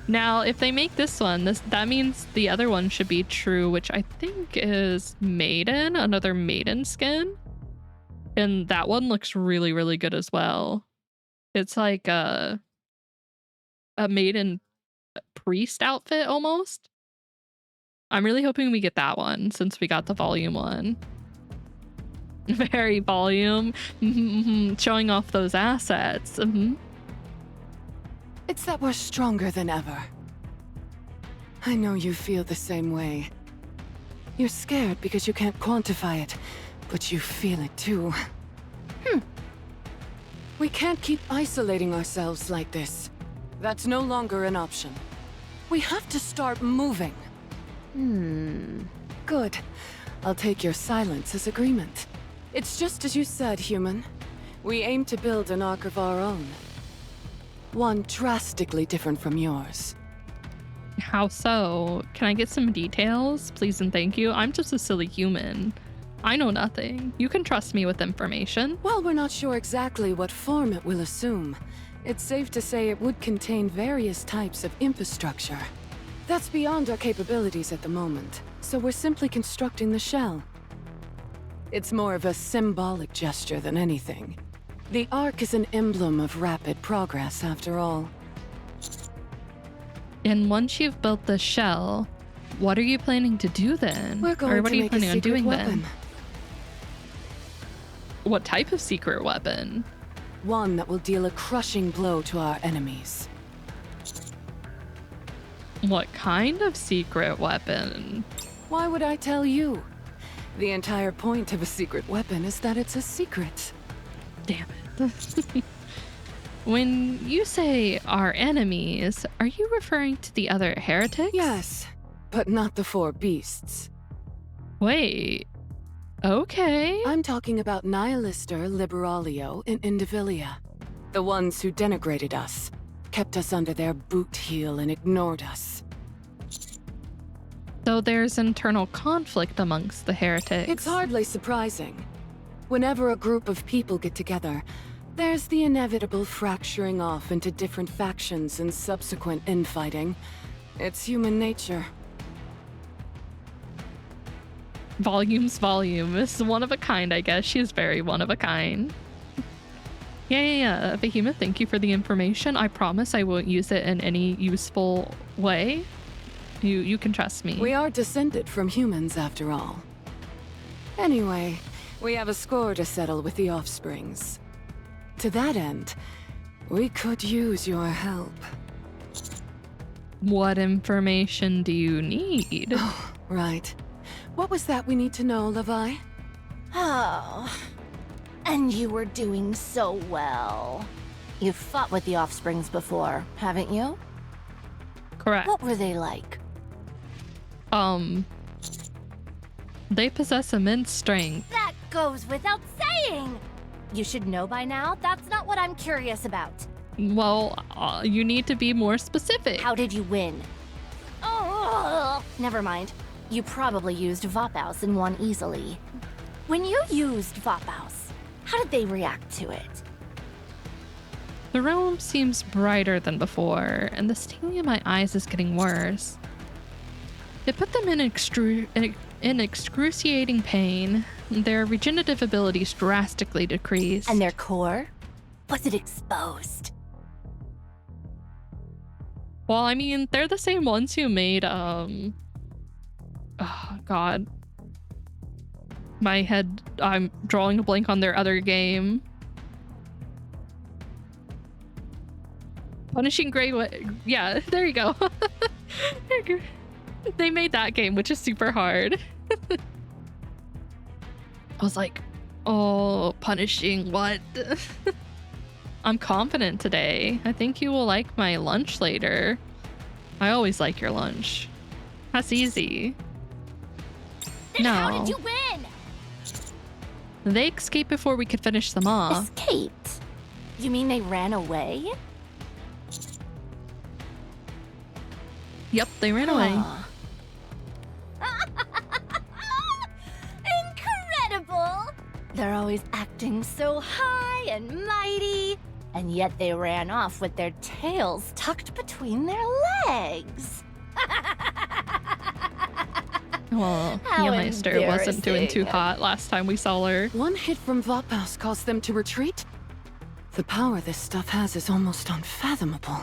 Now, if they make this one, that means the other one should be true, which I think is Maiden, another Maiden skin. And that one looks really, really good as well. It's like a maiden priest outfit almost. I'm really hoping we get that one since we got the volume one. Very volume. Showing off those assets. It's that we're stronger than ever. I know you feel the same way. You're scared because you can't quantify it, but you feel it too. We can't keep isolating ourselves like this. That's no longer an option. We have to start moving. Good. I'll take your silence as agreement. It's just as you said, human. We aim to build an arc of our own. One drastically different from yours. How so? Can I get some details? Please and thank you. I'm just a silly human. I know nothing. You can trust me with information. Well, we're not sure exactly what form it will assume. It's safe to say it would contain various types of infrastructure. That's beyond our capabilities at the moment, so we're simply constructing the shell. It's more of a symbolic gesture than anything. The Ark is an emblem of rapid progress, after all. And once you've built the shell, what are you planning to do then? We're going or what to are you make planning a on secret doing weapon. then? What type of secret weapon? One that will deal a crushing blow to our enemies. What kind of secret weapon? Why would I tell you? The entire point of a secret weapon is that it's a secret. Damn it. When you say our enemies, are you referring to the other heretics? Yes, but not the four beasts. Wait. Okay. I'm talking about Nihilister, Liberalio, and Indivilia. The ones who denigrated us, kept us under their boot heel and ignored us. So there's internal conflict amongst the heretics. It's hardly surprising. Whenever a group of people get together, there's the inevitable fracturing off into different factions and subsequent infighting. It's human nature. Volume is one of a kind, I guess. She is very one of a kind. Yeah. Behemoth, thank you for the information. I promise I won't use it in any useful way. You can trust me. We are descended from humans, after all. Anyway, we have a score to settle with the offsprings. To that end, we could use your help. What information do you need? Right. What was that we need to know, Levi? Oh. And you were doing so well. You've fought with the offsprings before, haven't you? Correct. What were they like? They possess immense strength. That goes without saying! You should know by now, that's not what I'm curious about. Well, you need to be more specific. How did you win? Oh, never mind. You probably used Voppaus and won easily. When you used Voppaus, how did they react to it? The realm seems brighter than before, and the stinging in my eyes is getting worse. It put them in excruciating pain. Their regenerative abilities drastically decreased. And their core? Was it exposed? Well, I mean, they're the same ones who made, oh, God. My head, I'm drawing a blank on their other game. Punishing Grey, yeah, there you go. They made that game, which is super hard. I was like, oh, punishing what? I'm confident today. I think you will like my lunch later. I always like your lunch. That's easy. Then No. how did you win? They escaped before we could finish them off. Escaped? You mean they ran away? Yep, they ran away. Huh. Incredible! They're always acting so high and mighty, and yet they ran off with their tails tucked between their legs. Well, How Yemeister wasn't doing too embarrassing. hot last time we saw her. One hit from Voppaus caused them to retreat? The power this stuff has is almost unfathomable.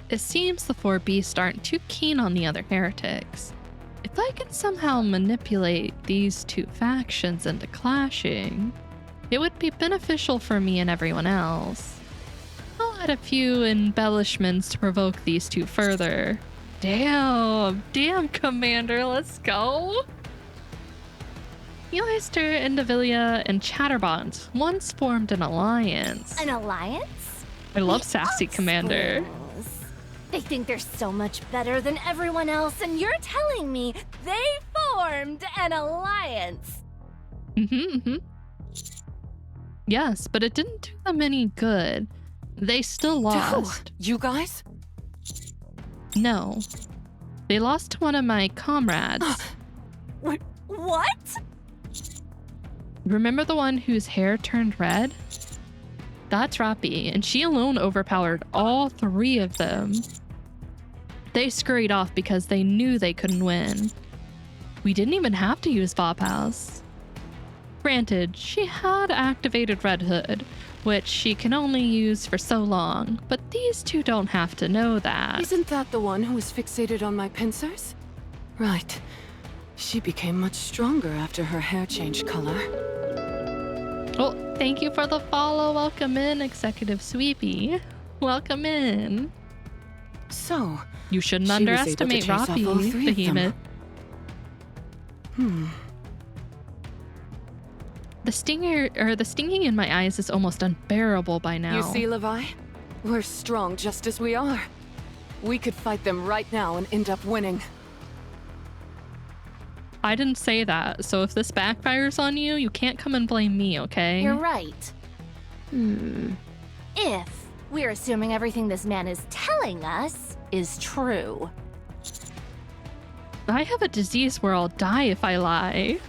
It seems the four beasts aren't too keen on the other heretics. If I can somehow manipulate these two factions into clashing, it would be beneficial for me and everyone else. I'll add a few embellishments to provoke these two further. Damn, Commander, let's go! Elister, Endavilia, and Chatterbond once formed an alliance. An alliance? I love The Sassy Commander. Offsprings. They think they're so much better than everyone else, and you're telling me they formed an alliance? Yes, but it didn't do them any good. They still lost. You guys? No. They lost to one of my comrades. What? Remember the one whose hair turned red? That's Rapi, and she alone overpowered all three of them. They scurried off because they knew they couldn't win. We didn't even have to use Vophouse. Granted, she had activated Red Hood, which she can only use for so long, but these two don't have to know that. Isn't that the one who was fixated on my pincers? Right. She became much stronger after her hair changed color. Well, thank you for the follow. Welcome in, Executive Sweepy. Welcome in. So, You shouldn't she was able to underestimate chase off all Rapi, three of them. Behemoth. The stinging in my eyes is almost unbearable by now. You see, Levi? We're strong just as we are. We could fight them right now and end up winning. I didn't say that, so if this backfires on you, you can't come and blame me, okay? You're right. If we're assuming everything this man is telling us is true. I have a disease where I'll die if I lie.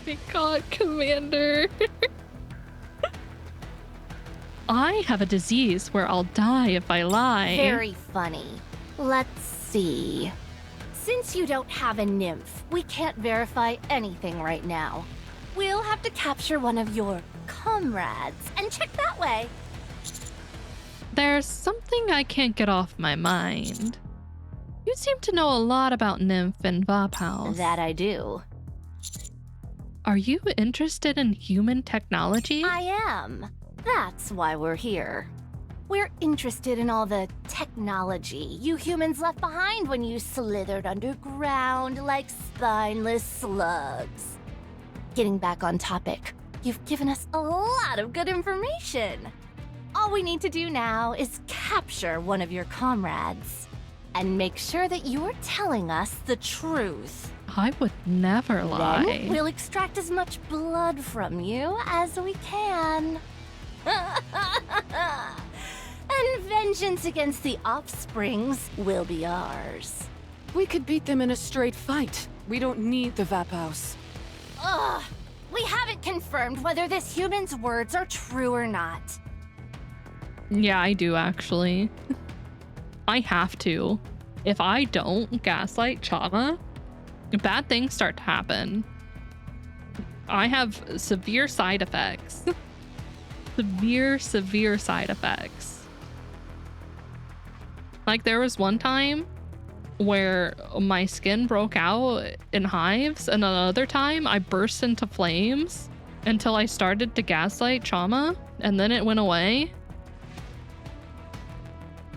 My God, Commander. I have a disease where I'll die if I lie. Very funny. Let's see. Since you don't have a nymph, we can't verify anything right now. We'll have to capture one of your comrades and check that way. There's something I can't get off my mind. You seem to know a lot about Nymph and Vophouse. That I do. Are you interested in human technology? I am. That's why we're here. We're interested in all the technology you humans left behind when you slithered underground like spineless slugs. Getting back on topic, you've given us a lot of good information. All we need to do now is capture one of your comrades and make sure that you're telling us the truth. I would never lie. Then we'll extract as much blood from you as we can. And vengeance against the offsprings will be ours. We could beat them in a straight fight. We don't need the Vophouse. Ugh! We haven't confirmed whether this human's words are true or not. Yeah, I do actually. I have to. If I don't gaslight Chama, bad things start to happen. I have severe side effects. severe side effects. Like there was one time where my skin broke out in hives, and another time I burst into flames until I started to gaslight Chama, and then it went away.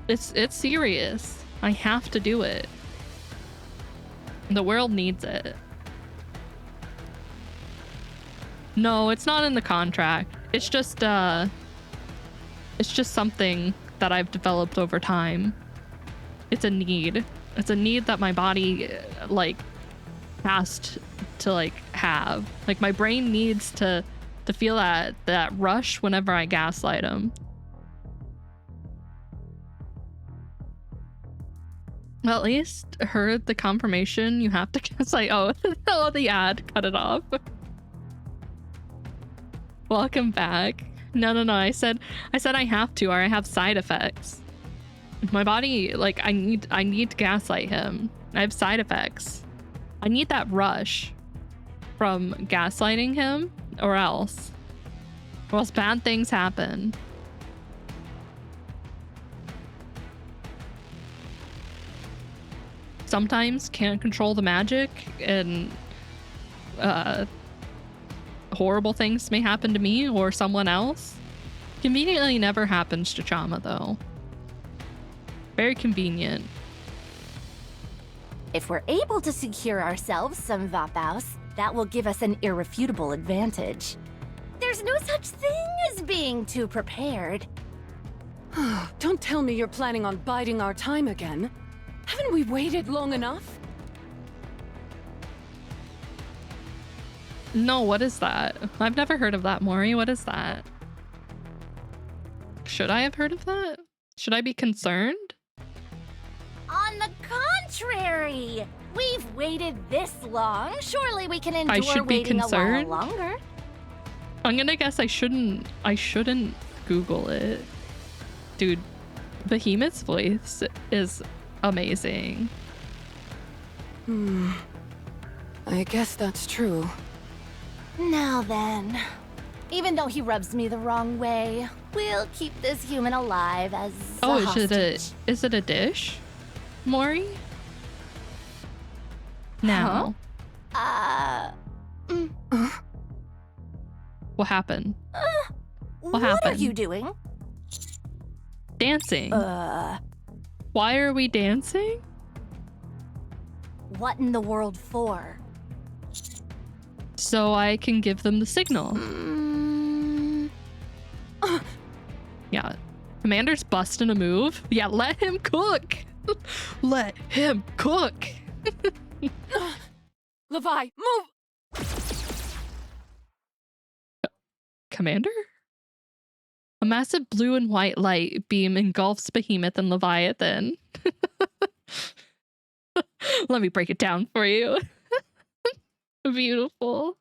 It's serious. I have to do it. The world needs it. No, it's not in the contract. It's just something that I've developed over time. It's a need. It's a need that my body like has to like have. Like my brain needs to feel that rush whenever I gaslight him. Well, at least heard the confirmation you have to gaslight. Oh, the ad, cut it off. Welcome back. No. I said I have to, or I have side effects. My body, like, I need to gaslight him. I have side effects. I need that rush from gaslighting him, or else or else bad things happen. Sometimes can't control the magic and horrible things may happen to me or someone else. Conveniently never happens to Chama though. Very convenient. If we're able to secure ourselves some Vapaus, that will give us an irrefutable advantage. There's no such thing as being too prepared. Don't tell me you're planning on biding our time again. Haven't we waited long enough? No, what is that? I've never heard of that, Mori. What is that? Should I have heard of that? Should I be concerned? On the contrary! We've waited this long. Surely we can endure I should be waiting concerned? a while longer. I'm gonna guess I shouldn't Google it. Dude, Behemoth's voice is amazing. I guess that's true. Now then, even though he rubs me the wrong way, we'll keep this human alive as Oh, a hostage. is it a dish, Mori? Now, what happened? What happened? are you doing? Dancing. Why are we dancing? What in the world for? So I can give them the signal. Yeah. Commander's busting a move. Yeah, let him cook. Let him cook. Levi, move! Commander? A massive blue and white light beam engulfs Behemoth and Leviathan. Let me break it down for you. Beautiful.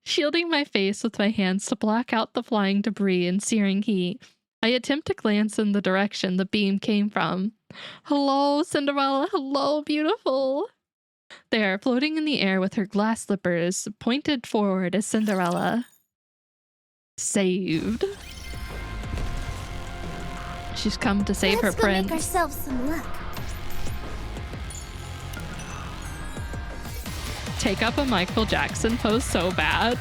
Shielding my face with my hands to block out the flying debris and searing heat, I attempt to glance in the direction the beam came from. Hello, Cinderella. Hello, beautiful. There, floating in the air with her glass slippers pointed forward is Cinderella. Saved. She's come to save her Let's go make prince. ourselves some luck. Take up a Michael Jackson pose so bad.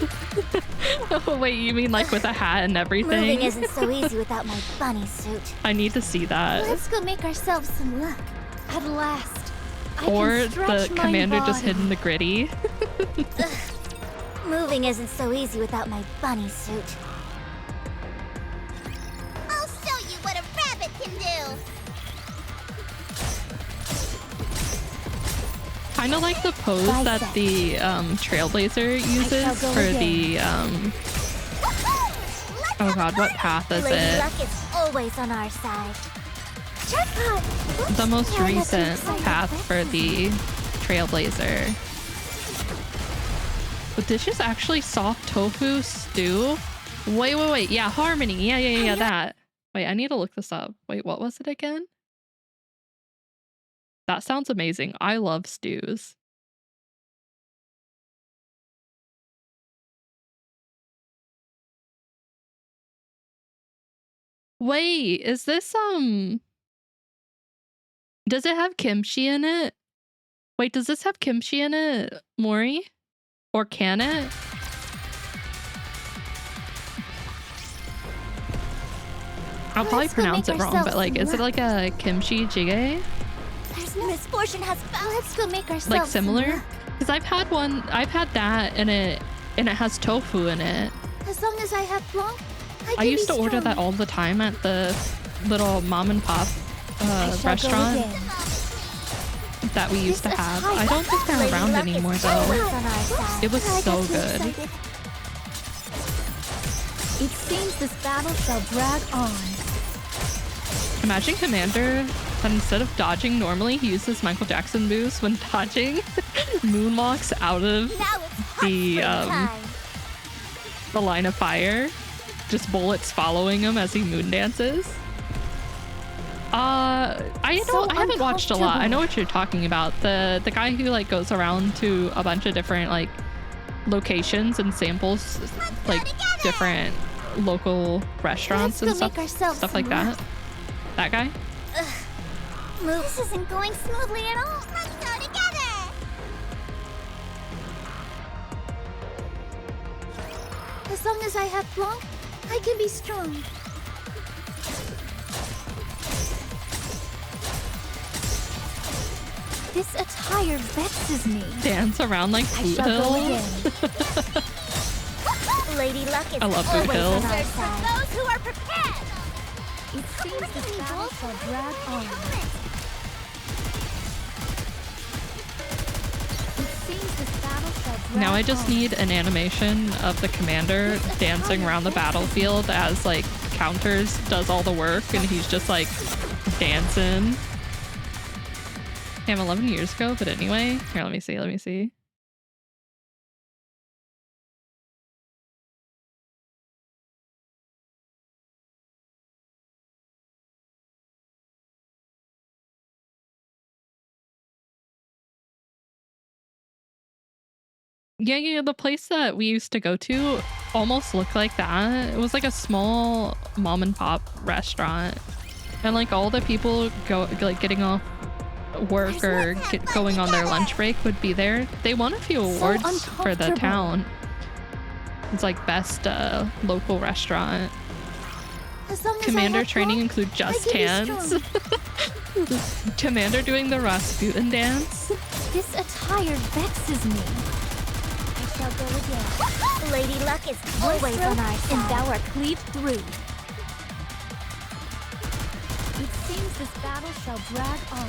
Oh, wait, you mean like with a hat and everything? Moving isn't so easy without my bunny suit. I need to see that. Let's go make ourselves some luck. At last, I Or can the stretch my commander just body. hidden the gritty. Moving isn't so easy without my bunny suit. I'll show you what a rabbit can do. Kind of like the pose that the Trailblazer uses go for again. the oh god, what path is Lady it? Luck is always on our side. Jackpot! Oops, The most now I got too recent excited. path for the Trailblazer. But this is actually soft tofu stew. Wait. Yeah, Harmony. Yeah, that. Wait, I need to look this up. Wait, what was it again? That sounds amazing. I love stews. Wait, is this does it have kimchi in it? Wait, does this have kimchi in it, Mori? Or can it? I'll probably Let's go pronounce make it wrong, but ourselves like, some is it like a kimchi jjigae? There's no misfortune has found. Let's go make ourselves Like some similar? luck. Because I've had that and it has tofu in it. As long as I have blanc, I used to order that all the time at the little mom and pop restaurant that we used to have. I don't think they're around anymore though. It was so good. It seems this battle shall drag on. Imagine Commander that instead of dodging normally, he uses Michael Jackson moves when dodging, moonwalks out of Now it's hot the spring time. the line of fire, just bullets following him as he moon dances. I haven't watched a lot. I know what you're talking about. The guy who like goes around to a bunch of different like locations and samples like different local restaurants and Let's go make ourselves stuff like some that. That guy? This isn't going smoothly at all. Let's go together. As long as I have Blanc, I can be strong. This attire vexes me. Dance around like I Boot shall go Hill. again. Lady Luck is I love Boot always Hill. on our side. Those who are prepared. It seems this battle shall drag on. It seems this battle shall drag Now I just on. need an animation of the commander dancing around the battlefield as like counters does all the work and he's just like dancing. Damn, 11 years ago, but anyway. Here, let me see. Yeah, the place that we used to go to almost looked like that. It was like a small mom and pop restaurant. And like all the people getting off work or going on their lunch break would be there. They won a few awards for the town. It's like best local restaurant. As long as Commander I have training Blanc, include just I can be dance. Commander doing the Rasputin dance. This attire vexes me. I shall go again. Lady Luck is always on our side. And thou art cleaved through. It seems this battle shall drag on.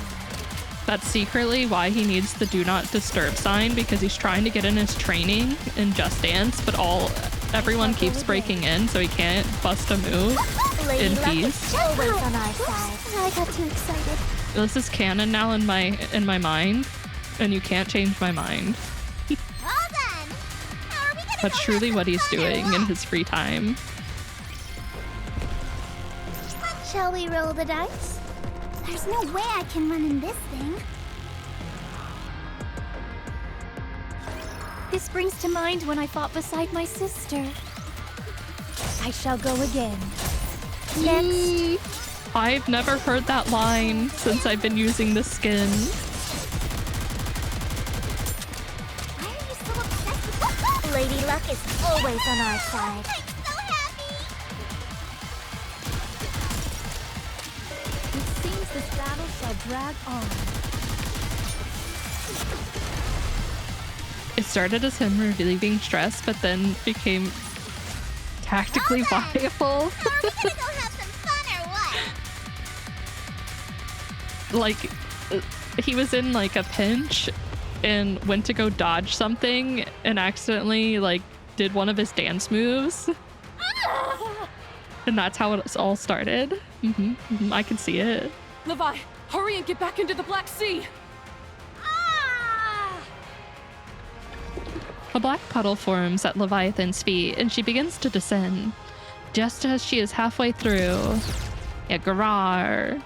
That's secretly why he needs the do not disturb sign, because he's trying to get in his training in Just Dance, but everyone keeps breaking in, so he can't bust a move Lady in Luck peace. is always on our side. I got too excited. This is canon now in my mind, and you can't change my mind. All done. How are we gonna That's truly what he's doing in his free time. Shall we roll the dice? There's no way I can run in this thing. This brings to mind when I fought beside my sister. I shall go again. Next. I've never heard that line since I've been using the skin. Why are you so obsessed with Lady Luck is always on our side. I'm so happy. It seems this battle shall drag on. It started as him relieving stress, but then became tactically viable. Are we gonna go have some fun or what? Like, he was in like a pinch and went to go dodge something and accidentally like did one of his dance moves. And that's how it all started. I can see it. Levi, hurry and get back into the Black Sea! A black puddle forms at Leviathan's feet, and she begins to descend. Just as she is halfway through, Garar.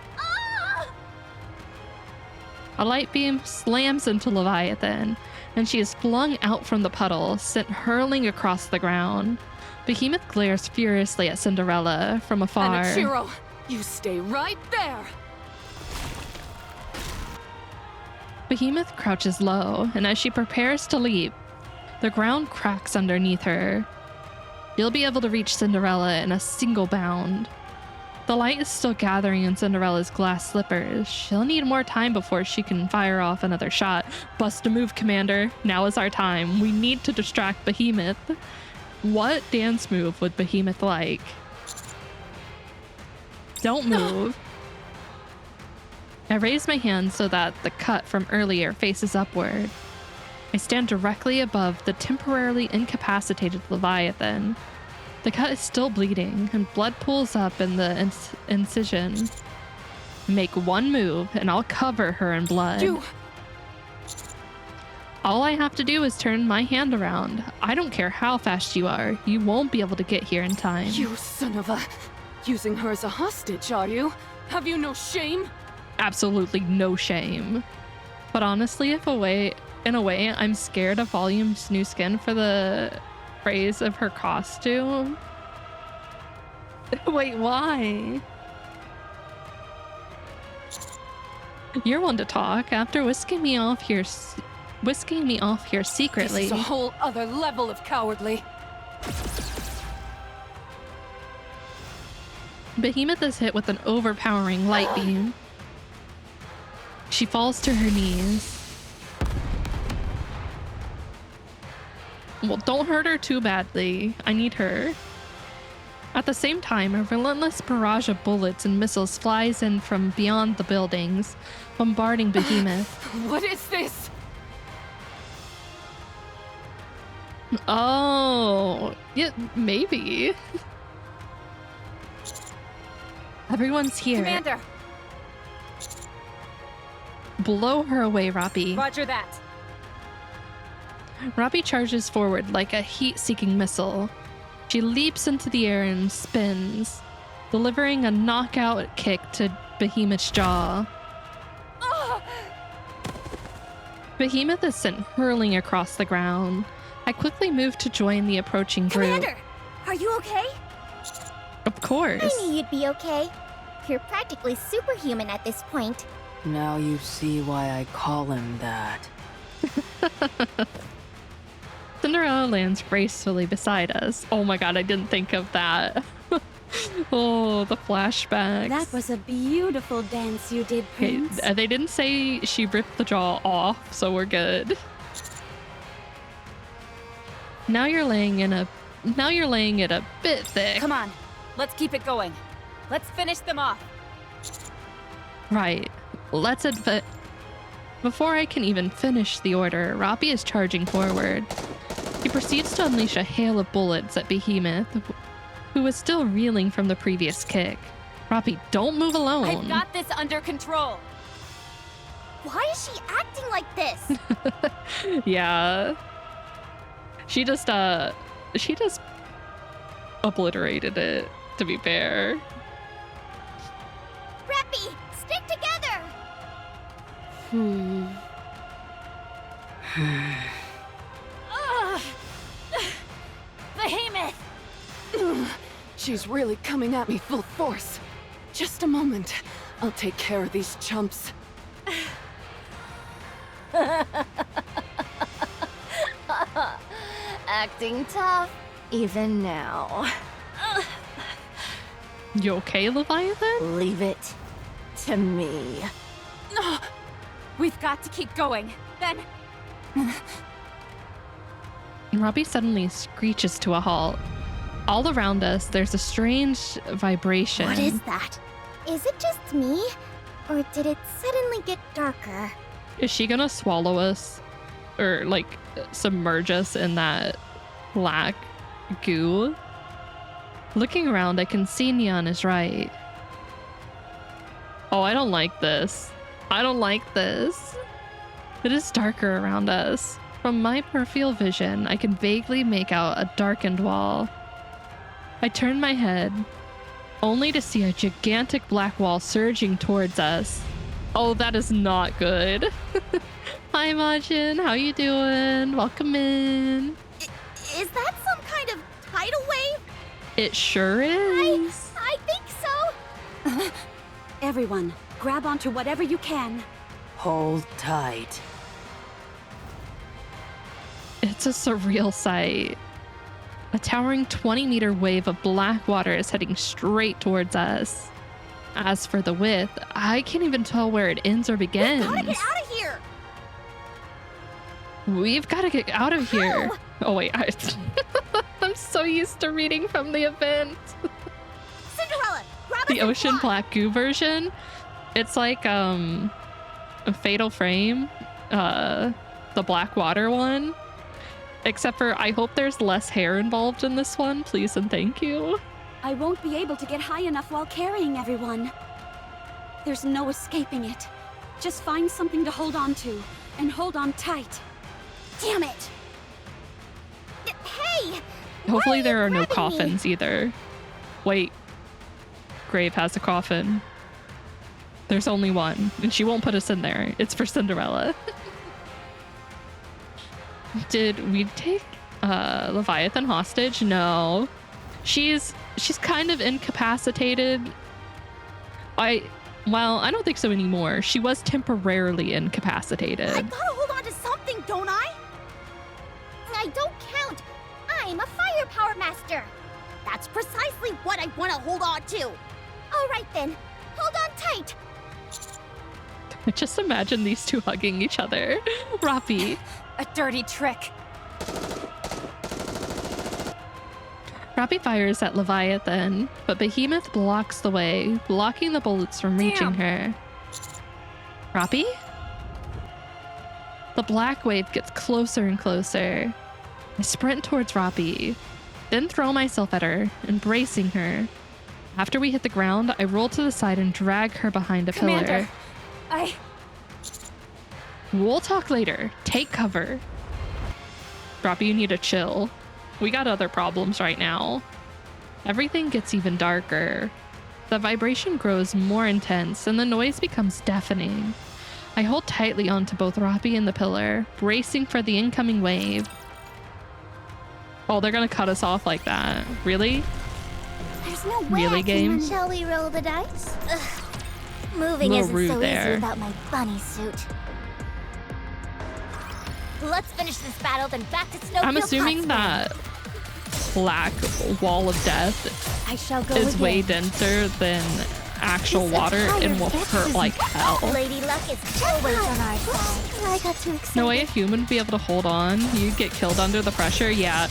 A light beam slams into Leviathan, and she is flung out from the puddle, sent hurling across the ground. Behemoth glares furiously at Cinderella from afar. Anichiro, you stay right there! Behemoth crouches low, and as she prepares to leap, the ground cracks underneath her. You'll be able to reach Cinderella in a single bound. The light is still gathering in Cinderella's glass slippers. She'll need more time before she can fire off another shot. Bust a move, Commander. Now is our time. We need to distract Behemoth. What dance move would Behemoth like? Don't move. I raise my hand so that the cut from earlier faces upward. I stand directly above the temporarily incapacitated Leviathan. The cut is still bleeding, and blood pools up in the incision. Make one move, and I'll cover her in blood. All I have to do is turn my hand around. I don't care how fast you are. You won't be able to get here in time. You son of a... Using her as a hostage, are you? Have you no shame? Absolutely no shame. But honestly, in a way, I'm scared of Volume's new skin for the phrase of her costume. Wait, why? You're one to talk. After whisking me off here secretly. This is a whole other level of cowardly. Behemoth is hit with an overpowering light beam. She falls to her knees. Well, don't hurt her too badly. I need her. At the same time, a relentless barrage of bullets and missiles flies in from beyond the buildings, bombarding Behemoth. What is this? Oh, yeah, maybe. Everyone's here. Commander! Blow her away, Robbie. Roger that. Robbie charges forward like a heat-seeking missile. She leaps into the air and spins, delivering a knockout kick to Behemoth's jaw. Behemoth is sent hurling across the ground. I quickly move to join the approaching group. Commander, are you okay? Of course. I knew you'd be okay. You're practically superhuman at this point. Now you see why I call him that. Cinderella lands gracefully beside us. Oh my god, I didn't think of that. Oh, the flashbacks. That was a beautiful dance you did, Okay, Prince. they didn't say she ripped the jaw off, so we're good. Now you're laying it a bit thick. Come on, let's keep it going. Let's finish them off. Right. Let's advance. Before I can even finish the order, Robbie is charging forward. He proceeds to unleash a hail of bullets at Behemoth, who is still reeling from the previous kick. Robbie, don't move alone. I've got this under control. Why is she acting like this? Yeah. She just obliterated it, to be fair. Reppy, stick together! Behemoth! She's really coming at me full force. Just a moment. I'll take care of these chumps. Acting tough, even now. You okay, Leviathan? Leave it to me. We've got to keep going. Then... Robbie suddenly screeches to a halt. All around us, there's a strange vibration. What is that? Is it just me? Or did it suddenly get darker? Is she gonna swallow us? Or, like, submerge us in that black goo? Looking around, I can see Neon is right. Oh, I don't like this. I don't like this. It is darker around us. From my peripheral vision, I can vaguely make out a darkened wall. I turn my head, only to see a gigantic black wall surging towards us. Oh, that is not good. Hi, Majin. How you doing? Welcome in. Is that some kind of tidal wave? It sure is. I think so. Everyone, grab onto whatever you can. Hold tight. It's a surreal sight. A towering 20-meter wave of black water is heading straight towards us. As for the width, I can't even tell where it ends or begins. Gotta get out of here! We've got to get out of here. Oh wait, I'm so used to reading from the event. Cinderella, grab The us a Ocean clock. Black Goo version. It's like a Fatal Frame, the black water one. Except for I hope there's less hair involved in this one, please and thank you. I won't be able to get high enough while carrying everyone. There's no escaping it. Just find something to hold on to, and hold on tight. Damn it! Hey! Hopefully there are no grabbing me? coffins either. Wait. Grave has a coffin. There's only one, and she won't put us in there. It's for Cinderella. Did we take Leviathan hostage? No. She's she's kind of incapacitated. Well, I don't think so anymore. She was temporarily incapacitated. I gotta hold on to something, don't I? I don't count. I'm a firepower master. That's precisely what I want to hold on to. All right then, hold on tight. Just imagine these two hugging each other. Rappi. A dirty trick. Rappi fires at Leviathan, but Behemoth blocks the way, blocking the bullets from reaching her. Rappi? The black wave gets closer and closer. I sprint towards Rappi, then throw myself at her, embracing her. After we hit the ground, I roll to the side and drag her behind a pillar. We'll talk later. Take cover. Rappi, you need to chill. We got other problems right now. Everything gets even darker. The vibration grows more intense and the noise becomes deafening. I hold tightly onto both Rappi and the pillar, bracing for the incoming wave. Oh, they're gonna cut us off like that. Really? There's no way Really, game? Shall we roll the dice? Ugh. Moving Little isn't rude so there. easy without my bunny suit. Let's finish this battle, then back to Snowfield. I'm assuming that black wall of death I shall go is again. way denser than actual water and will hurt like hell. Lady Luck is always on our side. I got too excited. No way a human would be able to hold on. You get killed under the pressure. Yeah.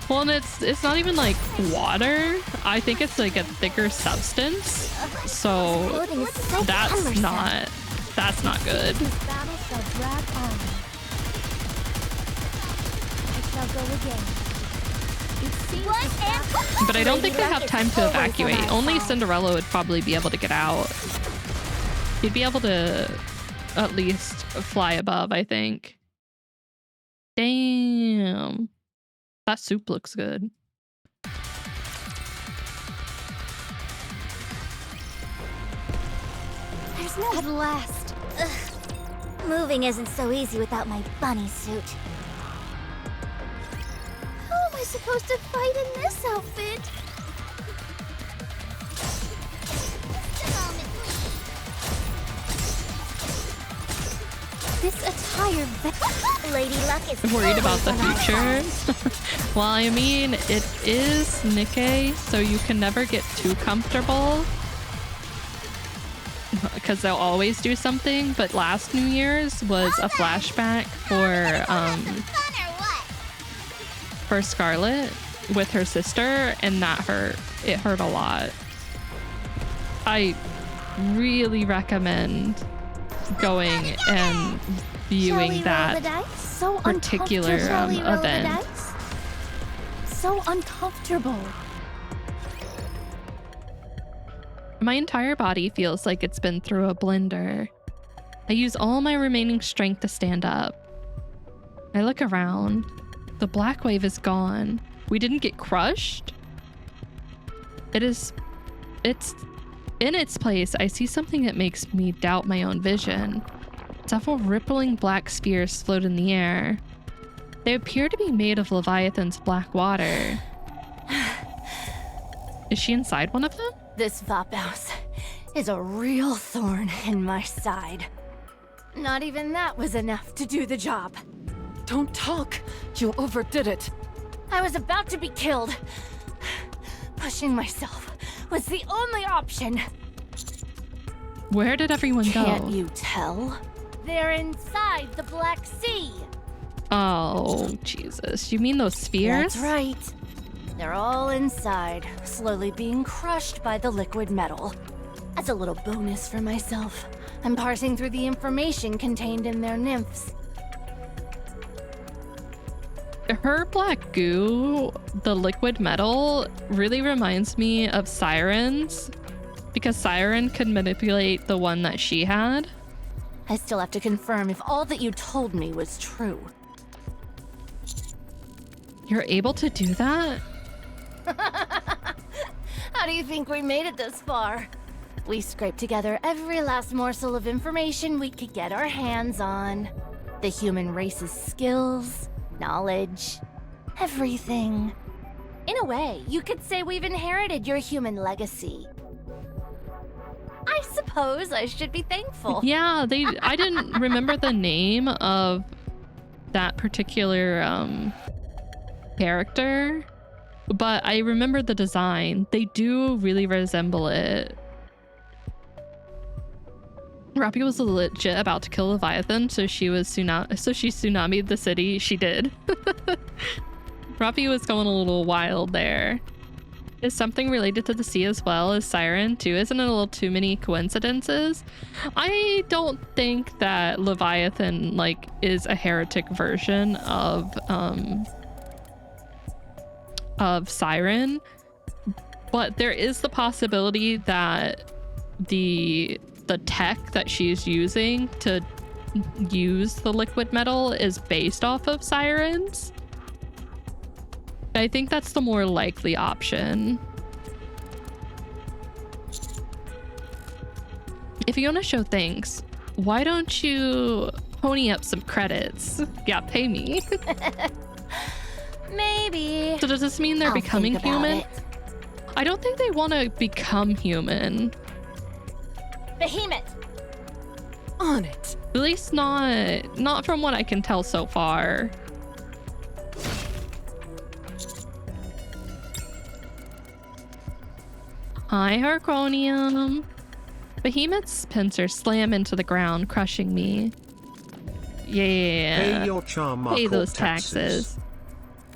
Well, and it's not even like water. I think it's like a thicker substance. So Clothing is so that's cumbersome. not good. This battle shall drag on. I shall go again. It seems But I don't think they have time to evacuate. Only Cinderella would probably be able to get out. He'd be able to at least fly above, I think. Damn. That soup looks good. There's no... At last. Ugh. Moving isn't so easy without my bunny suit. How am I supposed to fight in this outfit? This attire... Lady Luck is Worried about the always on our future? side. Well, I mean, it is Nikke, so you can never get too comfortable. Because they'll always do something, but last New Year's was a flashback for Scarlet with her sister, and that hurt. It hurt a lot. I really recommend going and viewing that So particular event. So uncomfortable. My entire body feels like it's been through a blender. I use all my remaining strength to stand up. I look around. The black wave is gone. We didn't get crushed. It's in its place. I see something that makes me doubt my own vision. Several rippling black spheres float in the air. They appear to be made of Leviathan's black water. Is she inside one of them? This Vaphouse is a real thorn in my side. Not even that was enough to do the job. Don't talk. You overdid it. I was about to be killed. Pushing myself was the only option. Where did everyone go? Can't you tell? They're inside the Black Sea. Oh, Jesus. You mean those spheres? That's right. They're all inside, slowly being crushed by the liquid metal. As a little bonus for myself, I'm parsing through the information contained in their nymphs. Her black goo, the liquid metal, really reminds me of Siren's, because Siren could manipulate the one that she had. I still have to confirm if all that you told me was true. You're able to do that? How do you think we made it this far? We scraped together every last morsel of information we could get our hands on. The human race's skills, knowledge, everything. In a way, you could say we've inherited your human legacy. I suppose I should be thankful. Yeah, I didn't remember the name of that particular character, but I remember the design. They do really resemble it. Rapi was legit about to kill Leviathan, so she tsunami'd the city. She did. Rapi was going a little wild there. Is something related to the sea as well as Siren too? Isn't it a little too many coincidences? I don't think that Leviathan like is a heretic version of Siren, but there is the possibility that the tech that she's using to use the liquid metal is based off of Siren's. I think that's the more likely option. If you want to show thanks, why don't you pony up some credits? Yeah, pay me. Maybe. So does this mean they're becoming human? I don't think they want to become human. Behemoth! On it. At least not from what I can tell so far. Hi, Harconium. Behemoth's pincers slam into the ground, crushing me. Yeah. Pay your charm Pay those taxes.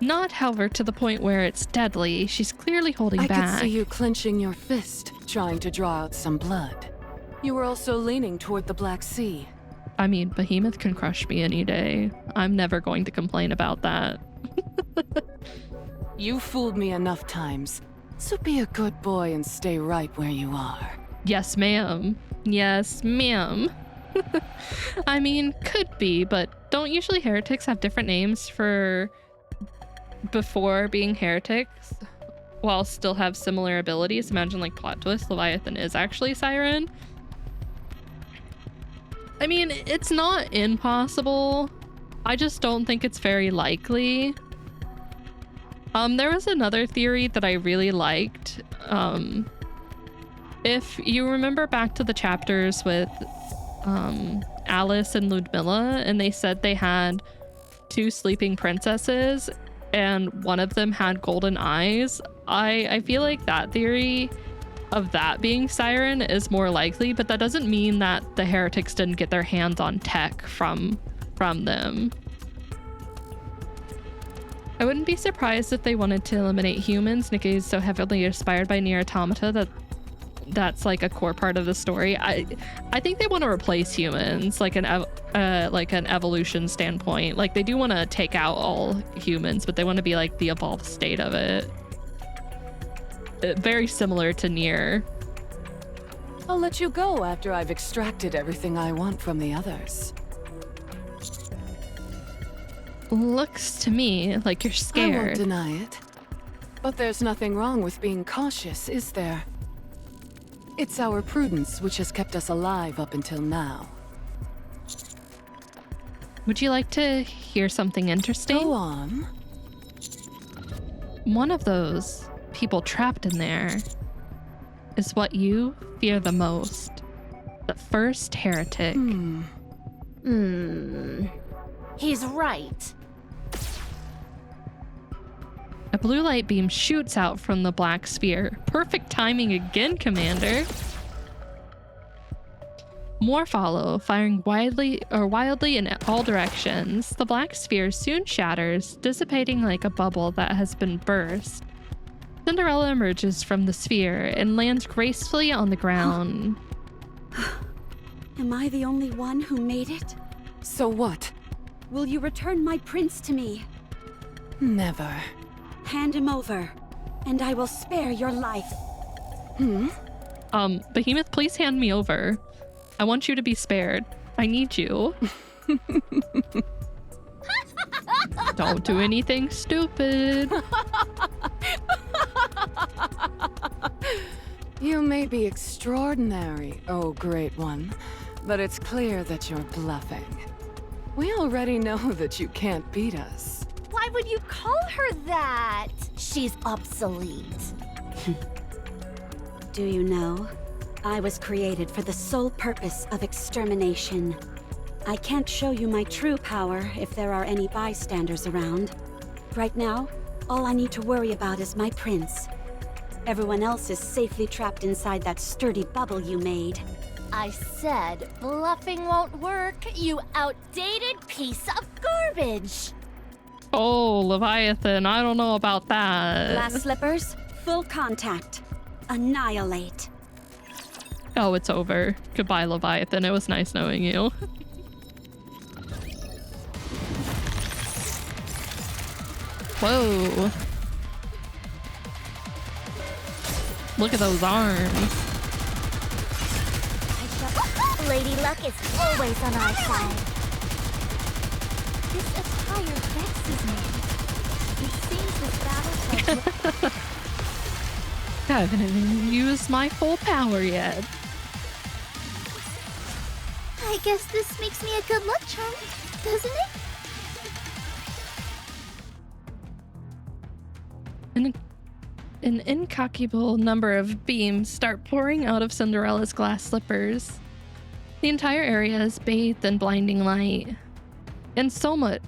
Not, however, to the point where it's deadly. She's clearly holding I back. could see you clenching your fist, trying to draw out some blood. You were also leaning toward the Black Sea. I mean, Behemoth can crush me any day. I'm never going to complain about that. You fooled me enough times, so be a good boy and stay right where you are. Yes, ma'am. Yes, ma'am. I mean, could be, but don't usually heretics have different names for before being heretics while still have similar abilities? Imagine like plot twist, Leviathan is actually Siren. I mean, it's not impossible. I just don't think it's very likely. There was another theory that I really liked. If you remember back to the chapters with Alice and Ludmilla, and they said they had 2 sleeping princesses and one of them had golden eyes, I feel like that theory of that being Siren is more likely, but that doesn't mean that the heretics didn't get their hands on tech from them. I wouldn't be surprised if they wanted to eliminate humans. Nikke is so heavily inspired by Nier Automata that's like a core part of the story. I think they want to replace humans, like an evolution standpoint. Like they do want to take out all humans, but they want to be like the evolved state of it. Very similar to Nier. I'll let you go after I've extracted everything I want from the others. Looks to me like you're I won't scared. deny it. But there's nothing wrong with being cautious, is there? It's our prudence which has kept us alive up until now. Would you like to hear something interesting? Go on. One of those people trapped in there is what you fear the most. The first heretic. He's right. A blue light beam shoots out from the black sphere. Perfect timing again, Commander. More follow, firing wildly in all directions. The black sphere soon shatters, dissipating like a bubble that has been burst. Cinderella emerges from the sphere and lands gracefully on the ground. Am I the only one who made it? So what? Will you return my prince to me? Never. Hand him over, and I will spare your life. Behemoth, please hand me over. I want you to be spared. I need you. Don't do anything stupid. You may be extraordinary, oh great one, but it's clear that you're bluffing. We already know that you can't beat us. Why would you call her that? She's obsolete. Do you know? I was created for the sole purpose of extermination. I can't show you my true power if there are any bystanders around. Right now, all I need to worry about is my prince. Everyone else is safely trapped inside that sturdy bubble you made. I said bluffing won't work, you outdated piece of garbage! Oh, Leviathan, I don't know about that. Glass slippers, full contact. Annihilate. Oh, it's over. Goodbye, Leviathan. It was nice knowing you. Whoa. Look at those arms. Lady Luck is always on our side. This attire vexes me. It seems this battle I haven't even used my full power yet. I guess this makes me a good luck charm, doesn't it? An incalculable number of beams start pouring out of Cinderella's glass slippers. The entire area is bathed in blinding light. And so much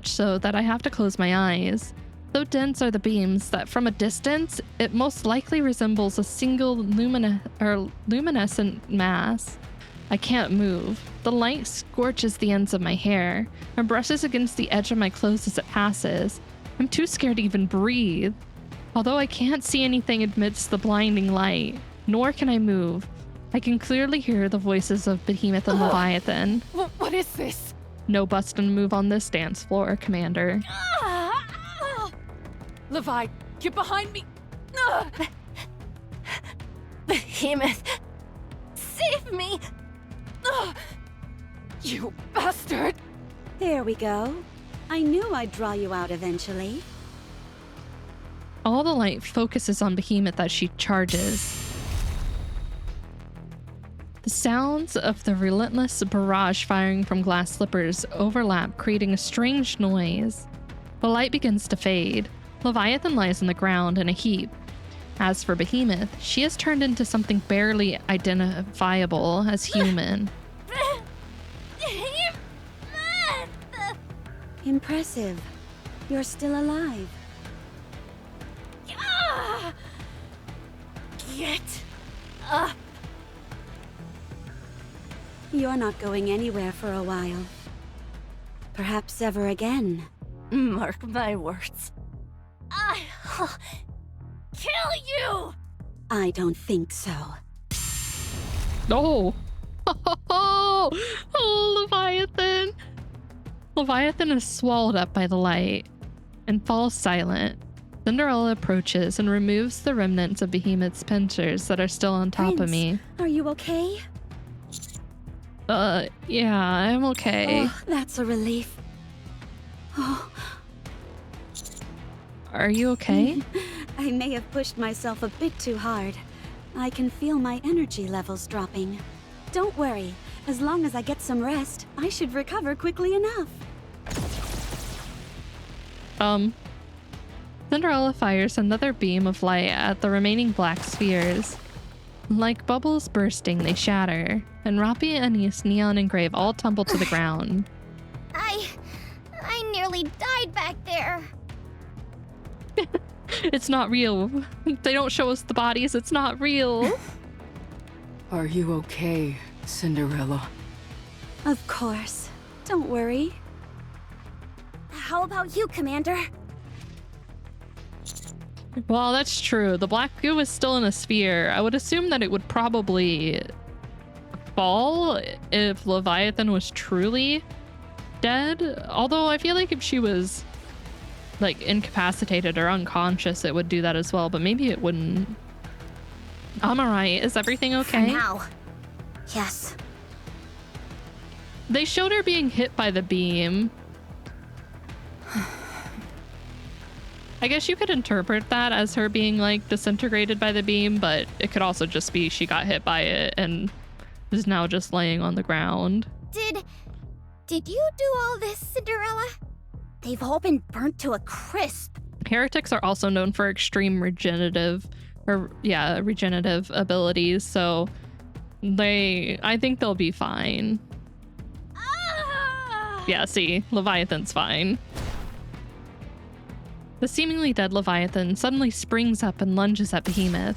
so that I have to close my eyes. So dense are the beams that from a distance, it most likely resembles a single luminescent mass. I can't move. The light scorches the ends of my hair and brushes against the edge of my clothes as it passes. I'm too scared to even breathe. Although I can't see anything amidst the blinding light, nor can I move, I can clearly hear the voices of Behemoth and Leviathan. What is this? No bust and move on this dance floor, Commander. Levi, get behind me! Behemoth, save me! You bastard! There we go. I knew I'd draw you out eventually. All the light focuses on Behemoth as she charges. The sounds of the relentless barrage firing from glass slippers overlap, creating a strange noise. The light begins to fade. Leviathan lies on the ground in a heap. As for Behemoth, she has turned into something barely identifiable as human. Impressive. You're still alive. Get up! You're not going anywhere for a while. Perhaps ever again. Mark my words. I'll kill you! I don't think so. No! Oh, Leviathan! Leviathan is swallowed up by the light and falls silent. Cinderella approaches and removes the remnants of Behemoth's pincers that are still on top of me. Are you okay? Yeah, I'm okay. Oh, that's a relief. Oh. Are you okay? I may have pushed myself a bit too hard. I can feel my energy levels dropping. Don't worry. As long as I get some rest, I should recover quickly enough. Cinderella fires another beam of light at the remaining black spheres. Like bubbles bursting, they shatter, and Roppy, Anise, Neon, and Grave all tumble to the ground. I nearly died back there. It's not real. They don't show us the bodies. It's not real. Are you okay, Cinderella? Of course. Don't worry. How about you, Commander? Well, that's true. The black goo is still in a sphere. I would assume that it would probably fall if Leviathan was truly dead. Although I feel like if she was like incapacitated or unconscious, it would do that as well, but maybe it wouldn't. I'm alright. Is everything okay? For now. Yes. They showed her being hit by the beam. I guess you could interpret that as her being like disintegrated by the beam, but it could also just be she got hit by it and is now just laying on the ground. Did you do all this, Cinderella? They've all been burnt to a crisp. Heretics are also known for extreme regenerative abilities, so I think they'll be fine. Yeah, see, Leviathan's fine. The seemingly dead Leviathan suddenly springs up and lunges at Behemoth.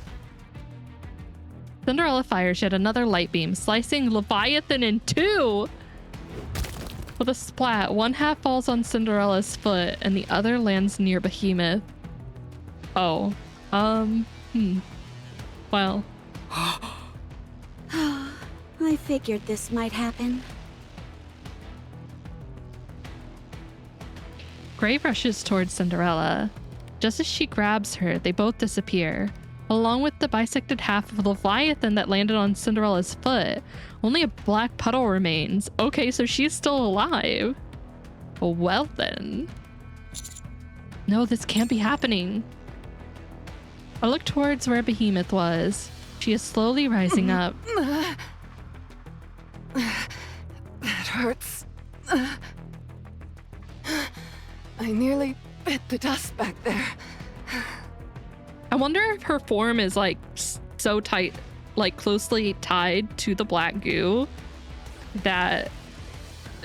Cinderella fires yet another light beam, slicing Leviathan in two! With a splat, one half falls on Cinderella's foot and the other lands near Behemoth. Oh. Well. I figured this might happen. Grey rushes towards Cinderella. Just as she grabs her, they both disappear, along with the bisected half of Leviathan that landed on Cinderella's foot. Only a black puddle remains. Okay, so she's still alive. Well then. No, this can't be happening. I look towards where Behemoth was. She is slowly rising up. That hurts. I nearly bit the dust back there. I wonder if her form is like so tight, like closely tied to the black goo that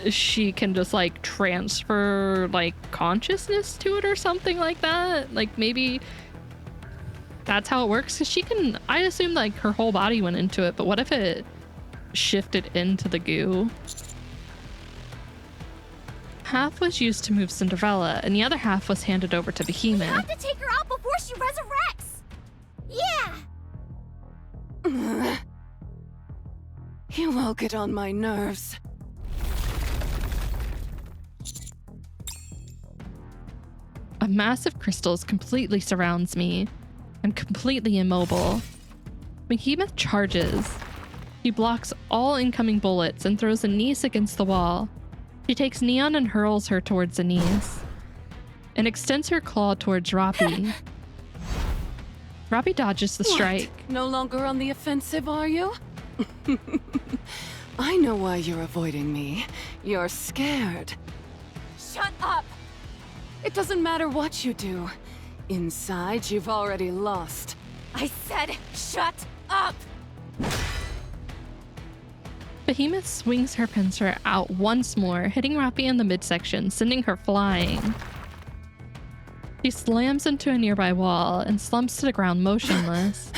she can just like transfer like consciousness to it or something like that. Like maybe that's how it works, because she can, I assume like her whole body went into it, but what if it shifted into the goo? Half was used to move Cinderella, and the other half was handed over to Behemoth. We have to take her out before she resurrects! Yeah! You all get on my nerves. A mass of crystals completely surrounds me. I'm completely immobile. Behemoth charges. He blocks all incoming bullets and throws Anise against the wall. She takes Neon and hurls her towards Anise, and extends her claw towards Roppy. Roppy dodges the strike. What? No longer on the offensive, are you? I know why you're avoiding me. You're scared. Shut up! It doesn't matter what you do. Inside, you've already lost. I said, shut up! Behemoth swings her pincer out once more, hitting Roppy in the midsection, sending her flying. She slams into a nearby wall and slumps to the ground motionless.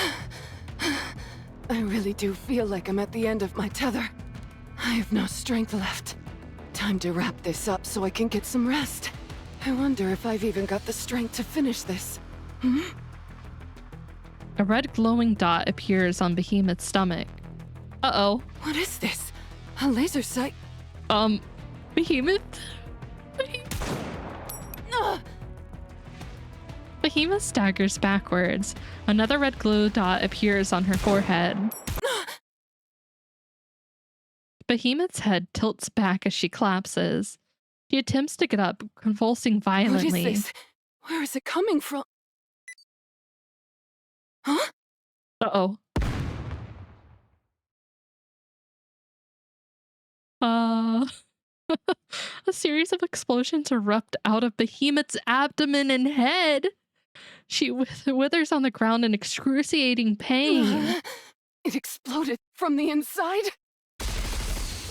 I really do feel like I'm at the end of my tether. I have no strength left. Time to wrap this up so I can get some rest. I wonder if I've even got the strength to finish this. A red glowing dot appears on Behemoth's stomach. Uh-oh. What is this? A laser sight? Behemoth? Behemoth staggers backwards. Another red glow dot appears on her forehead. Behemoth's head tilts back as she collapses. She attempts to get up, convulsing violently. What is this? Where is it coming from? Huh? Uh-oh. A series of explosions erupt out of Behemoth's abdomen and head. She withers on the ground in excruciating pain. It exploded from the inside?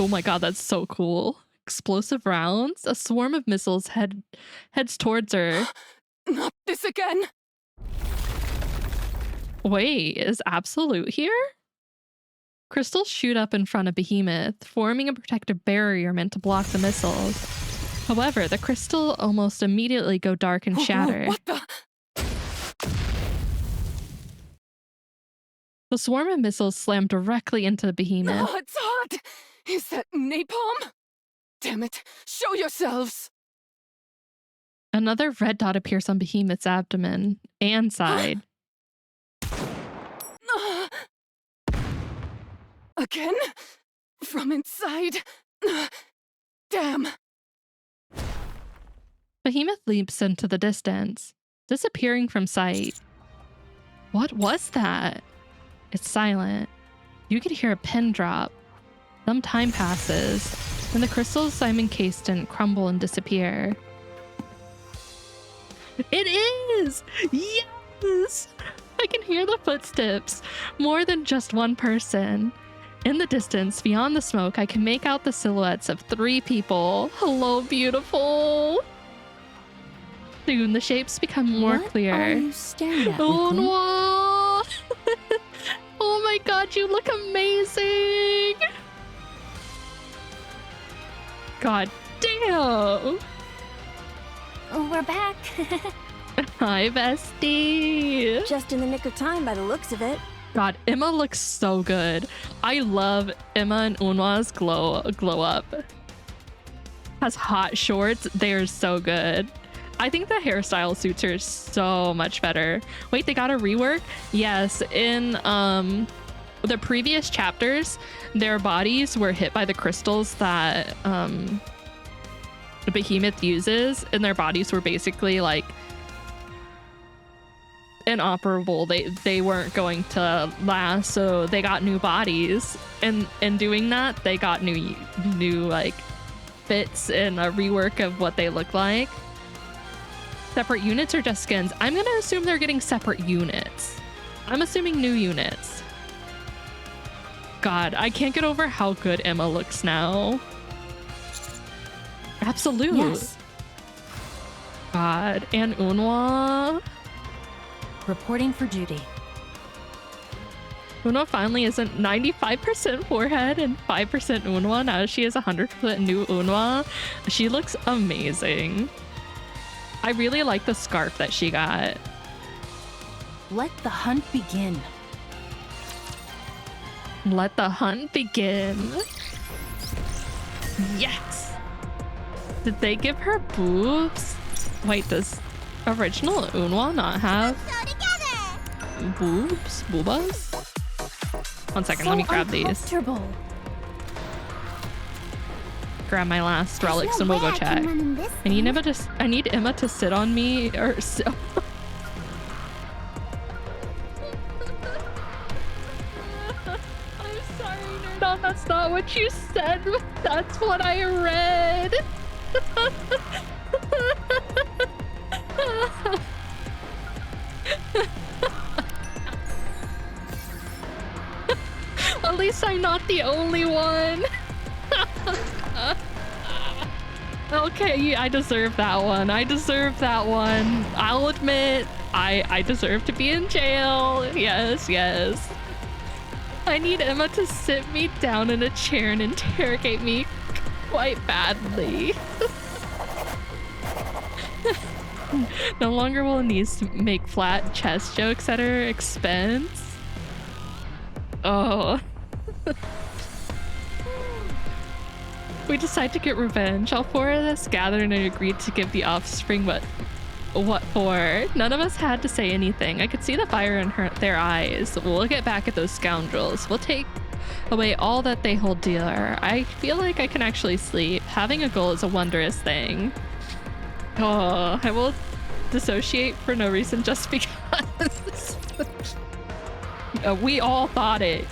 Oh my god, that's so cool. Explosive rounds. A swarm of missiles heads towards her. Not this again! Wait, is Absolute here? Crystals shoot up in front of Behemoth, forming a protective barrier meant to block the missiles. However, the crystal almost immediately go dark and shatter. What the? The swarm of missiles slam directly into Behemoth. Oh, it's hot! Is that napalm? Damn it, show yourselves! Another red dot appears on Behemoth's abdomen and side. Again? From inside? Damn! Behemoth leaps into the distance, disappearing from sight. What was that? It's silent. You could hear a pin drop. Some time passes, and the crystals I'm encased in crumble and disappear. It is! Yes! I can hear the footsteps. More than just one person. In the distance, beyond the smoke, I can make out the silhouettes of 3 people. Hello, beautiful. Soon, the shapes become more clear. What are you staring at, Oh, Nikke? no. Oh my god, you look amazing! God damn! Oh, we're back. Hi, bestie! Just in the nick of time by the looks of it. God, Emma looks so good. I love Emma and Unwa's glow up. Has hot shorts. They are so good. I think the hairstyle suits her so much better. Wait, they got a rework? Yes, in the previous chapters, their bodies were hit by the crystals that the Behemoth uses, and their bodies were basically like inoperable. They weren't going to last, so they got new bodies, and in doing that, they got new like fits and a rework of what they look like. Separate units or just skins? I'm gonna assume they're getting separate units. I'm assuming new units. God, I can't get over how good Emma looks now. Absolute. Yes. God, and Unwa. Reporting for duty. Unwa finally isn't 95% forehead and 5% Unwa. Now she is 100% new Unwa. She looks amazing. I really like the scarf that she got. Let the hunt begin. Let the hunt begin. Yes! Did they give her boobs? Wait, does original Unwa not have boobs? Boobas? One second, let me grab these. Grab my last relics and we'll go check. I need Emma to sit on me or so. I'm sorry, Nerdon, that's not what you said. That's what I read. At least I'm not the only one. Okay, I deserve that one. I deserve that one. I'll admit, I deserve to be in jail. Yes, yes. I need Emma to sit me down in a chair and interrogate me quite badly. No longer will Anise make flat chest jokes at her expense. Oh. We decide to get revenge. All 4 of us gathered and agreed to give the offspring what for. None of us had to say anything. I could see the fire in their eyes. We'll get back at those scoundrels. We'll take away all that they hold dear. I feel like I can actually sleep. Having a goal is a wondrous thing. Oh, I will dissociate for no reason just because. We all thought it.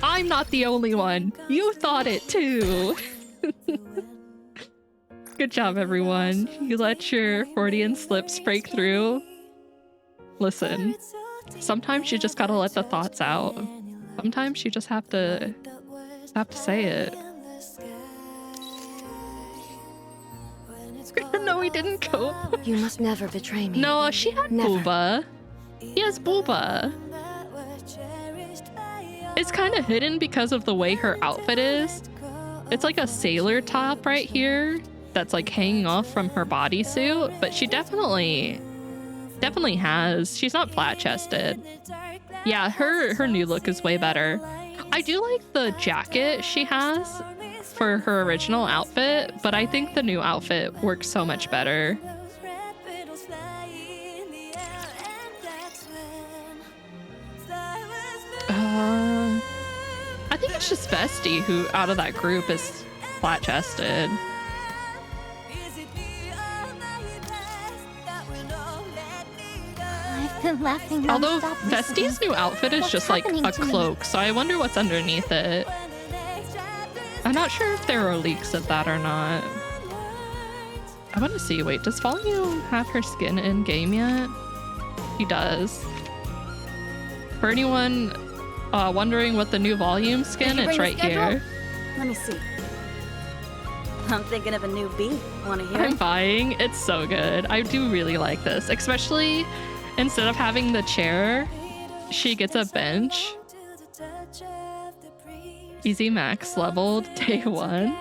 I'm not the only one. You thought it too. Good job, everyone. You let your Freudian slips break through. Listen, sometimes you just gotta let the thoughts out. Sometimes you just have to say it. No, he didn't go. You must never betray me. No, she had Never. booba. He has booba. It's kind of hidden because of the way her outfit is. It's like a sailor top right here that's like hanging off from her bodysuit, but she definitely has. She's not flat-chested. Yeah, her new look is way better. I do like the jacket she has for her original outfit, but I think the new outfit works so much better. I think it's just Bestie who, out of that group, is flat-chested. I've been laughing Although nonstop Bestie's recently. new outfit is What's just like happening a to me? cloak, so I wonder what's underneath it. I'm not sure if there are leaks of that or not. I want to see. Wait, does Volume have her skin in game yet? He does. For anyone wondering what the new Volume skin, it's right here. Let me see. I'm thinking of a new beat. Wanna hear I'm it? buying. It's so good. I do really like this, especially instead of having the chair, she gets a bench. Easy max leveled day 1.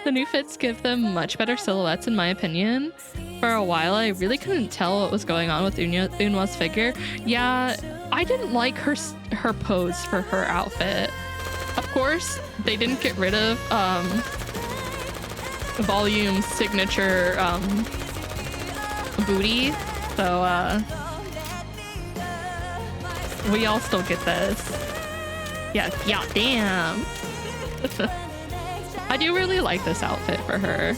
The new fits give them much better silhouettes in my opinion. For a while I really couldn't tell what was going on with Unwa's figure. Yeah, I didn't like her pose for her outfit. Of course, they didn't get rid of Volume's signature booty, so we all still get this. Yeah, damn. I do really like this outfit for her.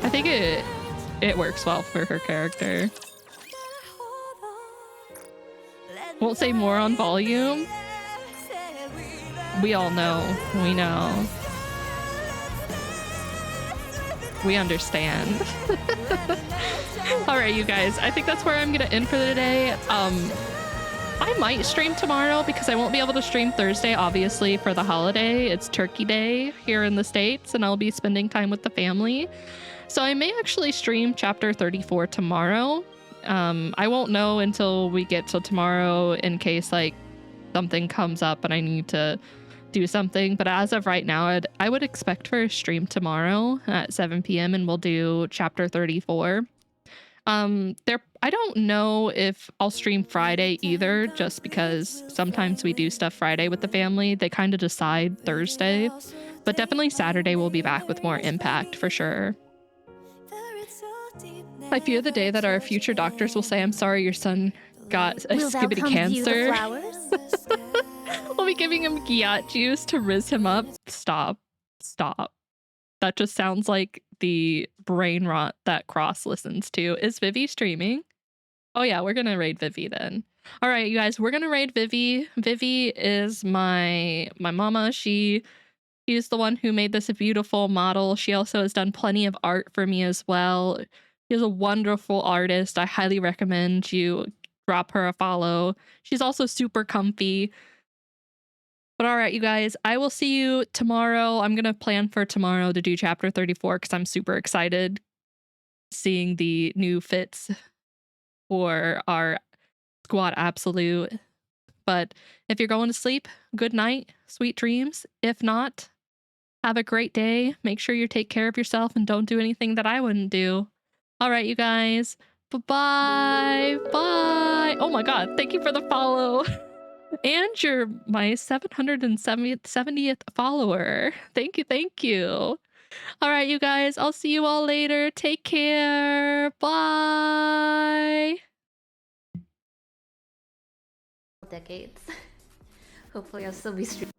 I think it works well for her character. Won't say more on Volume. We all know. We know. We understand. All right, you guys. I think that's where I'm gonna end for the day. I might stream tomorrow because I won't be able to stream Thursday, obviously, for the holiday. It's Turkey Day here in the States, and I'll be spending time with the family. So I may actually stream Chapter 34 tomorrow. I won't know until we get to tomorrow in case, like, something comes up and I need to do something. But as of right now, I would expect for a stream tomorrow at 7 p.m. and we'll do Chapter 34. I don't know if I'll stream Friday either, just because sometimes we do stuff Friday with the family. They kind of decide Thursday, but definitely Saturday we'll be back with more impact for sure. I fear the day that our future doctors will say, I'm sorry your son got a skibbity cancer. We'll be giving him gyat juice to rizz him up. Stop. That just sounds like the brain rot that Cross listens to. Is Vivi streaming? Oh yeah, we're gonna raid Vivi then. All right, you guys, we're gonna raid Vivi. Vivi is my mama. She's the one who made this beautiful model. She also has done plenty of art for me as well. She's a wonderful artist. I highly recommend you drop her a follow. She's also super comfy. But all right, you guys, I will see you tomorrow. I'm going to plan for tomorrow to do Chapter 34 because I'm super excited seeing the new fits for our Squad Absolute. But if you're going to sleep, good night, sweet dreams. If not, have a great day. Make sure you take care of yourself and don't do anything that I wouldn't do. All right, you guys. Bye-bye. Bye. Oh my God. Thank you for the follow. And you're my 770th follower. Thank you. Thank you. All right, you guys. I'll see you all later. Take care. Bye. Decades. Hopefully I'll still be streaming.